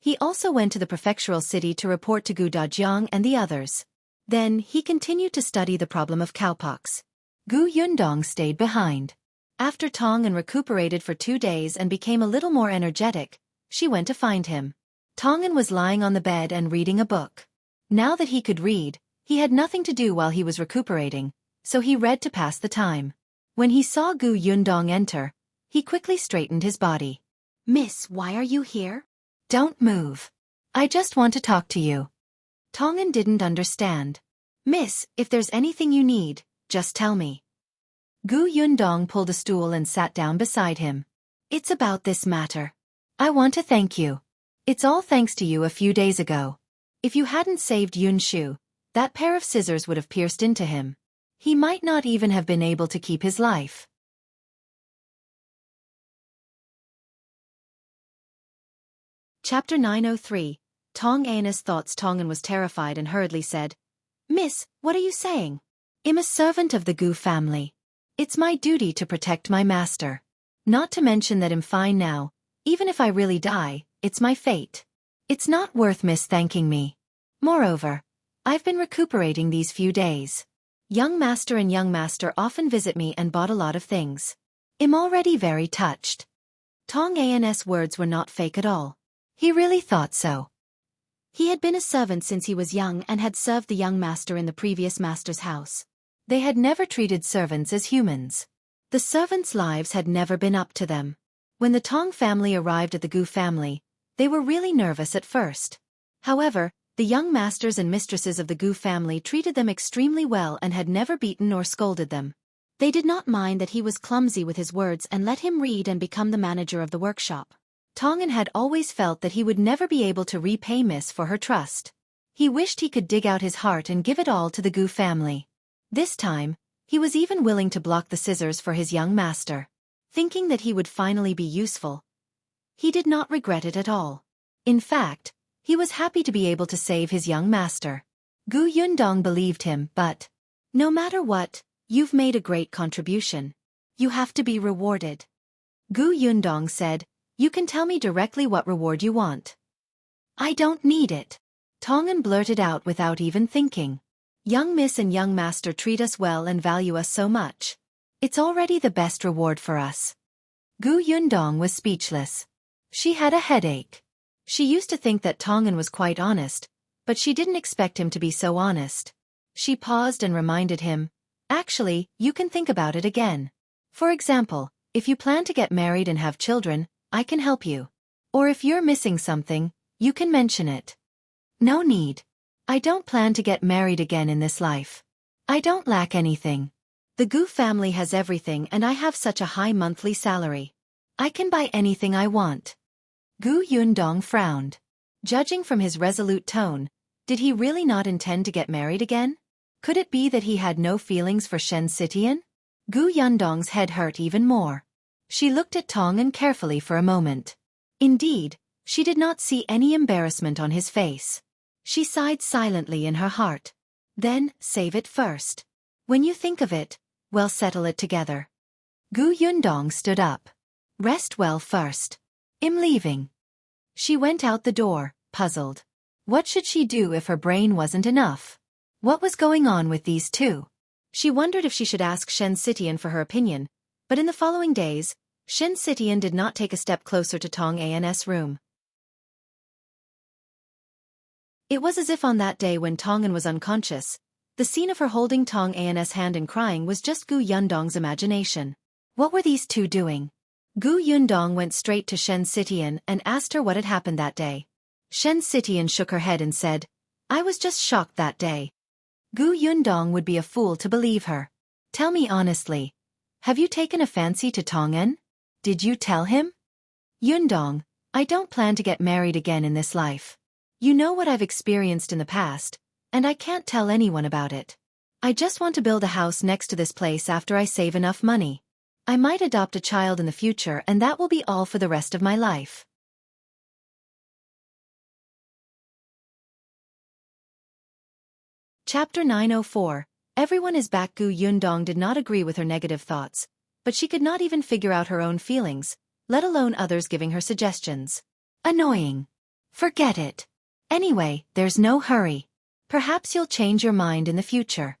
He also went to the prefectural city to report to Dajiang and the others. Then, he continued to study the problem of cowpox. Yundong stayed behind. After Tongan recuperated for 2 days and became a little more energetic, she went to find him. Tongan was lying on the bed and reading a book. Now that he could read, he had nothing to do while he was recuperating, so he read to pass the time. When he saw Yundong enter, he quickly straightened his body. Miss, why are you here? Don't move. I just want to talk to you. Tongan didn't understand. Miss, if there's anything you need, just tell me. Yundong pulled a stool and sat down beside him. It's about this matter. I want to thank you. It's all thanks to you a few days ago. If you hadn't saved Yunshu, that pair of scissors would have pierced into him. He might not even have been able to keep his life. Chapter 903. Tong Anus thoughts. Tongan was terrified and hurriedly said, Miss, what are you saying? I'm a servant of the Gu family. It's my duty to protect my master. Not to mention that I'm fine now. Even if I really die, it's my fate. It's not worth Miss thanking me. Moreover, I've been recuperating these few days. Young master often visit me and bought a lot of things. I'm already very touched. Tong An's words were not fake at all. He really thought so. He had been a servant since he was young and had served the young master in the previous master's house. They had never treated servants as humans. The servants' lives had never been up to them. When the Tong family arrived at the Gu family, they were really nervous at first. However, The young masters and mistresses of the Gu family treated them extremely well and had never beaten or scolded them. They did not mind that he was clumsy with his words and let him read and become the manager of the workshop. Tongan had always felt that he would never be able to repay Miss for her trust. He wished he could dig out his heart and give it all to the Gu family. This time, he was even willing to block the scissors for his young master. Thinking that he would finally be useful, he did not regret it at all. In fact, he was happy to be able to save his young master. Gu Yundong believed him, but, no matter what, you've made a great contribution. You have to be rewarded. Gu Yundong said, you can tell me directly what reward you want. I don't need it. Tongan blurted out without even thinking. Young Miss and young master treat us well and value us so much. It's already the best reward for us. Gu Yundong was speechless. She had a headache. She used to think that Tongan was quite honest, but she didn't expect him to be so honest. She paused and reminded him, actually, you can think about it again. For example, if you plan to get married and have children, I can help you. Or if you're missing something, you can mention it. No need. I don't plan to get married again in this life. I don't lack anything. The Gu family has everything and I have such a high monthly salary. I can buy anything I want. Gu Yundong frowned. Judging from his resolute tone, did he really not intend to get married again? Could it be that he had no feelings for Shen Sitian? Gu Yundong's head hurt even more. She looked at Tongan carefully for a moment. Indeed, she did not see any embarrassment on his face. She sighed silently in her heart. Then, save it first. When you think of it, we'll settle it together. Gu Yundong stood up. Rest well first. I'm leaving. She went out the door, puzzled. What should she do if her brain wasn't enough? What was going on with these two? She wondered if she should ask Shen Sitian for her opinion, but in the following days, Shen Sitian did not take a step closer to Tong An's room. It was as if on that day when Tongan was unconscious, the scene of her holding Tong An's hand and crying was just Gu Yundong's imagination. What were these two doing? Gu Yundong went straight to Shen Sitian and asked her what had happened that day. Shen Sitian shook her head and said, I was just shocked that day. Gu Yundong would be a fool to believe her. Tell me honestly, have you taken a fancy to Tongan? Did you tell him? Yundong, I don't plan to get married again in this life. You know what I've experienced in the past, and I can't tell anyone about it. I just want to build a house next to this place after I save enough money. I might adopt a child in the future and that will be all for the rest of my life. Chapter 904. Everyone is back. Gu Yundong did not agree with her negative thoughts, but she could not even figure out her own feelings, let alone others giving her suggestions. Annoying. Forget it. Anyway, there's no hurry. Perhaps you'll change your mind in the future.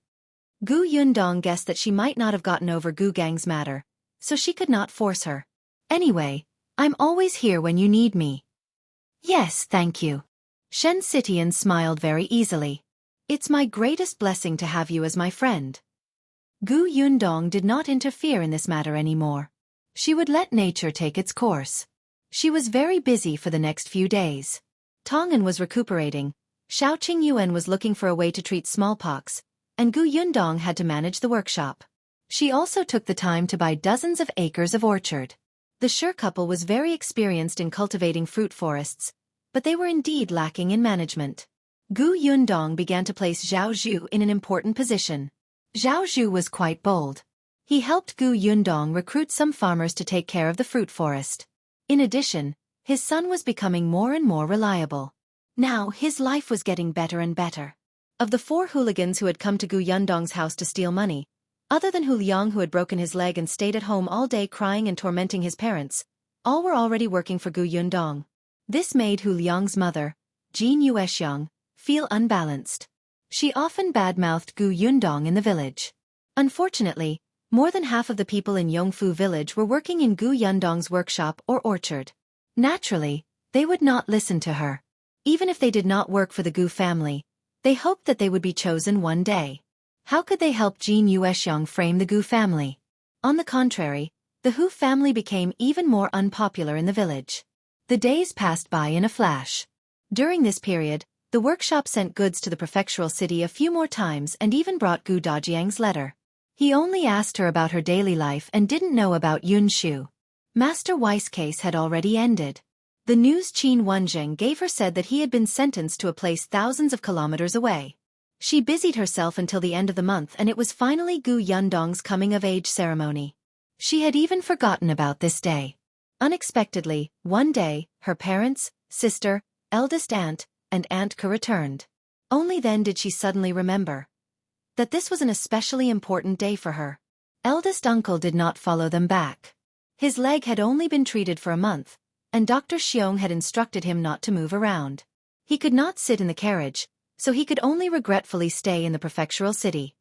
Gu Yundong guessed that she might not have gotten over Gu Gang's matter, so she could not force her. Anyway, I'm always here when you need me. Yes, thank you. Shen Sitian smiled very easily. It's my greatest blessing to have you as my friend. Gu Yundong did not interfere in this matter anymore. She would let nature take its course. She was very busy for the next few days. Tongan was recuperating, Xiao Qingyuan was looking for a way to treat smallpox, and Gu Yundong had to manage the workshop. She also took the time to buy dozens of acres of orchard. The Shi couple was very experienced in cultivating fruit forests, but they were indeed lacking in management. Gu Yundong began to place Zhou in an important position. Zhou was quite bold. He helped Gu Yundong recruit some farmers to take care of the fruit forest. In addition, his son was becoming more and more reliable. Now his life was getting better and better. Of the 4 hooligans who had come to Gu Yundong's house to steal money, other than Hu Liang who had broken his leg and stayed at home all day crying and tormenting his parents, all were already working for Gu Yundong. This made Hu Liang's mother, Jin Yuexiang, feel unbalanced. She often badmouthed Gu Yundong in the village. Unfortunately, more than half of the people in Yongfu village were working in Gu Yundong's workshop or orchard. Naturally, they would not listen to her. Even if they did not work for the Gu family, they hoped that they would be chosen one day. How could they help Jin Yuexiang frame the Gu family? On the contrary, the Hu family became even more unpopular in the village. The days passed by in a flash. During this period, The workshop sent goods to the prefectural city a few more times and even brought Gu Dajiang's letter. He only asked her about her daily life and didn't know about Yunshu. Master Weiss' case had already ended. The news Qin Wenzheng gave her said that he had been sentenced to a place thousands of kilometers away. She busied herself until the end of the month and it was finally Gu Yundong's coming-of-age ceremony. She had even forgotten about this day. Unexpectedly, one day, her parents, sister, eldest aunt, and Aunt Ke returned. Only then did she suddenly remember that this was an especially important day for her. Eldest uncle did not follow them back. His leg had only been treated for a month, and Dr. Xiong had instructed him not to move around. He could not sit in the carriage, so he could only regretfully stay in the prefectural city.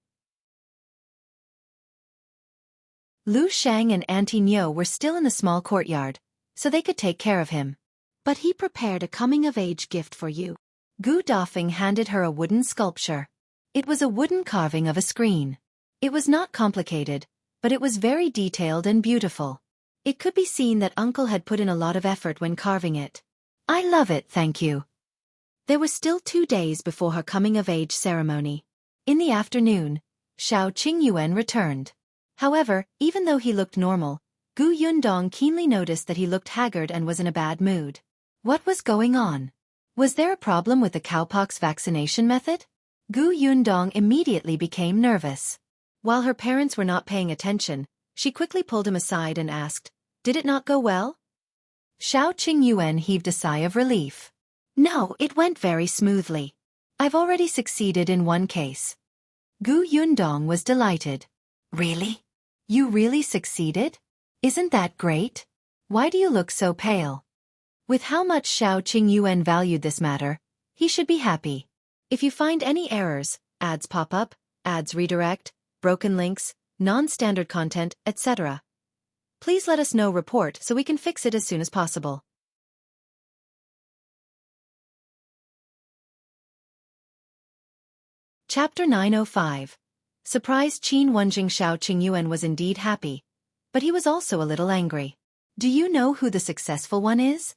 Lu Shang and Auntie Niu were still in the small courtyard, so they could take care of him. But he prepared a coming-of-age gift for you. Gu Dafeng handed her a wooden sculpture. It was a wooden carving of a screen. It was not complicated, but it was very detailed and beautiful. It could be seen that Uncle had put in a lot of effort when carving it. I love it, thank you. There were still 2 days before her coming-of-age ceremony. In the afternoon, Xiao Qingyuan returned. However, even though he looked normal, Gu Yundong keenly noticed that he looked haggard and was in a bad mood. What was going on? Was there a problem with the cowpox vaccination method? Gu Yundong immediately became nervous. While her parents were not paying attention, she quickly pulled him aside and asked, "Did it not go well?" Xiao Qingyuan heaved a sigh of relief. "No, it went very smoothly. I've already succeeded in one case." Gu Yundong was delighted. "Really? You really succeeded? Isn't that great? Why do you look so pale?" With how much Xiao Qingyuan valued this matter, he should be happy. If you find any errors, ads pop up, ads redirect, broken links, non-standard content, etc., please let us know report so we can fix it as soon as possible. Chapter 905. Surprised Qin Wenzheng. Xiao Qingyuan was indeed happy, but he was also a little angry. Do you know who the successful one is?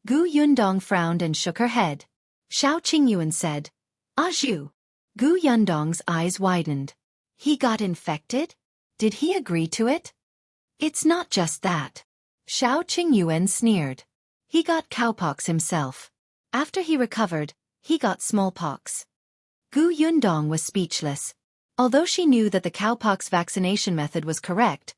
Gu Yundong frowned and shook her head. Xiao Qingyuan said, Zhou. Gu Yundong's eyes widened. He got infected? Did he agree to it? It's not just that. Xiao Qingyuan sneered. He got cowpox himself. After he recovered, he got smallpox. Gu Yundong was speechless. Although she knew that the cowpox vaccination method was correct,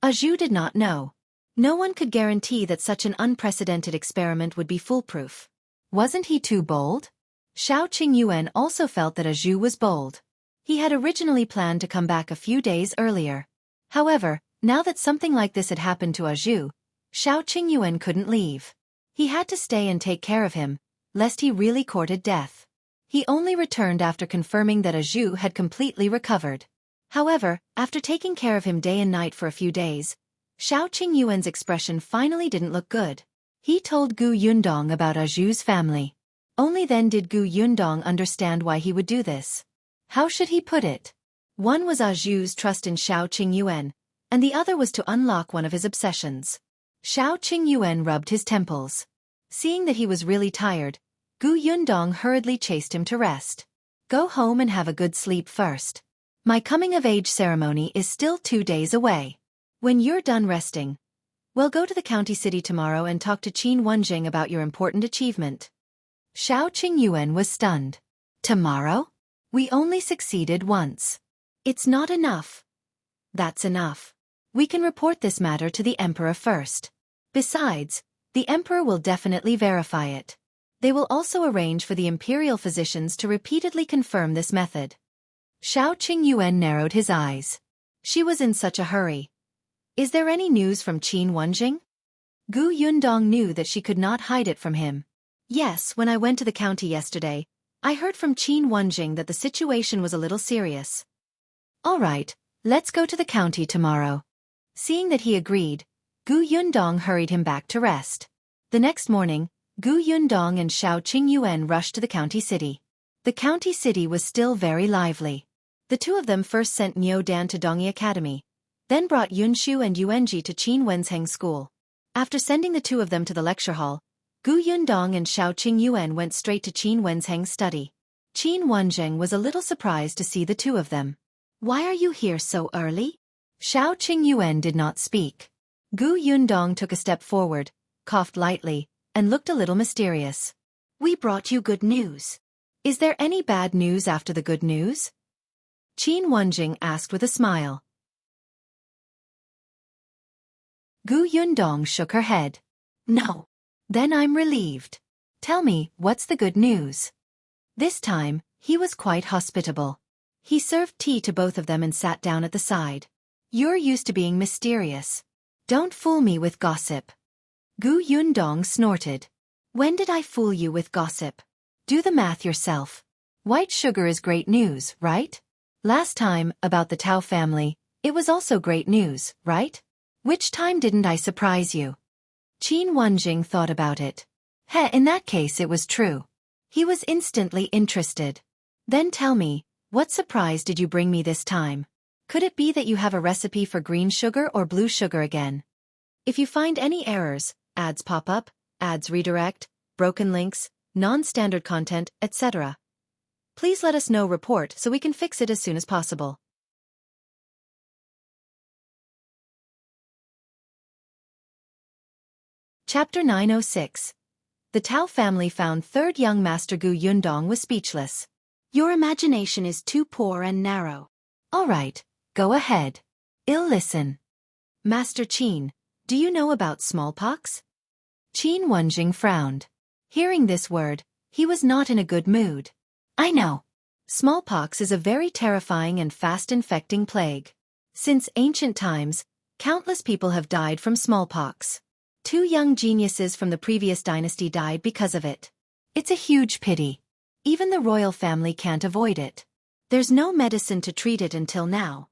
Zhou did not know. No one could guarantee that such an unprecedented experiment would be foolproof. Wasn't he too bold? Xiao Qingyuan also felt that Zhou was bold. He had originally planned to come back a few days earlier. However, now that something like this had happened to Zhou, Xiao Qingyuan couldn't leave. He had to stay and take care of him, lest he really courted death. He only returned after confirming that Zhou had completely recovered. However, after taking care of him day and night for a few days, Xiao Qingyuan's expression finally didn't look good. He told Gu Yundong about Zhou's family. Only then did Gu Yundong understand why he would do this. How should he put it? One was Zhou's trust in Xiao Qingyuan, and the other was to unlock one of his obsessions. Xiao Qingyuan rubbed his temples. Seeing that he was really tired, Gu Yundong hurriedly chased him to rest. Go home and have a good sleep first. My coming-of-age ceremony is still 2 days away. When you're done resting, we'll go to the county city tomorrow and talk to Qin Wenzheng about your important achievement. Xiao Qingyuan was stunned. Tomorrow? We only succeeded once. It's not enough. That's enough. We can report this matter to the Emperor first. Besides, the Emperor will definitely verify it. They will also arrange for the imperial physicians to repeatedly confirm this method. Xiao Qingyuan narrowed his eyes. She was in such a hurry. Is there any news from Qin Wenzheng? Gu Yundong knew that she could not hide it from him. Yes, when I went to the county yesterday, I heard from Qin Wenzheng that the situation was a little serious. All right, let's go to the county tomorrow. Seeing that he agreed, Gu Yundong hurried him back to rest. The next morning, Gu Yundong and Xiao Qingyuan rushed to the county city. The county city was still very lively. The two of them first sent Niu Dan to Dongyi Academy, then brought Yunshu and Yuanji to Qin Wenzheng School. After sending the two of them to the lecture hall, Gu Yundong and Qiuyue went straight to Qin Wenzheng's study. Qin Wenzheng was a little surprised to see the two of them. Why are you here so early? Qiuyue did not speak. Gu Yundong took a step forward, coughed lightly, and looked a little mysterious. We brought you good news. Is there any bad news after the good news? Qin Wenzheng asked with a smile. Gu Yundong shook her head. No. Then I'm relieved. Tell me, what's the good news? This time, he was quite hospitable. He served tea to both of them and sat down at the side. You're used to being mysterious. Don't fool me with gossip. Gu Yundong snorted. When did I fool you with gossip? Do the math yourself. White sugar is great news, right? Last time, about the Tao family, it was also great news, right? Which time didn't I surprise you? Qin Wenzheng thought about it. In that case it was true. He was instantly interested. Then tell me, what surprise did you bring me this time? Could it be that you have a recipe for green sugar or blue sugar again? If you find any errors, ads pop up, ads redirect, broken links, non-standard content, etc., please let us know report so we can fix it as soon as possible. Chapter 906. The Tao family found third young master Gu Yundong was speechless. Your imagination is too poor and narrow. All right, go ahead. I'll listen. Master Qin, do you know about smallpox? Qin Wenzheng frowned. Hearing this word, he was not in a good mood. I know. Smallpox is a very terrifying and fast-infecting plague. Since ancient times, countless people have died from smallpox. 2 young geniuses from the previous dynasty died because of it. It's a huge pity. Even the royal family can't avoid it. There's no medicine to treat it until now.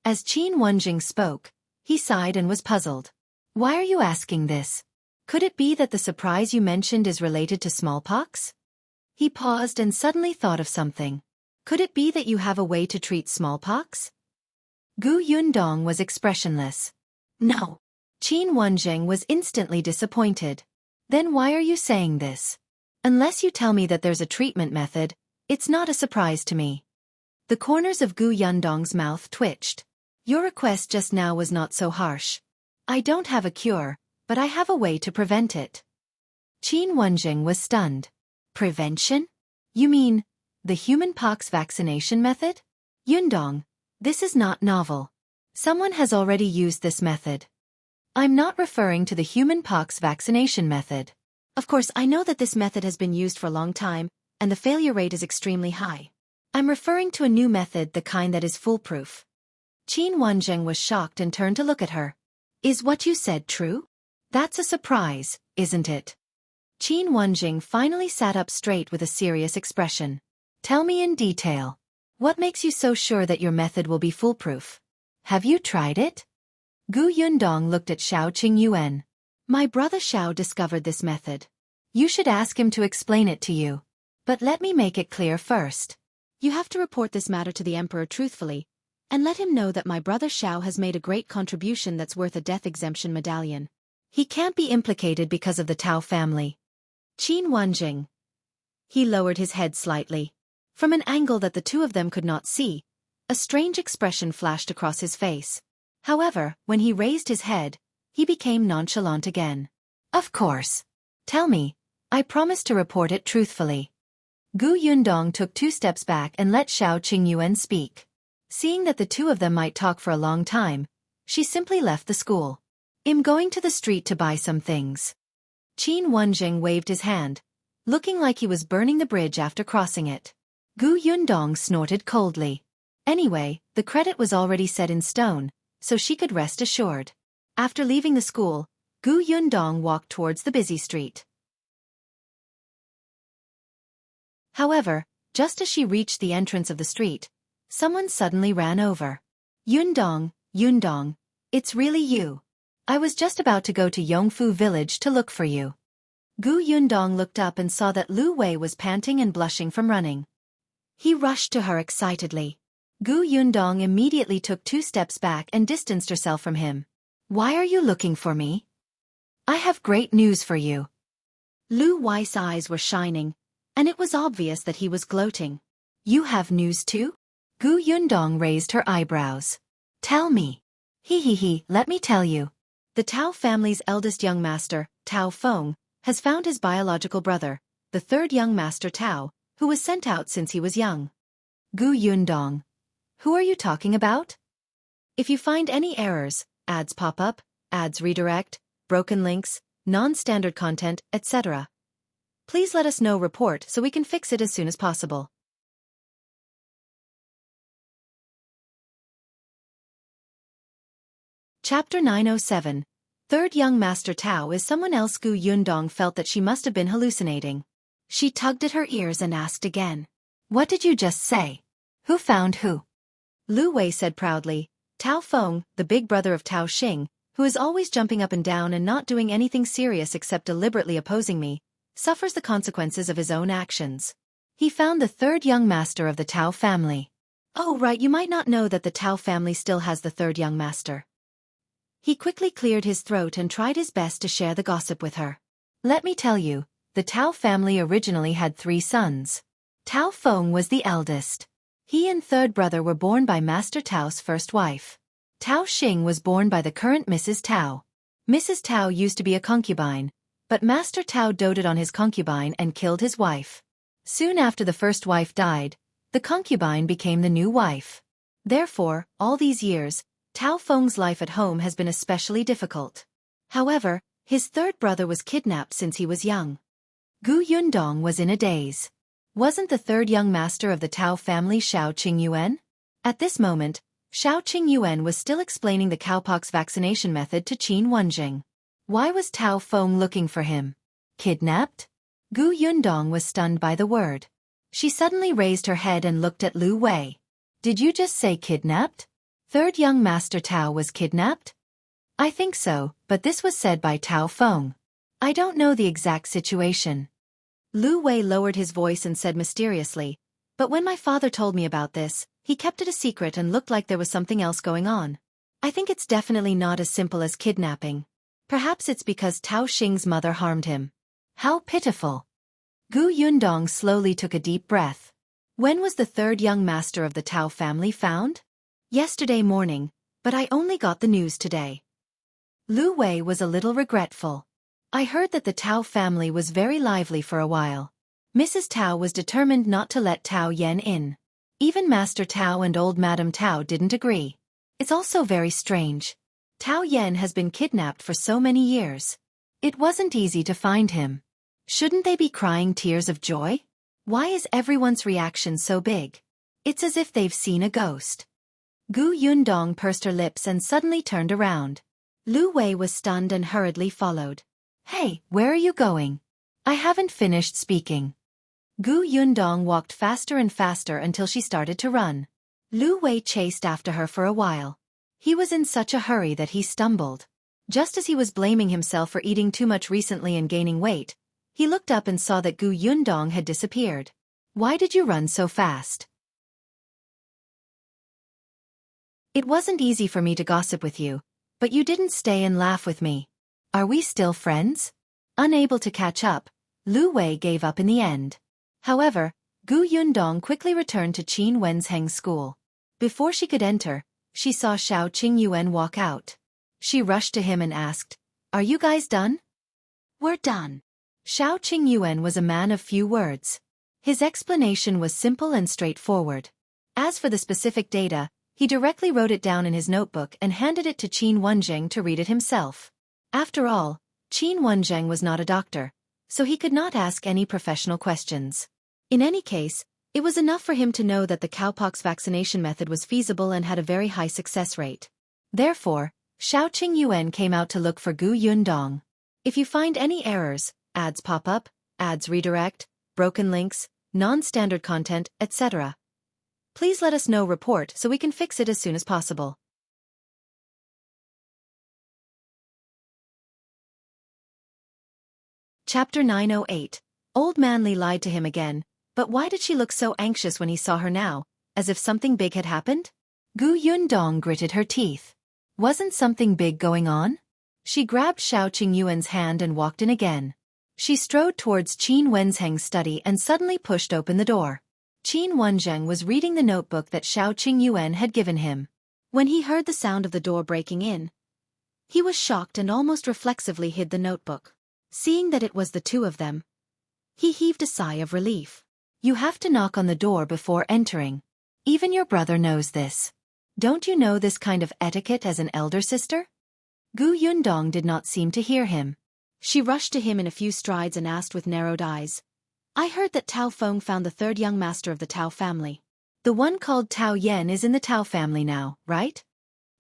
As Qin Wenzheng spoke, he sighed and was puzzled. Why are you asking this? Could it be that the surprise you mentioned is related to smallpox? He paused and suddenly thought of something. Could it be that you have a way to treat smallpox? Gu Yundong was expressionless. No. Qin Wenzheng was instantly disappointed. Then why are you saying this? Unless you tell me that there's a treatment method, it's not a surprise to me. The corners of Gu Yundong's mouth twitched. Your request just now was not so harsh. I don't have a cure, but I have a way to prevent it. Qin Wenzheng was stunned. Prevention? You mean, the human pox vaccination method? Yundong, this is not novel. Someone has already used this method. I'm not referring to the human pox vaccination method. Of course, I know that this method has been used for a long time, and the failure rate is extremely high. I'm referring to a new method, the kind that is foolproof. Qin Wenzheng was shocked and turned to look at her. Is what you said true? That's a surprise, isn't it? Qin Wenzheng finally sat up straight with a serious expression. Tell me in detail. What makes you so sure that your method will be foolproof? Have you tried it? Gu Yundong looked at Qiuyue. My brother Zhou discovered this method. You should ask him to explain it to you. But let me make it clear first. You have to report this matter to the emperor truthfully, and let him know that my brother Zhou has made a great contribution that's worth a death exemption medallion. He can't be implicated because of the Tao family. Qin Wenzheng. He lowered his head slightly. From an angle that the two of them could not see, a strange expression flashed across his face. However, when he raised his head, he became nonchalant again. Of course. Tell me. I promise to report it truthfully. Gu Yundong took 2 steps back and let Qiuyue speak. Seeing that the two of them might talk for a long time, she simply left the school. I'm going to the street to buy some things. Qin Wenzheng waved his hand, looking like he was burning the bridge after crossing it. Gu Yundong snorted coldly. Anyway, the credit was already set in stone, so she could rest assured. After leaving the school, Gu Yundong walked towards the busy street. However, just as she reached the entrance of the street, someone suddenly ran over. Yundong, it's really you. I was just about to go to Yongfu village to look for you. Gu Yundong looked up and saw that Lu Wei was panting and blushing from running. He rushed to her excitedly. Gu Yundong immediately took 2 steps back and distanced herself from him. Why are you looking for me? I have great news for you. Lu Wei's eyes were shining, and it was obvious that he was gloating. You have news too? Gu Yundong raised her eyebrows. Tell me. He, let me tell you. The Tao family's eldest young master, Tao Feng, has found his biological brother, the third young master Tao, who was sent out since he was young. Gu Yundong. Who are you talking about? If you find any errors, ads pop up, ads redirect, broken links, non-standard content, etc., please let us know. Report so we can fix it as soon as possible. Chapter 907. Third young master Tao is someone else. Gu Yundong felt that she must have been hallucinating. She tugged at her ears and asked again. What did you just say? Who found who? Lu Wei said proudly. Tao Feng, the big brother of Tao Xing, who is always jumping up and down and not doing anything serious except deliberately opposing me, suffers the consequences of his own actions. He found the third young master of the Tao family. Oh right, you might not know that the Tao family still has the third young master. He quickly cleared his throat and tried his best to share the gossip with her. Let me tell you, the Tao family originally had 3 sons. Tao Feng was the eldest. He and third brother were born by Master Tao's first wife. Tao Xing was born by the current Mrs. Tao. Mrs. Tao used to be a concubine, but Master Tao doted on his concubine and killed his wife. Soon after the first wife died, the concubine became the new wife. Therefore, all these years, Tao Feng's life at home has been especially difficult. However, his third brother was kidnapped since he was young. Gu Yundong was in a daze. Wasn't the third young master of the Tao family Qiuyue? At this moment, Qiuyue was still explaining the cowpox vaccination method to Wenzheng. Why was Tao Feng looking for him? Kidnapped? Gu Yundong was stunned by the word. She suddenly raised her head and looked at Lu Wei. Did you just say kidnapped? Third young master Tao was kidnapped? I think so, but this was said by Tao Feng. I don't know the exact situation. Lu Wei lowered his voice and said mysteriously, but when my father told me about this, he kept it a secret and looked like there was something else going on. I think it's definitely not as simple as kidnapping. Perhaps it's because Tao Xing's mother harmed him. How pitiful. Gu Yundong slowly took a deep breath. When was the third young master of the Tao family found? Yesterday morning, but I only got the news today. Lu Wei was a little regretful. I heard that the Tao family was very lively for a while. Mrs. Tao was determined not to let Tao Yan in. Even Master Tao and old Madam Tao didn't agree. It's also very strange. Tao Yan has been kidnapped for so many years. It wasn't easy to find him. Shouldn't they be crying tears of joy? Why is everyone's reaction so big? It's as if they've seen a ghost. Gu Yundong pursed her lips and suddenly turned around. Lu Wei was stunned and hurriedly followed. Hey, where are you going? I haven't finished speaking. Gu Yundong walked faster and faster until she started to run. Lu Wei chased after her for a while. He was in such a hurry that he stumbled. Just as he was blaming himself for eating too much recently and gaining weight, he looked up and saw that Gu Yundong had disappeared. Why did you run so fast? It wasn't easy for me to gossip with you, but you didn't stay and laugh with me. Are we still friends? Unable to catch up, Lu Wei gave up in the end. However, Gu Yundong quickly returned to Wenzheng school. Before she could enter, she saw Qiuyue walk out. She rushed to him and asked, "Are you guys done?" "We're done." Qiuyue was a man of few words. His explanation was simple and straightforward. As for the specific data, he directly wrote it down in his notebook and handed it to Wenzheng to read it himself. After all, Wenzheng was not a doctor, so he could not ask any professional questions. In any case, it was enough for him to know that the cowpox vaccination method was feasible and had a very high success rate. Therefore, Qiuyue came out to look for Gu Yundong. If you find any errors, ads pop up, ads redirect, broken links, non-standard content, etc., please let us know. Report so we can fix it as soon as possible. Chapter 908. Old Man Li lied to him again, but why did she look so anxious when he saw her now, as if something big had happened? Gu Yundong gritted her teeth. Wasn't something big going on? She grabbed Qiuyue's hand and walked in again. She strode towards Qin Wenzheng's study and suddenly pushed open the door. Qin Wenzheng was reading the notebook that Qiuyue had given him. When he heard the sound of the door breaking in, he was shocked and almost reflexively hid the notebook. Seeing that it was the two of them, he heaved a sigh of relief. You have to knock on the door before entering. Even your brother knows this. Don't you know this kind of etiquette as an elder sister? Yundong did not seem to hear him. She rushed to him in a few strides and asked with narrowed eyes. I heard that Tao Feng found the third young master of the Tao family. The one called Tao Yan is in the Tao family now, right?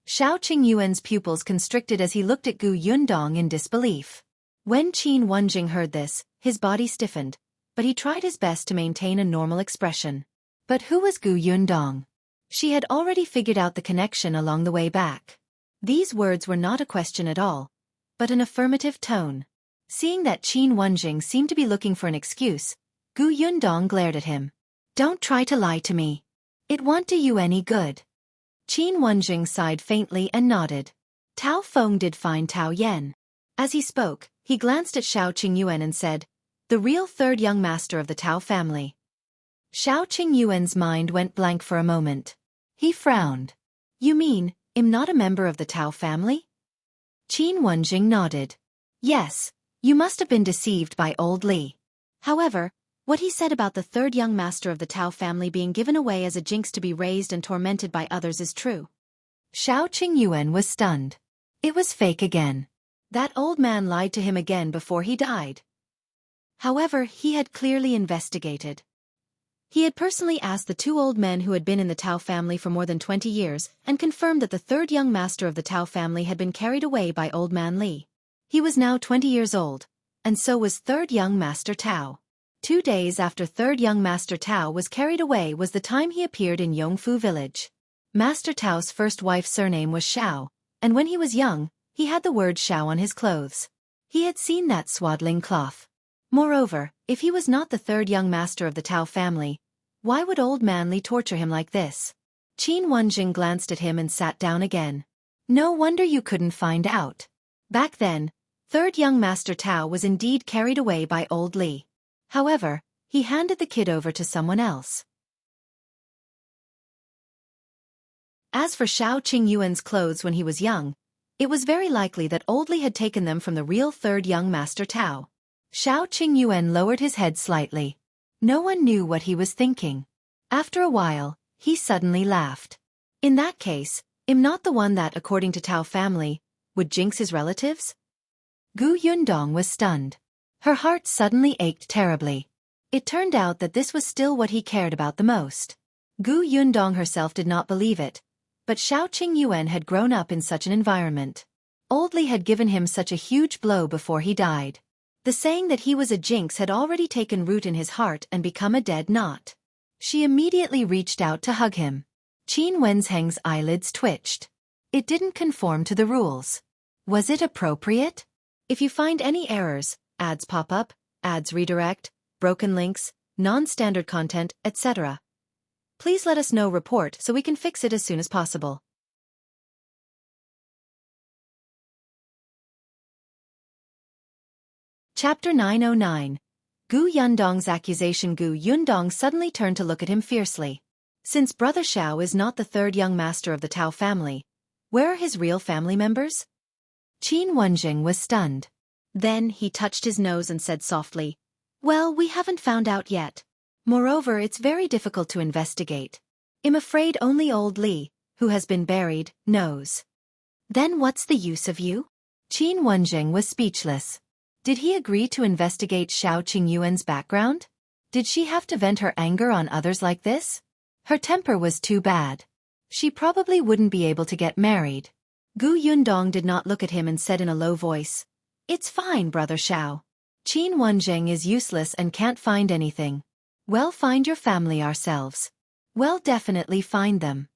Qiuyue's pupils constricted as he looked at Gu Yundong in disbelief. When Qin Wenzheng heard this, his body stiffened, but he tried his best to maintain a normal expression. But who was Gu Yundong? She had already figured out the connection along the way back. These words were not a question at all, but an affirmative tone. Seeing that Qin Wenzheng seemed to be looking for an excuse, Gu Yundong glared at him. Don't try to lie to me. It won't do you any good. Qin Wenzheng sighed faintly and nodded. Tao Feng did find Tao Yan. As he spoke, he glanced at Qiuyue and said, the real third young master of the Tao family. Qiuyue's mind went blank for a moment. He frowned. You mean, I'm not a member of the Tao family? Qin Wenzheng nodded. Yes, you must have been deceived by old Li. However, what he said about the third young master of the Tao family being given away as a jinx to be raised and tormented by others is true. Qiuyue was stunned. It was fake again. That old man lied to him again before he died. However, he had clearly investigated. He had personally asked the two old men who had been in the Tao family for more than 20 years and confirmed that the third young master of the Tao family had been carried away by old man Li. He was now 20 years old, and so was third young master Tao. 2 days after third young master Tao was carried away was the time he appeared in Yongfu village. Master Tao's first wife's surname was Shao, and when he was young, he had the word Shao on his clothes. He had seen that swaddling cloth. Moreover, if he was not the third young master of the Tao family, why would old man Li torture him like this? Qin Wenzheng glanced at him and sat down again. No wonder you couldn't find out. Back then, third young master Tao was indeed carried away by old Li. However, he handed the kid over to someone else. As for Qiuyue's clothes when he was young, it was very likely that old Li had taken them from the real third young master Tao. Qiuyue lowered his head slightly. No one knew what he was thinking. After a while, he suddenly laughed. In that case, I'm not the one that, according to Tao family, would jinx his relatives? Gu Yundong was stunned. Her heart suddenly ached terribly. It turned out that this was still what he cared about the most. Gu Yundong herself did not believe it, but Qiuyue had grown up in such an environment. Old Li had given him such a huge blow before he died. The saying that he was a jinx had already taken root in his heart and become a dead knot. She immediately reached out to hug him. Qin Wenzheng's eyelids twitched. It didn't conform to the rules. Was it appropriate? If you find any errors, ads pop up, ads redirect, broken links, non-standard content, etc., please let us know. Report so we can fix it as soon as possible. Chapter 909. Gu Yundong's accusation. Gu Yundong suddenly turned to look at him fiercely. Since Brother Shao is not the third young master of the Tao family, where are his real family members? Qin Wenzheng was stunned. Then he touched his nose and said softly, well, we haven't found out yet. Moreover, it's very difficult to investigate. I'm afraid only old Li, who has been buried, knows. Then what's the use of you? Qin Wenzheng was speechless. Did he agree to investigate Qiuyue's background? Did she have to vent her anger on others like this? Her temper was too bad. She probably wouldn't be able to get married. Gu Yundong did not look at him and said in a low voice, it's fine, Brother Shao. Qin Wenzheng is useless and can't find anything. Well, find your family ourselves. Well, definitely find them.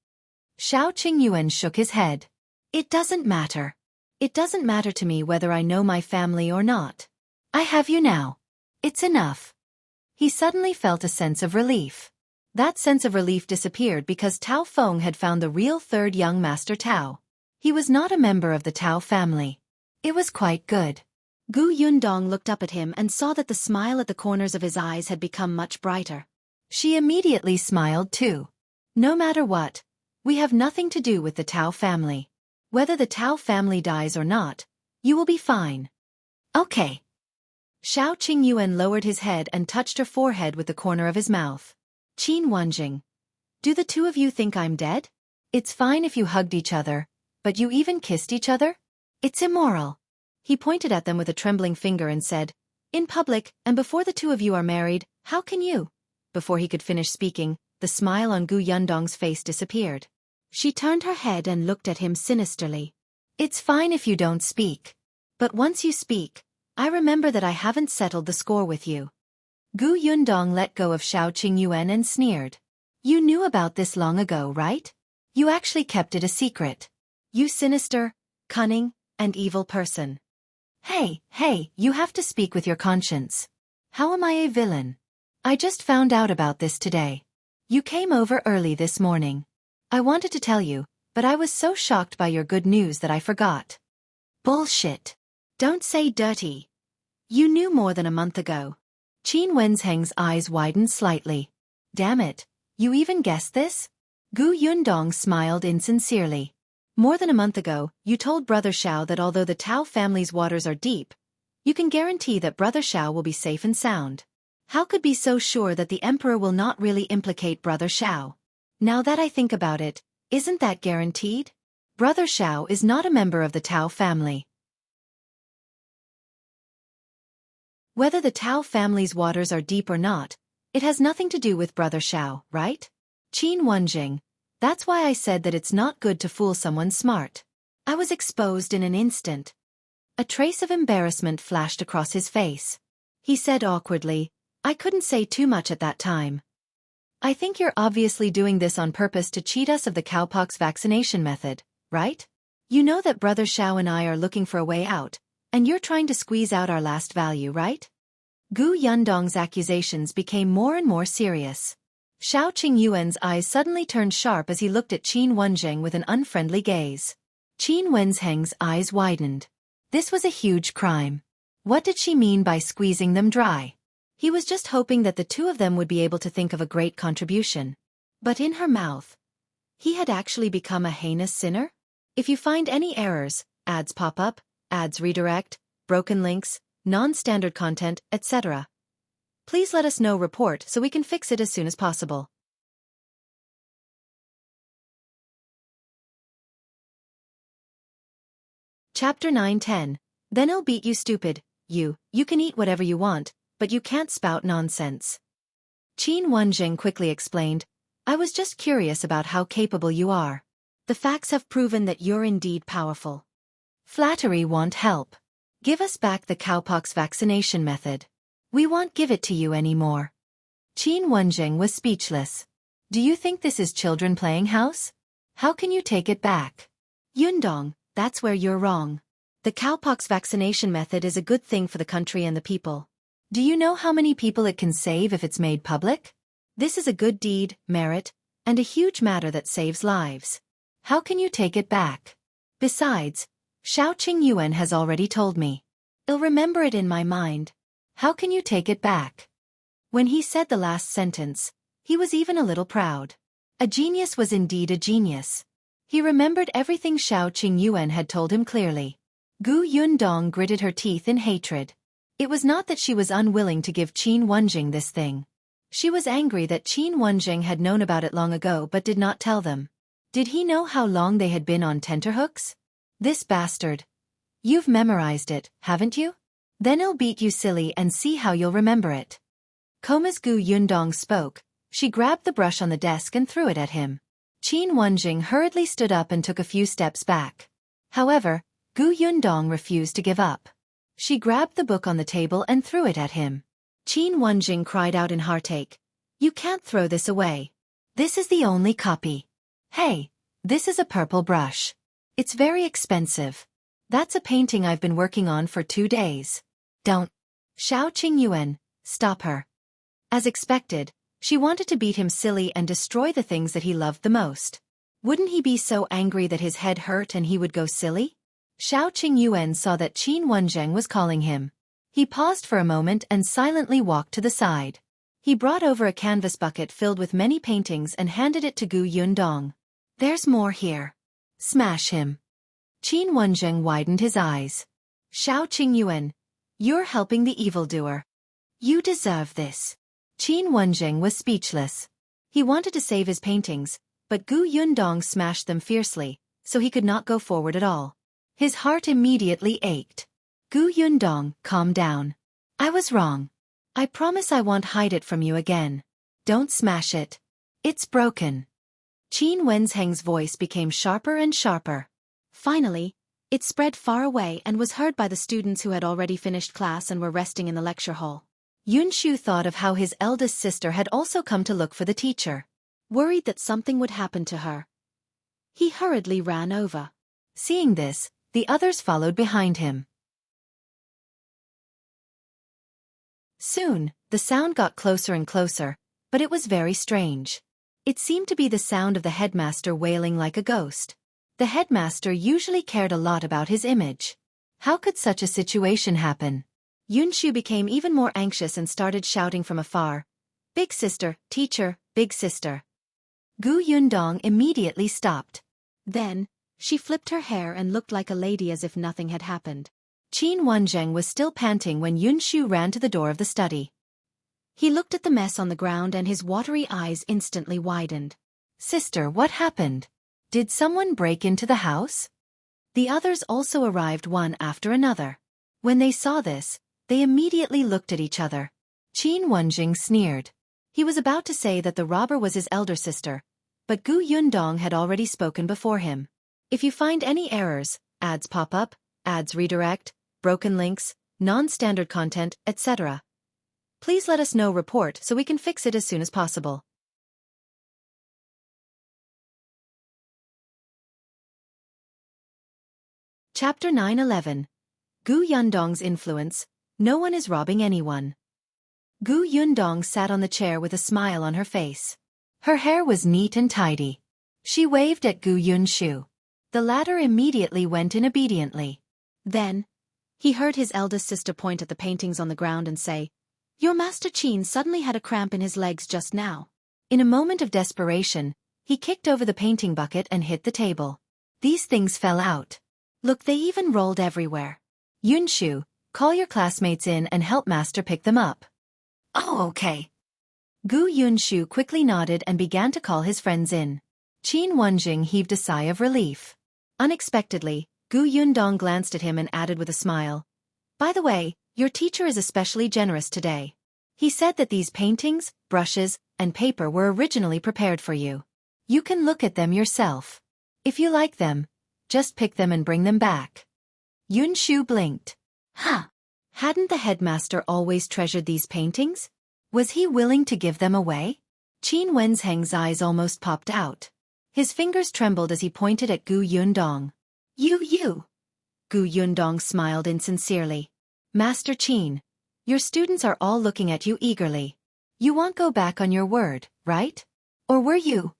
Qiuyue shook his head. It doesn't matter. It doesn't matter to me whether I know my family or not. I have you now. It's enough. He suddenly felt a sense of relief. That sense of relief disappeared because Tao Feng had found the real third young master Tao. He was not a member of the Tao family. It was quite good. Gu Yundong looked up at him and saw that the smile at the corners of his eyes had become much brighter. She immediately smiled too. No matter what, we have nothing to do with the Tao family. Whether the Tao family dies or not, you will be fine. Okay. Xiao Qingyuan lowered his head and touched her forehead with the corner of his mouth. Qin Wenjing. Do the two of you think I'm dead? It's fine if you hugged each other, but you even kissed each other? It's immoral. He pointed at them with a trembling finger and said, in public, and before the two of you are married, how can you? Before he could finish speaking, the smile on Gu Yundong's face disappeared. She turned her head and looked at him sinisterly. It's fine if you don't speak. But once you speak, I remember that I haven't settled the score with you. Gu Yundong let go of Xiao Qingyuan and sneered. You knew about this long ago, right? You actually kept it a secret. You sinister, cunning, and evil person. Hey, you have to speak with your conscience. How am I a villain? I just found out about this today. You came over early this morning. I wanted to tell you, but I was so shocked by your good news that I forgot. Bullshit. Don't say dirty. You knew more than a month ago. Qin Wenzheng's eyes widened slightly. Damn it, you even guessed this? Gu Yundong smiled insincerely. More than a month ago, you told Brother Xiao that although the Tao family's waters are deep, you can guarantee that Brother Xiao will be safe and sound. How could be so sure that the Emperor will not really implicate Brother Xiao? Now that I think about it, isn't that guaranteed? Brother Xiao is not a member of the Tao family. Whether the Tao family's waters are deep or not, it has nothing to do with Brother Xiao, right? Qin Wenjing. That's why I said that it's not good to fool someone smart. I was exposed in an instant. A trace of embarrassment flashed across his face. He said awkwardly, I couldn't say too much at that time. I think you're obviously doing this on purpose to cheat us of the cowpox vaccination method, right? You know that Brother Xiao and I are looking for a way out, and you're trying to squeeze out our last value, right? Gu Yundong's accusations became more and more serious. Xiao Qingyuan's eyes suddenly turned sharp as he looked at Qin Wenjing with an unfriendly gaze. Qin Wenzheng's eyes widened. This was a huge crime. What did she mean by squeezing them dry? He was just hoping that the two of them would be able to think of a great contribution. But in her mouth, he had actually become a heinous sinner? If you find any errors, ads pop up, ads redirect, broken links, non-standard content, etc. Please let us know report so we can fix it as soon as possible. Chapter 9-10. Then I'll beat you stupid. You can eat whatever you want, but you can't spout nonsense. Qin Wenjing quickly explained, I was just curious about how capable you are. The facts have proven that you're indeed powerful. Flattery won't help. Give us back the cowpox vaccination method. We won't give it to you anymore. Qin Wenjing was speechless. Do you think this is children playing house? How can you take it back? Yundong, that's where you're wrong. The cowpox vaccination method is a good thing for the country and the people. Do you know how many people it can save if it's made public? This is a good deed, merit, and a huge matter that saves lives. How can you take it back? Besides, Xiao Qingyuan has already told me. I'll remember it in my mind. How can you take it back? When he said the last sentence, he was even a little proud. A genius was indeed a genius. He remembered everything Xiao Qingyuan had told him clearly. Gu Yundong gritted her teeth in hatred. It was not that she was unwilling to give Qin Wenjing this thing. She was angry that Qin Wenjing had known about it long ago but did not tell them. Did he know how long they had been on tenterhooks? This bastard. You've memorized it, haven't you? Then I'll beat you silly and see how you'll remember it. As Gu Yundong spoke, she grabbed the brush on the desk and threw it at him. Qin Wenjing hurriedly stood up and took a few steps back. However, Gu Yundong refused to give up. She grabbed the book on the table and threw it at him. Qin Wenjing cried out in heartache. You can't throw this away. This is the only copy. Hey, this is a purple brush. It's very expensive. That's a painting I've been working on for 2 days. Don't. Xiao Qingyuan, stop her. As expected, she wanted to beat him silly and destroy the things that he loved the most. Wouldn't he be so angry that his head hurt and he would go silly? Xiao Qingyuan saw that Qin Wenzheng was calling him. He paused for a moment and silently walked to the side. He brought over a canvas bucket filled with many paintings and handed it to Gu Yundong. "There's more here. Smash him." Qin Wenzheng widened his eyes. "Xiao Qingyuan, you're helping the evildoer. You deserve this." Qin Wenzheng was speechless. He wanted to save his paintings, but Gu Yundong smashed them fiercely, so he could not go forward at all. His heart immediately ached. "Gu Yundong, calm down. I was wrong. I promise I won't hide it from you again. Don't smash it. It's broken." Qin Wenzheng's voice became sharper and sharper. Finally, it spread far away and was heard by the students who had already finished class and were resting in the lecture hall. Yunshu thought of how his eldest sister had also come to look for the teacher. Worried that something would happen to her, he hurriedly ran over. Seeing this, the others followed behind him. Soon, the sound got closer and closer, but it was very strange. It seemed to be the sound of the headmaster wailing like a ghost. The headmaster usually cared a lot about his image. How could such a situation happen? Yunshu became even more anxious and started shouting from afar, "Big sister, teacher, big sister." Gu Yundong immediately stopped. Then, she flipped her hair and looked like a lady as if nothing had happened. Qin Wenzheng was still panting when Yunshu ran to the door of the study. He looked at the mess on the ground and his watery eyes instantly widened. "Sister, what happened? Did someone break into the house?" The others also arrived one after another. When they saw this, they immediately looked at each other. Qin Wenzheng sneered. He was about to say that the robber was his elder sister, but Gu Yundong had already spoken before him. "If you find any errors, ads pop up, ads redirect, broken links, non-standard content, etc. please let us know report so we can fix it as soon as possible." Chapter 9-11. Gu Yundong's Influence. No one is robbing anyone. Gu Yundong sat on the chair with a smile on her face. Her hair was neat and tidy. She waved at Gu Yunshu. The latter immediately went in obediently. Then, he heard his eldest sister point at the paintings on the ground and say, "Your Master Qin suddenly had a cramp in his legs just now." In a moment of desperation, he kicked over the painting bucket and hit the table. These things fell out. Look, they even rolled everywhere. "Yunshu, call your classmates in and help Master pick them up." "Oh, okay." Gu Yunshu quickly nodded and began to call his friends in. Qin Wenzheng heaved a sigh of relief. Unexpectedly, Gu Yundong glanced at him and added with a smile, "By the way, your teacher is especially generous today. He said that these paintings, brushes, and paper were originally prepared for you. You can look at them yourself. If you like them, just pick them and bring them back." Yunshu blinked. Huh. Hadn't the headmaster always treasured these paintings? Was he willing to give them away? Qin Wenzheng's eyes almost popped out. His fingers trembled as he pointed at Gu Yundong. You. Gu Yundong smiled insincerely. "Master Qin, your students are all looking at you eagerly. You won't go back on your word, right? Or were you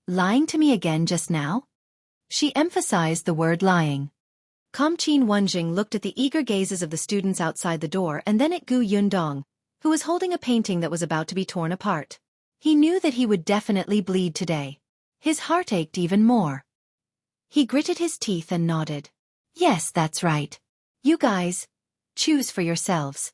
lying to me again just now?" She emphasized the word lying. Qin Wenzheng looked at the eager gazes of the students outside the door and then at Gu Yundong, who was holding a painting that was about to be torn apart. He knew that he would definitely bleed today. His heart ached even more. He gritted his teeth and nodded. "Yes, that's right. You guys, choose for yourselves."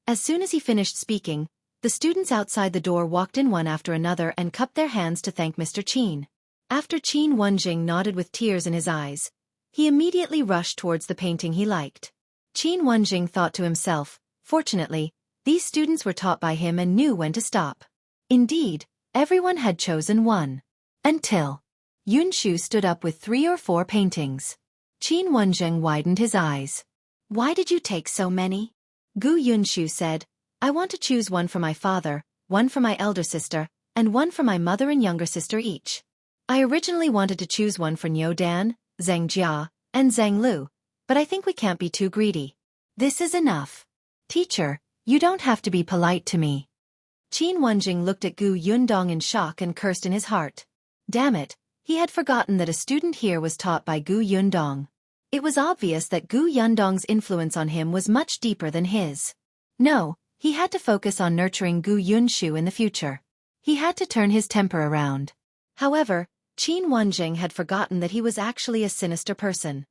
As soon as he finished speaking, the students outside the door walked in one after another and cupped their hands to thank Mr. Qin. After Qin Wenzheng nodded with tears in his eyes, he immediately rushed towards the painting he liked. Qin Wenzheng thought to himself, fortunately, these students were taught by him and knew when to stop. Indeed, everyone had chosen one. Until Yunshu stood up with 3 or 4 paintings. Qin Wenzheng widened his eyes. "Why did you take so many?" Gu Yunshu said, "I want to choose one for my father, one for my elder sister, and one for my mother and younger sister each. I originally wanted to choose one for Niu Dan, Zheng Jia, and Zheng Lu, but I think we can't be too greedy. This is enough. Teacher, you don't have to be polite to me." Qin Wenzheng looked at Gu Yundong in shock and cursed in his heart. Damn it, he had forgotten that a student here was taught by Gu Yundong. It was obvious that Gu Yundong's influence on him was much deeper than his. No, he had to focus on nurturing Gu Yunshu in the future. He had to turn his temper around. However, Qin Wenzheng had forgotten that he was actually a sinister person.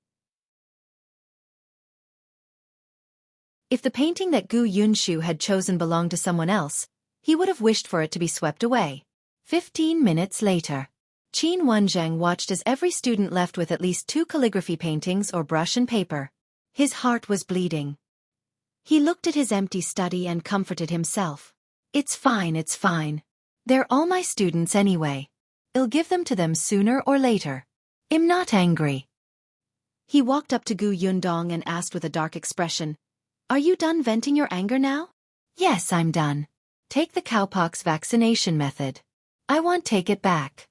If the painting that Gu Yunshu had chosen belonged to someone else, he would have wished for it to be swept away. 15 minutes later. Qin Wenzheng watched as every student left with at least 2 calligraphy paintings or brush and paper. His heart was bleeding. He looked at his empty study and comforted himself. It's fine, it's fine. They're all my students anyway. I'll give them to them sooner or later. I'm not angry. He walked up to Gu Yundong and asked with a dark expression, "Are you done venting your anger now?" "Yes, I'm done. Take the cowpox vaccination method. I won't take it back."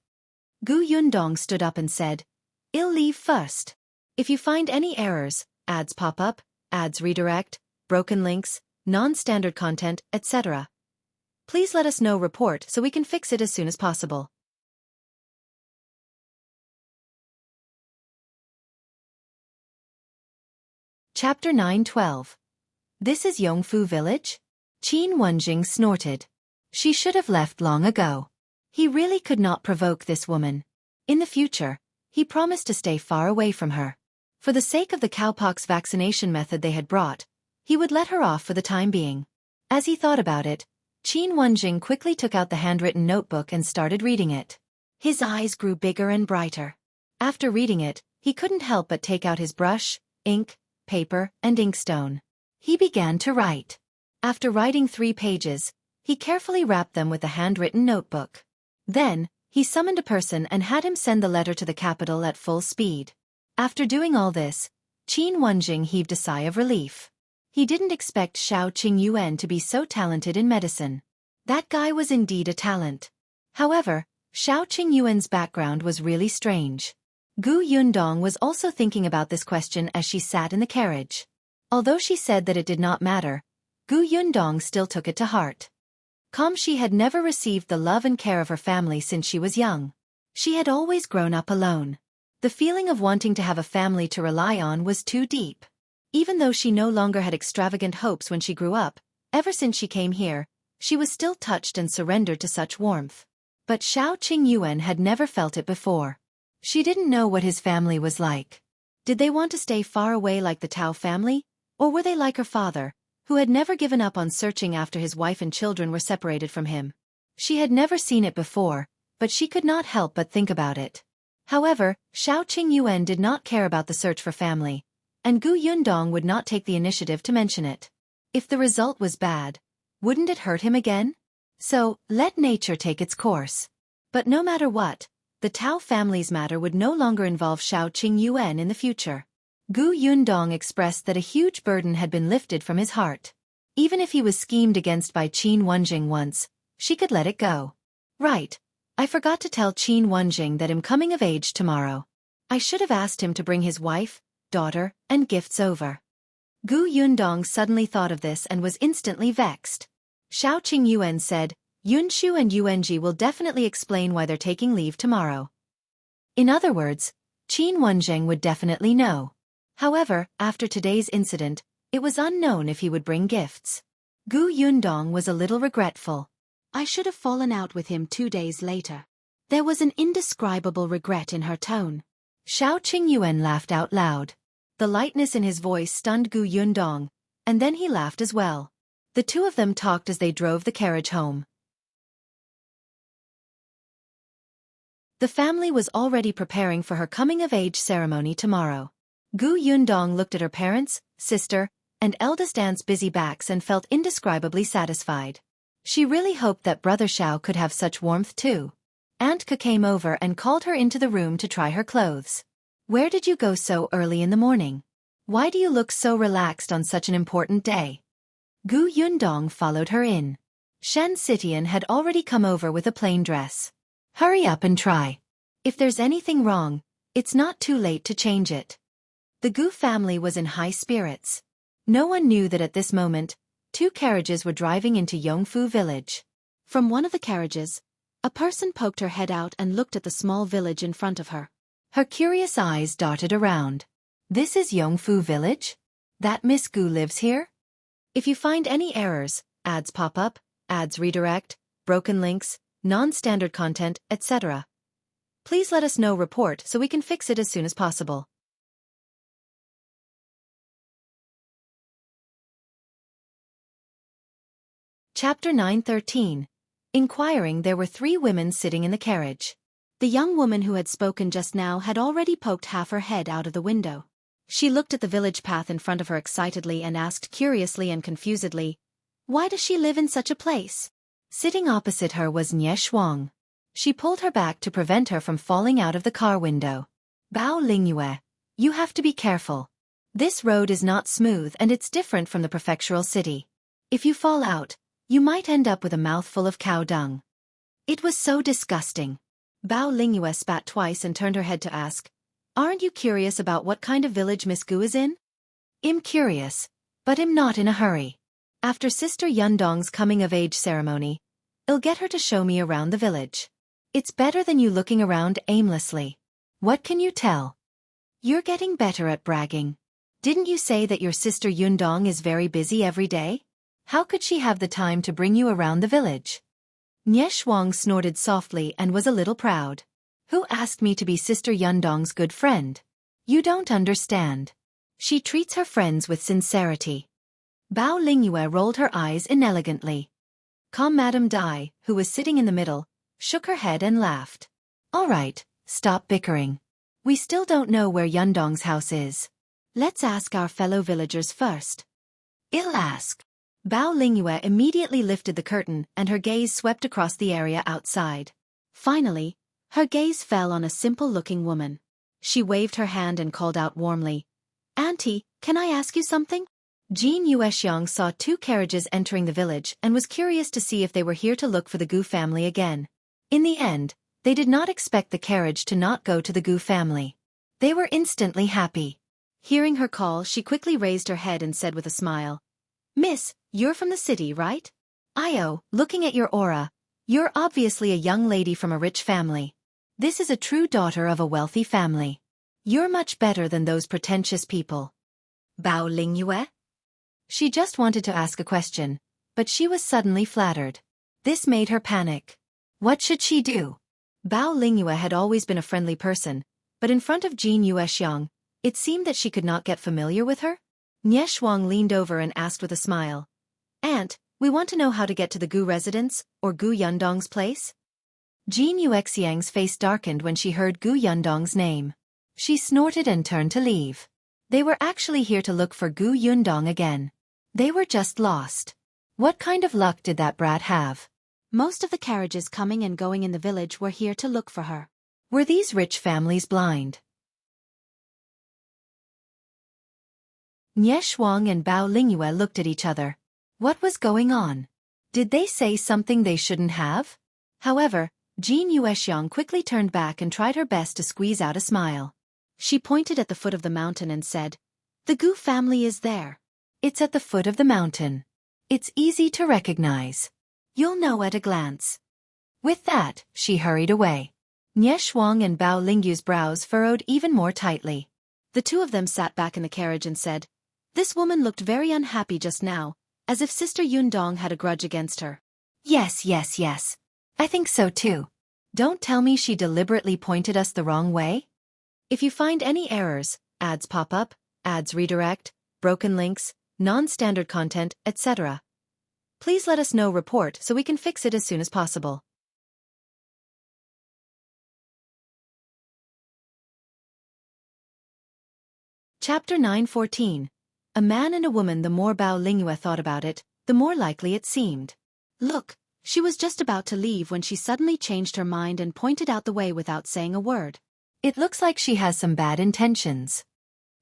Gu Yundong stood up and said, "I'll leave first. If you find any errors, ads pop up, ads redirect, broken links, non-standard content, etc. please let us know report so we can fix it as soon as possible." Chapter 9:12. This is Yongfu village? Qin Wenzheng snorted. She should have left long ago. He really could not provoke this woman. In the future, he promised to stay far away from her. For the sake of the cowpox vaccination method they had brought, he would let her off for the time being. As he thought about it, Qin Wenzheng quickly took out the handwritten notebook and started reading it. His eyes grew bigger and brighter. After reading it, he couldn't help but take out his brush, ink, paper, and inkstone. He began to write. After writing 3 pages, he carefully wrapped them with the handwritten notebook. Then, he summoned a person and had him send the letter to the capital at full speed. After doing all this, Qin Wenzheng heaved a sigh of relief. He didn't expect Qiuyue to be so talented in medicine. That guy was indeed a talent. However, Qiuyue's background was really strange. Gu Yundong was also thinking about this question as she sat in the carriage. Although she said that it did not matter, Gu Yundong still took it to heart. She had never received the love and care of her family since she was young. She had always grown up alone. The feeling of wanting to have a family to rely on was too deep. Even though she no longer had extravagant hopes when she grew up, ever since she came here, she was still touched and surrendered to such warmth. But Qiuyue had never felt it before. She didn't know what his family was like. Did they want to stay far away like the Tao family, or were they like her father, who had never given up on searching after his wife and children were separated from him? She had never seen it before, but she could not help but think about it. However, Qiuyue did not care about the search for family, and Gu Yundong would not take the initiative to mention it. If the result was bad, wouldn't it hurt him again? So, let nature take its course. But no matter what, the Tao family's matter would no longer involve Qiuyue in the future. Gu Yundong expressed that a huge burden had been lifted from his heart. Even if he was schemed against by Qin Wenzheng once, she could let it go. Right. I forgot to tell Qin Wenzheng that I'm coming of age tomorrow. I should have asked him to bring his wife, daughter, and gifts over. Gu Yundong suddenly thought of this and was instantly vexed. Qiuyue said, Yunshu and Yuanji will definitely explain why they're taking leave tomorrow. In other words, Qin Wenzheng would definitely know. However, after today's incident, it was unknown if he would bring gifts. Gu Yundong was a little regretful. I should have fallen out with him 2 days later. There was an indescribable regret in her tone. Qiuyue laughed out loud. The lightness in his voice stunned Gu Yundong, and then he laughed as well. The two of them talked as they drove the carriage home. The family was already preparing for her coming-of-age ceremony tomorrow. Gu Yundong looked at her parents, sister, and eldest aunt's busy backs and felt indescribably satisfied. She really hoped that Brother Xiao could have such warmth too. Aunt Ke came over and called her into the room to try her clothes. Where did you go so early in the morning? Why do you look so relaxed on such an important day? Gu Yundong followed her in. Shen Sitian had already come over with a plain dress. Hurry up and try. If there's anything wrong, it's not too late to change it. The Gu family was in high spirits. No one knew that at this moment, 2 carriages were driving into Yongfu village. From one of the carriages, a person poked her head out and looked at the small village in front of her. Her curious eyes darted around. This is Yongfu village? That Miss Gu lives here? If you find any errors, ads pop up, ads redirect, broken links, non-standard content, etc., please let us know report so we can fix it as soon as possible. Chapter 9:13. Inquiring. There were 3 women sitting in the carriage. The young woman who had spoken just now had already poked half her head out of the window. She looked at the village path in front of her excitedly and asked curiously and confusedly, "Why does she live in such a place?" Sitting opposite her was Nie Shuang. She pulled her back to prevent her from falling out of the car window. Bao Lingyue, you have to be careful. This road is not smooth and it's different from the prefectural city. If you fall out, you might end up with a mouthful of cow dung. It was so disgusting. Bao Lingyue spat twice and turned her head to ask, "Aren't you curious about what kind of village Miss Gu is in?" "I'm curious, but I'm not in a hurry. After Sister Yundong's coming-of-age ceremony, I'll get her to show me around the village. It's better than you looking around aimlessly. What can you tell?" "You're getting better at bragging. Didn't you say that your sister Yundong is very busy every day? How could she have the time to bring you around the village?" Nie Shuang snorted softly and was a little proud. "Who asked me to be Sister Yundong's good friend? You don't understand. She treats her friends with sincerity." Bao Lingyue rolled her eyes inelegantly. Madame Dai, who was sitting in the middle, shook her head and laughed. "All right, stop bickering. We still don't know where Yundong's house is. Let's ask our fellow villagers first." "I'll ask." Bao Lingyue immediately lifted the curtain and her gaze swept across the area outside. Finally, her gaze fell on a simple-looking woman. She waved her hand and called out warmly, "Auntie, can I ask you something?" Jean Yuexiang saw 2 carriages entering the village and was curious to see if they were here to look for the Gu family again. In the end, they did not expect the carriage to not go to the Gu family. They were instantly happy. Hearing her call, she quickly raised her head and said with a smile, "Miss, you're from the city, right? Io, looking at your aura, you're obviously a young lady from a rich family. This is a true daughter of a wealthy family. You're much better than those pretentious people." Bao Lingyue? She just wanted to ask a question, but she was suddenly flattered. This made her panic. What should she do? Bao Lingyue had always been a friendly person, but in front of Jean Yuexiang, it seemed that she could not get familiar with her. Nie Shuang leaned over and asked with a smile, "Aunt, we want to know how to get to the Gu residence, or Gu Yundong's place?" Jean Yuexiang's face darkened when she heard Gu Yundong's name. She snorted and turned to leave. They were actually here to look for Gu Yundong again. They were just lost. What kind of luck did that brat have? Most of the carriages coming and going in the village were here to look for her. Were these rich families blind? Nie Shuang and Bao Lingyue looked at each other. What was going on? Did they say something they shouldn't have? However, Jean Yuexiang quickly turned back and tried her best to squeeze out a smile. She pointed at the foot of the mountain and said, "The Gu family is there." "It's at the foot of the mountain. It's easy to recognize. You'll know at a glance." With that, she hurried away. Nie Shuang and Bao Lingyue's brows furrowed even more tightly. The 2 of them sat back in the carriage and said, "This woman looked very unhappy just now, as if Sister Yundong had a grudge against her." Yes. I think so too. Don't tell me she deliberately pointed us the wrong way? If you find any errors, ads pop up, ads redirect, broken links, non-standard content, etc., please let us know report so we can fix it as soon as possible. Chapter 9:14. A man and a woman. The more Bao Lingyue thought about it, the more likely it seemed. Look, she was just about to leave when she suddenly changed her mind and pointed out the way without saying a word. It looks like she has some bad intentions.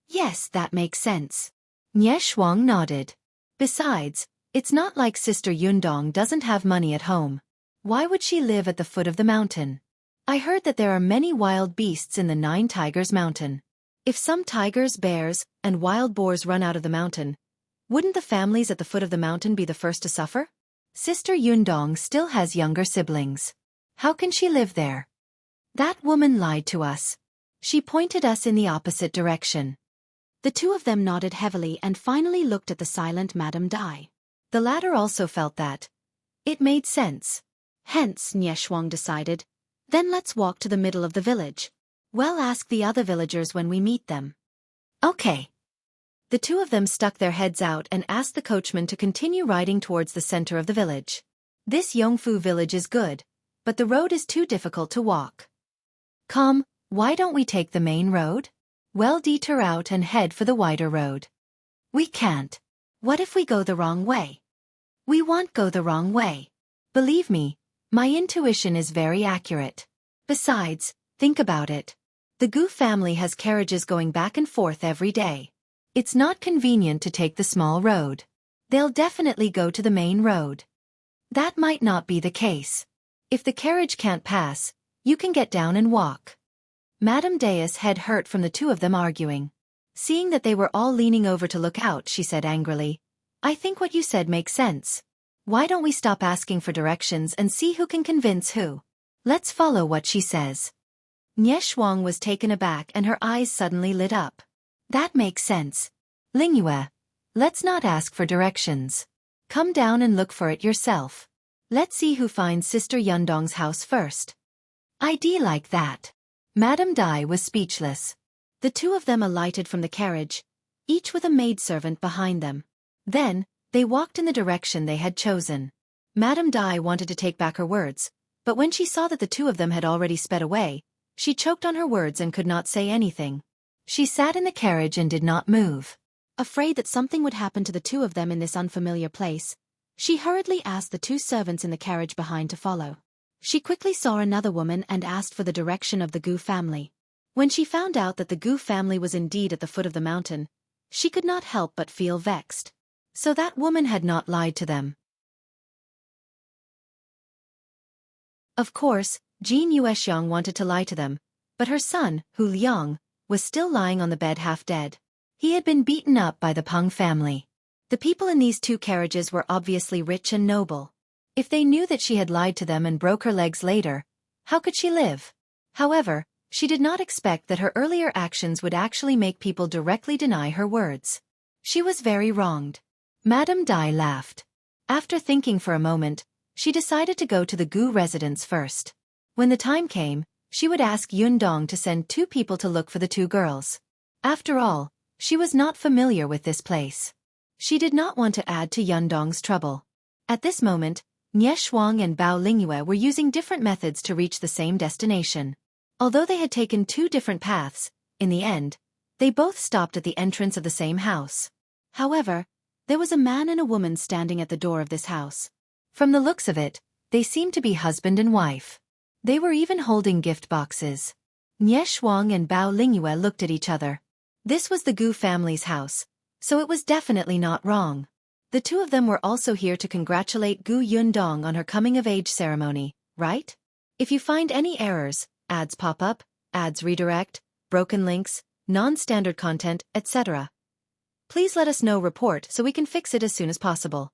Yes, that makes sense. Nie Shuang nodded. Besides, it's not like Sister Yundong doesn't have money at home. Why would she live at the foot of the mountain? I heard that there are many wild beasts in the 9 Tigers Mountain. If some tigers, bears, and wild boars run out of the mountain, wouldn't the families at the foot of the mountain be the first to suffer? Sister Yundong still has younger siblings. How can she live there? That woman lied to us. She pointed us in the opposite direction. The two of them nodded heavily and finally looked at the silent Madame Dai. The latter also felt that. It made sense. Hence, Nieshuang decided, then let's walk to the middle of the village. We'll ask the other villagers when we meet them. Okay. The two of them stuck their heads out and asked the coachman to continue riding towards the center of the village. This Yongfu village is good, but the road is too difficult to walk. Come, why don't we take the main road? We'll detour out and head for the wider road. We can't. What if we go the wrong way? We won't go the wrong way. Believe me, my intuition is very accurate. Besides, think about it. The Gu family has carriages going back and forth every day. It's not convenient to take the small road. They'll definitely go to the main road. That might not be the case. If the carriage can't pass, you can get down and walk. Madame Dai's head hurt from the two of them arguing. Seeing that they were all leaning over to look out, she said angrily, I think what you said makes sense. Why don't we stop asking for directions and see who can convince who? Let's follow what she says. Nieshuang was taken aback and her eyes suddenly lit up. That makes sense. Lingyue, let's not ask for directions. Come down and look for it yourself. Let's see who finds Sister Yundong's house first. Idea like that. Madame Dai was speechless. The two of them alighted from the carriage, each with a maidservant behind them. Then, they walked in the direction they had chosen. Madame Dai wanted to take back her words, but when she saw that the two of them had already sped away, she choked on her words and could not say anything. She sat in the carriage and did not move. Afraid that something would happen to the two of them in this unfamiliar place, she hurriedly asked the two servants in the carriage behind to follow. She quickly saw another woman and asked for the direction of the Gu family. When she found out that the Gu family was indeed at the foot of the mountain, she could not help but feel vexed. So that woman had not lied to them. Of course, Jin Yuexiang wanted to lie to them, but her son, Hu Liang, was still lying on the bed half dead. He had been beaten up by the Peng family. The people in these two carriages were obviously rich and noble. If they knew that she had lied to them and broke her legs later, how could she live? However, she did not expect that her earlier actions would actually make people directly deny her words. She was very wronged. Madame Dai laughed. After thinking for a moment, she decided to go to the Gu residence first. When the time came, she would ask Yundong to send 2 people to look for the 2 girls. After all, she was not familiar with this place. She did not want to add to Yundong's trouble. At this moment, Nieshuang and Bao Lingyue were using different methods to reach the same destination. Although they had taken 2 different paths, in the end, they both stopped at the entrance of the same house. However, there was a man and a woman standing at the door of this house. From the looks of it, they seemed to be husband and wife. They were even holding gift boxes. Nieshuang and Bao Lingyue looked at each other. This was the Gu family's house, so it was definitely not wrong. The 2 of them were also here to congratulate Gu Yundong on her coming-of-age ceremony, right? If you find any errors, ads pop up, ads redirect, broken links, non-standard content, etc., please let us know. Report so we can fix it as soon as possible.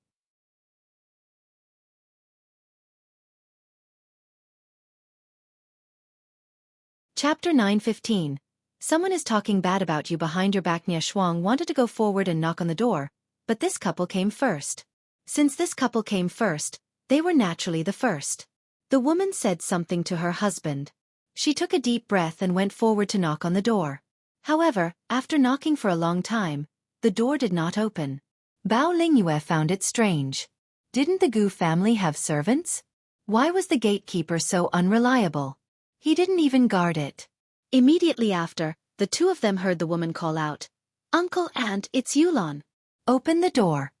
Chapter 9:15. Someone is talking bad about you behind your back. Nieshuang wanted to go forward and knock on the door, but this couple came first. Since this couple came first, they were naturally the first. The woman said something to her husband. She took a deep breath and went forward to knock on the door. However, after knocking for a long time, the door did not open. Bao Lingyue found it strange. Didn't the Gu family have servants? Why was the gatekeeper so unreliable? He didn't even guard it. Immediately after, the 2 of them heard the woman call out, "Uncle, Aunt, it's Yulon. Open the door."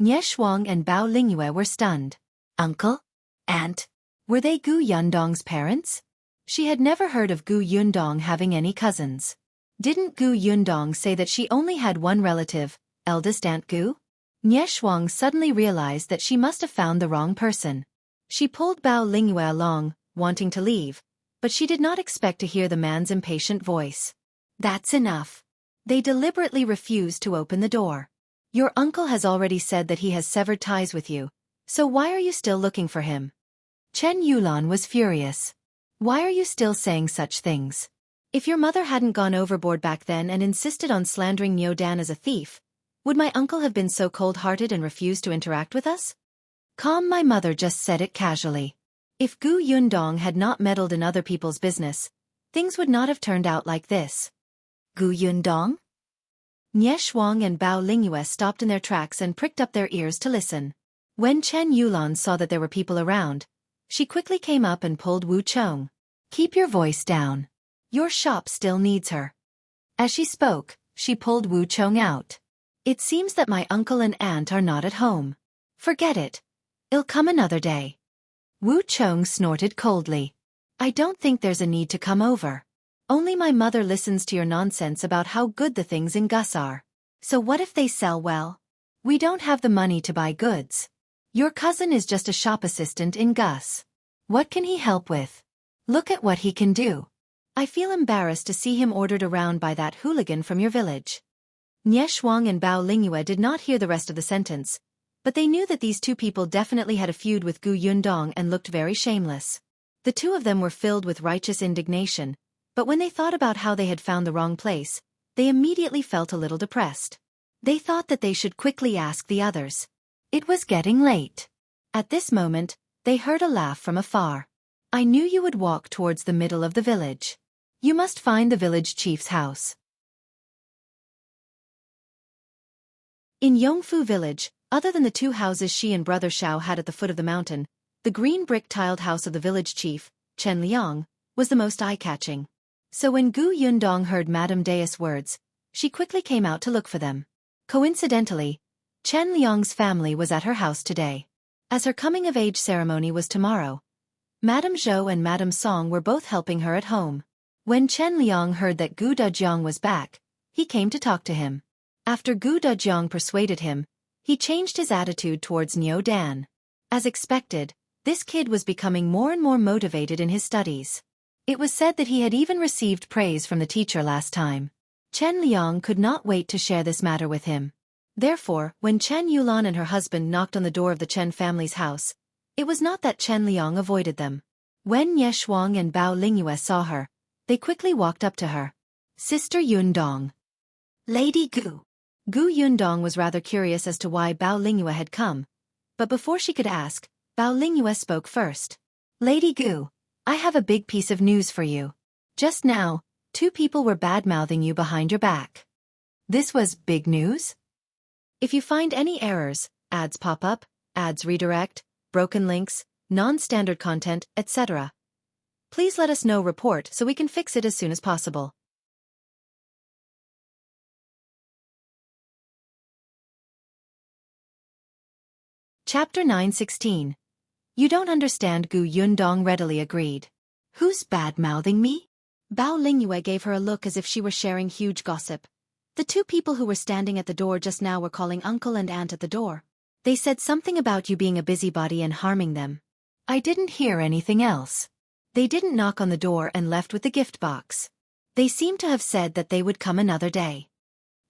Nieshuang and Bao Lingyue were stunned. Uncle? Aunt? Were they Gu Yundong's parents? She had never heard of Gu Yundong having any cousins. Didn't Gu Yundong say that she only had one relative, eldest Aunt Gu? Nieshuang suddenly realized that she must have found the wrong person. She pulled Bao Lingyue along, wanting to leave, but she did not expect to hear the man's impatient voice. That's enough. They deliberately refused to open the door. Your uncle has already said that he has severed ties with you, so why are you still looking for him? Chen Yulon was furious. Why are you still saying such things? If your mother hadn't gone overboard back then and insisted on slandering Nyodan as a thief, would my uncle have been so cold-hearted and refused to interact with us? My mother just said it casually. If Gu Yundong had not meddled in other people's business, things would not have turned out like this. Gu Yundong? Nie Shuang and Bao Lingyue stopped in their tracks and pricked up their ears to listen. When Chen Yulan saw that there were people around, she quickly came up and pulled Wu Chong. Keep your voice down. Your shop still needs her. As she spoke, she pulled Wu Chong out. It seems that my uncle and aunt are not at home. Forget it. I'll come another day. Wu Chong snorted coldly. I don't think there's a need to come over. Only my mother listens to your nonsense about how good the things in Gus are. So what if they sell well? We don't have the money to buy goods. Your cousin is just a shop assistant in Gus. What can he help with? Look at what he can do. I feel embarrassed to see him ordered around by that hooligan from your village. Nie Shuang and Bao Lingyue did not hear the rest of the sentence, but they knew that these two people definitely had a feud with Gu Yundong and looked very shameless. The two of them were filled with righteous indignation, but when they thought about how they had found the wrong place, they immediately felt a little depressed. They thought that they should quickly ask the others. It was getting late. At this moment, they heard a laugh from afar. I knew you would walk towards the middle of the village. You must find the village chief's house. In Yongfu village, other than the two houses she and brother Xiao had at the foot of the mountain, the green brick-tiled house of the village chief, Chen Liang, was the most eye-catching. So when Gu Yundong heard Madame Deus' words, she quickly came out to look for them. Coincidentally, Chen Liang's family was at her house today. As her coming-of-age ceremony was tomorrow, Madame Zhou and Madame Song were both helping her at home. When Chen Liang heard that Gu Dejiang was back, he came to talk to him. After Gu Dejiang persuaded him, he changed his attitude towards Niu Dan. As expected, this kid was becoming more and more motivated in his studies. It was said that he had even received praise from the teacher last time. Chen Liang could not wait to share this matter with him. Therefore, when Chen Yulan and her husband knocked on the door of the Chen family's house, it was not that Chen Liang avoided them. When Nie Shuang and Bao Lingyue saw her, they quickly walked up to her. Sister Yundong. Lady Gu. Gu Yundong was rather curious as to why Bao Lingyue had come, but before she could ask, Bao Lingyue spoke first. Lady Gu, I have a big piece of news for you. Just now, two people were bad-mouthing you behind your back. This was big news? If you find any errors, ads pop up, ads redirect, broken links, non-standard content, etc., please let us know report so we can fix it as soon as possible. Chapter 9:16. You don't understand. Gu Yundong readily agreed. Who's bad-mouthing me? Bao Lingyue gave her a look as if she were sharing huge gossip. The two people who were standing at the door just now were calling uncle and aunt at the door. They said something about you being a busybody and harming them. I didn't hear anything else. They didn't knock on the door and left with the gift box. They seemed to have said that they would come another day.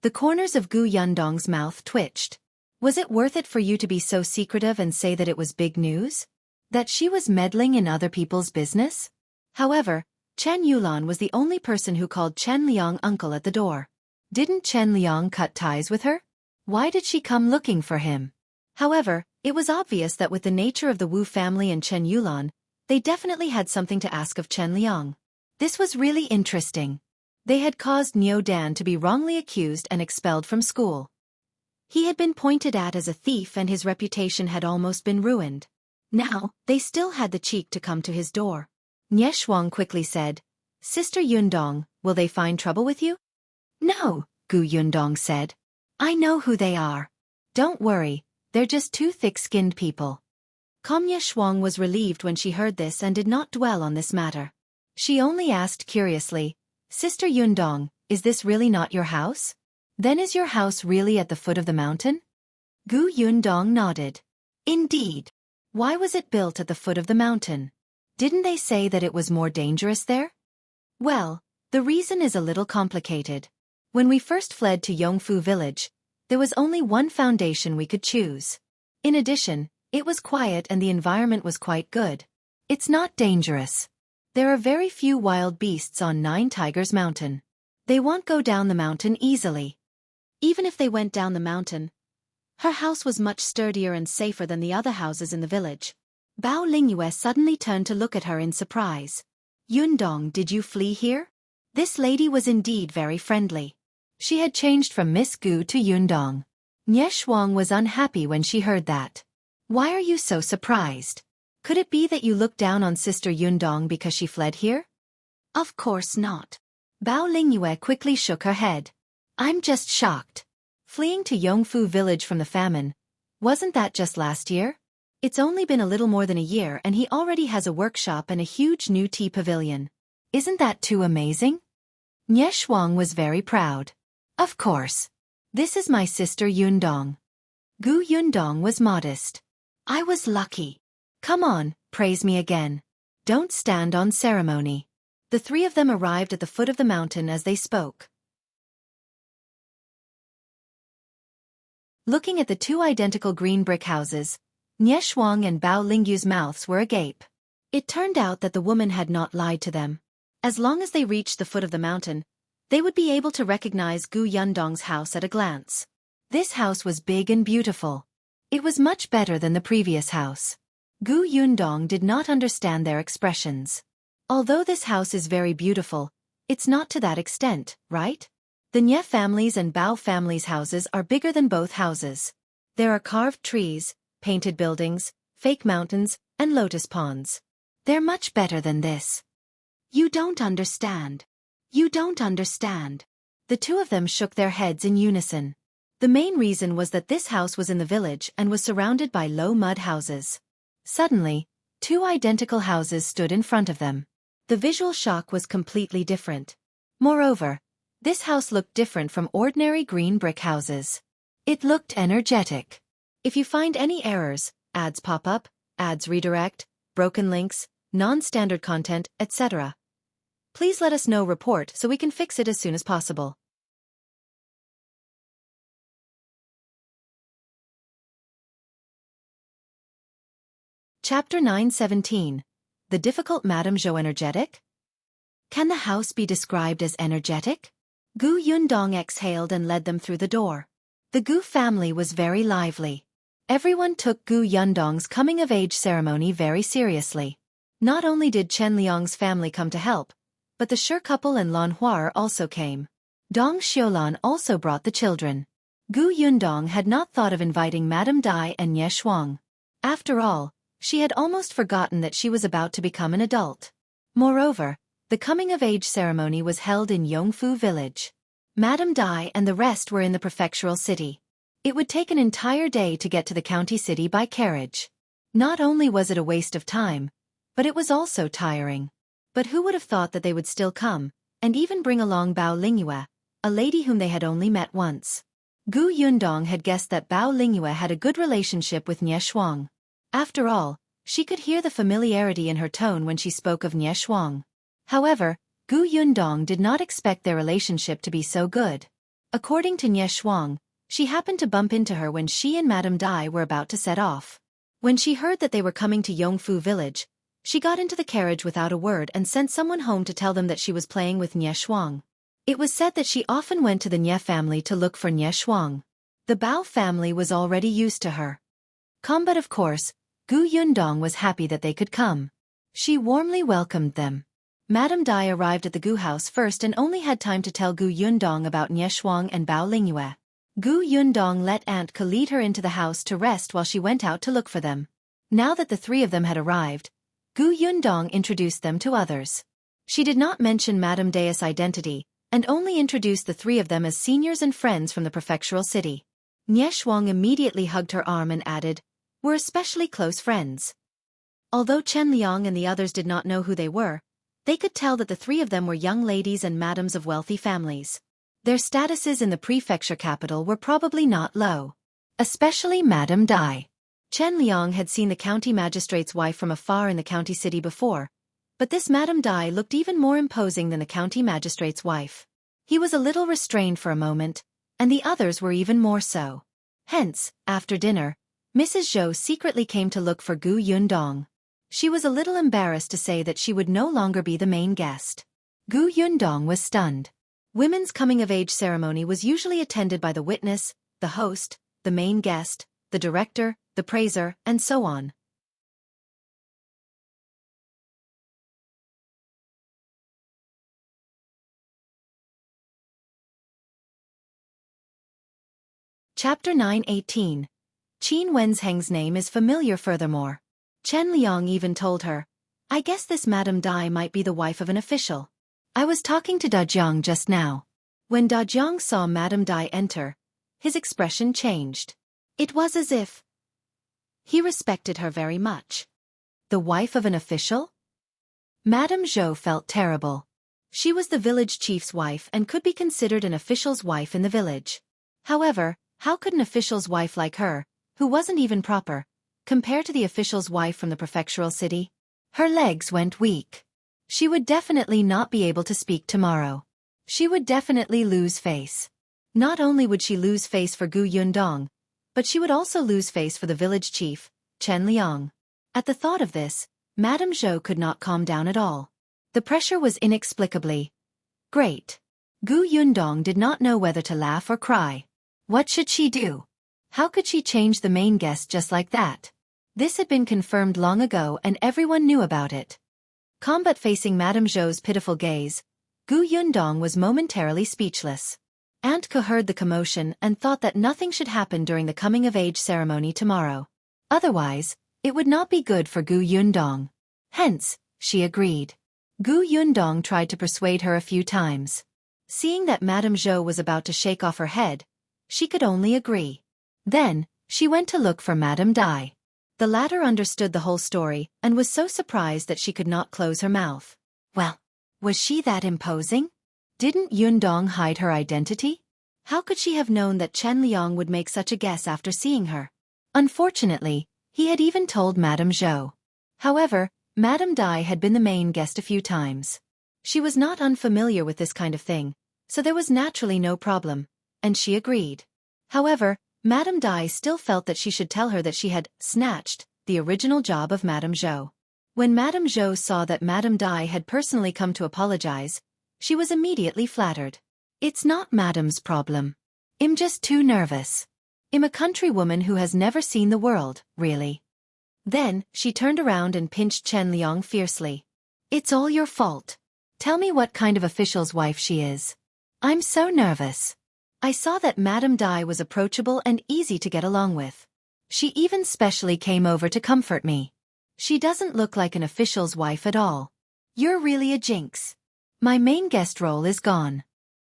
The corners of Gu Yundong's mouth twitched. Was it worth it for you to be so secretive and say that it was big news? That she was meddling in other people's business? However, Chen Yulan was the only person who called Chen Liang uncle at the door. Didn't Chen Liang cut ties with her? Why did she come looking for him? However, it was obvious that with the nature of the Wu family and Chen Yulan, they definitely had something to ask of Chen Liang. This was really interesting. They had caused Niu Dan to be wrongly accused and expelled from school. He had been pointed at as a thief and his reputation had almost been ruined. Now, they still had the cheek to come to his door. Nie Shuang quickly said, Sister Yundong, will they find trouble with you? No, Gu Yundong said. I know who they are. Don't worry, they're just two thick-skinned people. Nie Shuang was relieved when she heard this and did not dwell on this matter. She only asked curiously, Sister Yundong, is this really not your house? Then is your house really at the foot of the mountain? Gu Yundong nodded. Indeed. Why was it built at the foot of the mountain? Didn't they say that it was more dangerous there? Well, the reason is a little complicated. When we first fled to Yongfu village, there was only one foundation we could choose. In addition, it was quiet and the environment was quite good. It's not dangerous. There are very few wild beasts on Nine Tigers Mountain. They won't go down the mountain easily. Even if they went down the mountain, her house was much sturdier and safer than the other houses in the village. Bao Lingyue suddenly turned to look at her in surprise. Yundong, did you flee here? This lady was indeed very friendly. She had changed from Miss Gu to Yundong. Nie Shuang was unhappy when she heard that. Why are you so surprised? Could it be that you looked down on Sister Yundong because she fled here? Of course not. Bao Lingyue quickly shook her head. I'm just shocked. Fleeing to Yongfu village from the famine. Wasn't that just last year? It's only been a little more than a year and he already has a workshop and a huge new tea pavilion. Isn't that too amazing? Nie Shuang was very proud. Of course. This is my sister Yundong. Gu Yundong was modest. I was lucky. Come on, praise me again. Don't stand on ceremony. The three of them arrived at the foot of the mountain as they spoke. Looking at the two identical green brick houses, Nie Shuang and Bao Lingyu's mouths were agape. It turned out that the woman had not lied to them. As long as they reached the foot of the mountain, they would be able to recognize Gu Yundong's house at a glance. This house was big and beautiful. It was much better than the previous house. Gu Yundong did not understand their expressions. Although this house is very beautiful, it's not to that extent, right? The Nie family's and Bao family's houses are bigger than both houses. There are carved trees, painted buildings, fake mountains, and lotus ponds. They're much better than this. You don't understand. You don't understand. The two of them shook their heads in unison. The main reason was that this house was in the village and was surrounded by low mud houses. Suddenly, two identical houses stood in front of them. The visual shock was completely different. Moreover, this house looked different from ordinary green brick houses. It looked energetic. If you find any errors, ads pop up, ads redirect, broken links, non-standard content, etc., please let us know report so we can fix it as soon as possible. Chapter 917. The Difficult Madame Zhou Energetic? Can the house be described as energetic? Gu Yundong exhaled and led them through the door. The Gu family was very lively. Everyone took Gu Yundong's coming-of-age ceremony very seriously. Not only did Chen Liang's family come to help, but the Shi couple and Lan Huar also came. Dong Xiulan also brought the children. Gu Yundong had not thought of inviting Madame Dai and Nie Shuang. After all, she had almost forgotten that she was about to become an adult. Moreover, the coming-of-age ceremony was held in Yongfu village. Madame Dai and the rest were in the prefectural city. It would take an entire day to get to the county city by carriage. Not only was it a waste of time, but it was also tiring. But who would have thought that they would still come, and even bring along Bao Lingyue, a lady whom they had only met once. Gu Yundong had guessed that Bao Lingyue had a good relationship with Nie Shuang. After all, she could hear the familiarity in her tone when she spoke of Nie Shuang. However, Gu Yundong did not expect their relationship to be so good. According to Nie Shuang, she happened to bump into her when she and Madame Dai were about to set off. When she heard that they were coming to Yongfu village, she got into the carriage without a word and sent someone home to tell them that she was playing with Nie Shuang. It was said that she often went to the Nie family to look for Nie Shuang. The Bao family was already used to her. But of course, Gu Yundong was happy that they could come. She warmly welcomed them. Madame Dai arrived at the Gu house first and only had time to tell Gu Yundong about Nie Shuang and Bao Lingyue. Gu Yundong let Aunt Ke lead her into the house to rest while she went out to look for them. Now that the three of them had arrived, Gu Yundong introduced them to others. She did not mention Madame Dai's identity, and only introduced the three of them as seniors and friends from the prefectural city. Nie Shuang immediately hugged her arm and added, "We're especially close friends." Although Chen Liang and the others did not know who they were, they could tell that the three of them were young ladies and madams of wealthy families. Their statuses in the prefecture capital were probably not low. Especially Madame Dai. Chen Liang had seen the county magistrate's wife from afar in the county city before, but this Madame Dai looked even more imposing than the county magistrate's wife. He was a little restrained for a moment, and the others were even more so. Hence, after dinner, Mrs. Zhou secretly came to look for Gu Yundong. She was a little embarrassed to say that she would no longer be the main guest. Gu Yundong was stunned. Women's coming-of-age ceremony was usually attended by the witness, the host, the main guest, the director, the praiser, and so on. Chapter 9:18. Qin Wenzheng's name is familiar furthermore. Chen Liang even told her, I guess this Madame Dai might be the wife of an official. I was talking to Dajiang just now. When Dajiang saw Madame Dai enter, his expression changed. It was as if he respected her very much. The wife of an official? Madame Zhou felt terrible. She was the village chief's wife and could be considered an official's wife in the village. However, how could an official's wife like her, who wasn't even proper, compare to the official's wife from the prefectural city? Her legs went weak. She would definitely not be able to speak tomorrow. She would definitely lose face. Not only would she lose face for Gu Yundong, but she would also lose face for the village chief, Chen Liang. At the thought of this, Madame Zhou could not calm down at all. The pressure was inexplicably great. Gu Yundong did not know whether to laugh or cry. What should she do? How could she change the main guest just like that? This had been confirmed long ago and everyone knew about it. Combat facing Madame Zhou's pitiful gaze, Gu Yundong was momentarily speechless. Aunt Ke heard the commotion and thought that nothing should happen during the coming-of-age ceremony tomorrow. Otherwise, it would not be good for Gu Yundong. Hence, she agreed. Gu Yundong tried to persuade her a few times. Seeing that Madame Zhou was about to shake off her head, she could only agree. Then, she went to look for Madame Dai. The latter understood the whole story and was so surprised that she could not close her mouth. Well, was she that imposing? Didn't Yundong hide her identity? How could she have known that Chen Liang would make such a guess after seeing her? Unfortunately, he had even told Madame Zhou. However, Madame Dai had been the main guest a few times. She was not unfamiliar with this kind of thing, so there was naturally no problem, and she agreed. However, Madame Dai still felt that she should tell her that she had snatched the original job of Madame Zhou. When Madame Zhou saw that Madame Dai had personally come to apologize, she was immediately flattered. It's not Madame's problem. I'm just too nervous. I'm a countrywoman who has never seen the world, really. Then, she turned around and pinched Chen Liang fiercely. It's all your fault. Tell me what kind of official's wife she is. I'm so nervous. I saw that Madame Dai was approachable and easy to get along with. She even specially came over to comfort me. She doesn't look like an official's wife at all. You're really a jinx. My main guest role is gone.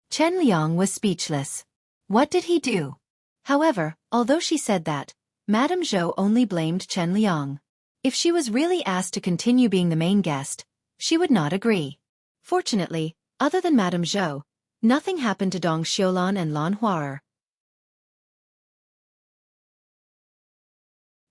Chen Liang was speechless. What did he do? However, although she said that, Madame Zhou only blamed Chen Liang. If she was really asked to continue being the main guest, she would not agree. Fortunately, other than Madame Zhou, nothing happened to Dong Xiulan and Lan Huaer.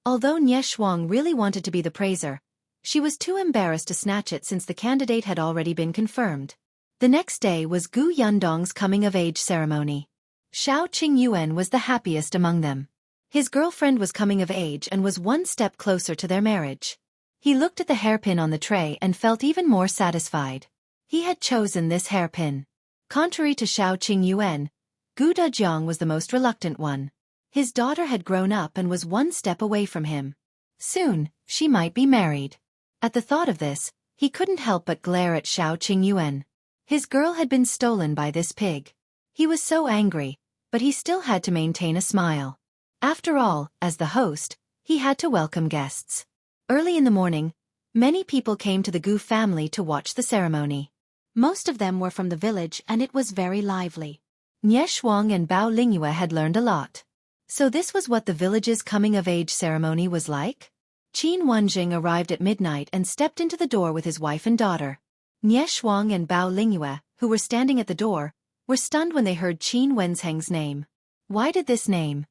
Although Nie Shuang really wanted to be the praiser, she was too embarrassed to snatch it since the candidate had already been confirmed. The next day was Gu Yundong's coming-of-age ceremony. Xiao Qingyuan was the happiest among them. His girlfriend was coming of age and was one step closer to their marriage. He looked at the hairpin on the tray and felt even more satisfied. He had chosen this hairpin. Contrary to Xiao Qingyuan, Gu Dajiang was the most reluctant one. His daughter had grown up and was one step away from him. Soon, she might be married. At the thought of this, he couldn't help but glare at Xiao Qingyuan. His girl had been stolen by this pig. He was so angry, but he still had to maintain a smile. After all, as the host, he had to welcome guests. Early in the morning, many people came to the Gu family to watch the ceremony. Most of them were from the village and it was very lively. Nie Shuang and Bao Lingyue had learned a lot. So this was what the village's coming-of-age ceremony was like? Qin Wenzheng arrived at midnight and stepped into the door with his wife and daughter. Nie Shuang and Bao Lingyue, who were standing at the door, were stunned when they heard Qin Wenzheng's name. Why did this name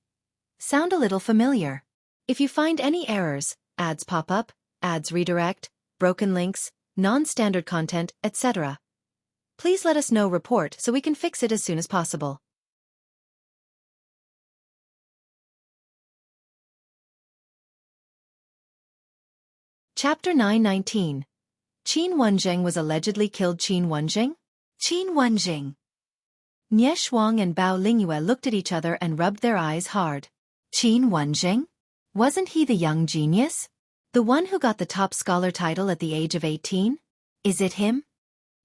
sound a little familiar? If you find any errors, ads pop up, ads redirect, broken links, non-standard content, etc., please let us know report so we can fix it as soon as possible. Chapter 919. Qin Wenzheng was allegedly killed. Qin Wenzheng? Qin Wenzheng. Nie Shuang and Bao Lingyue looked at each other and rubbed their eyes hard. Qin Wenzheng? Wasn't he the young genius? The one who got the top scholar title at the age of 18? Is it him?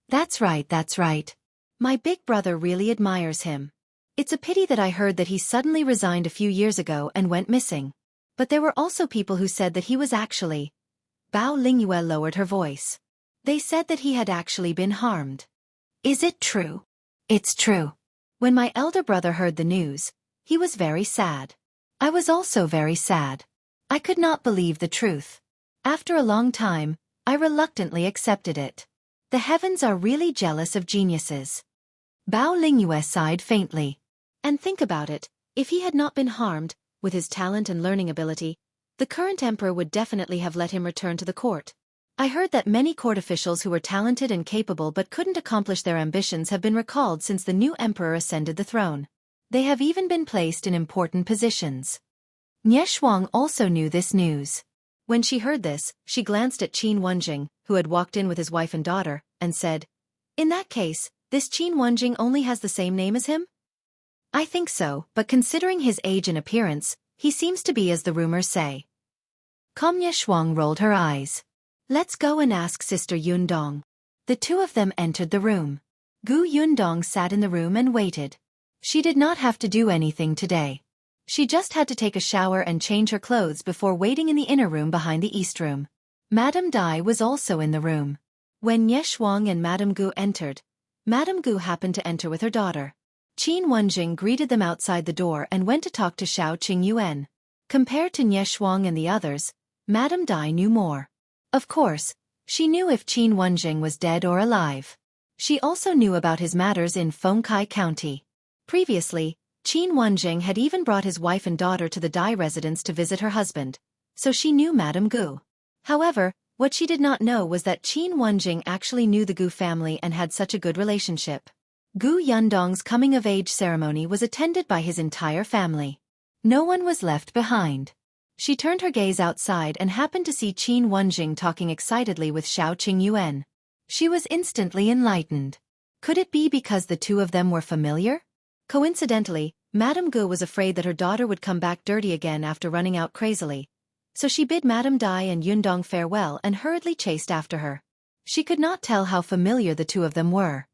That's right. My big brother really admires him. It's a pity that I heard that he suddenly resigned a few years ago and went missing. But there were also people who said that he was actually... Bao Lingyue lowered her voice. They said that he had actually been harmed. Is it true? It's true. When my elder brother heard the news, he was very sad. I was also very sad. I could not believe the truth. After a long time, I reluctantly accepted it. The heavens are really jealous of geniuses. Bao Lingyue sighed faintly. And think about it, if he had not been harmed, with his talent and learning ability, the current emperor would definitely have let him return to the court. I heard that many court officials who were talented and capable but couldn't accomplish their ambitions have been recalled since the new emperor ascended the throne. They have even been placed in important positions. Nie Shuang also knew this news. When she heard this, she glanced at Qin Wenzheng, who had walked in with his wife and daughter, and said, "In that case, this Qin Wenzheng only has the same name as him?" "I think so, but considering his age and appearance, he seems to be as the rumors say." Nie Shuang rolled her eyes. "Let's go and ask Sister Yundong." The two of them entered the room. Yundong sat in the room and waited. She did not have to do anything today. She just had to take a shower and change her clothes before waiting in the inner room behind the east room. Madame Dai was also in the room. When Nie Shuang and Madame Gu entered, Madame Gu happened to enter with her daughter. Qin Wenzheng greeted them outside the door and went to talk to Xiao Qingyuan. Compared to Nie Shuang and the others, Madame Dai knew more. Of course, she knew if Qin Wenzheng was dead or alive. She also knew about his matters in Fengkai County. Previously, Qin Wenzheng had even brought his wife and daughter to the Dai residence to visit her husband, so she knew Madame Gu. However, what she did not know was that Qin Wenzheng actually knew the Gu family and had such a good relationship. Gu Yundong's coming-of-age ceremony was attended by his entire family. No one was left behind. She turned her gaze outside and happened to see Qin Wenzheng talking excitedly with Xiao Qingyuan. She was instantly enlightened. Could it be because the two of them were familiar? Coincidentally, Madame Gu was afraid that her daughter would come back dirty again after running out crazily. So she bid Madame Dai and Yundong farewell and hurriedly chased after her. She could not tell how familiar the two of them were.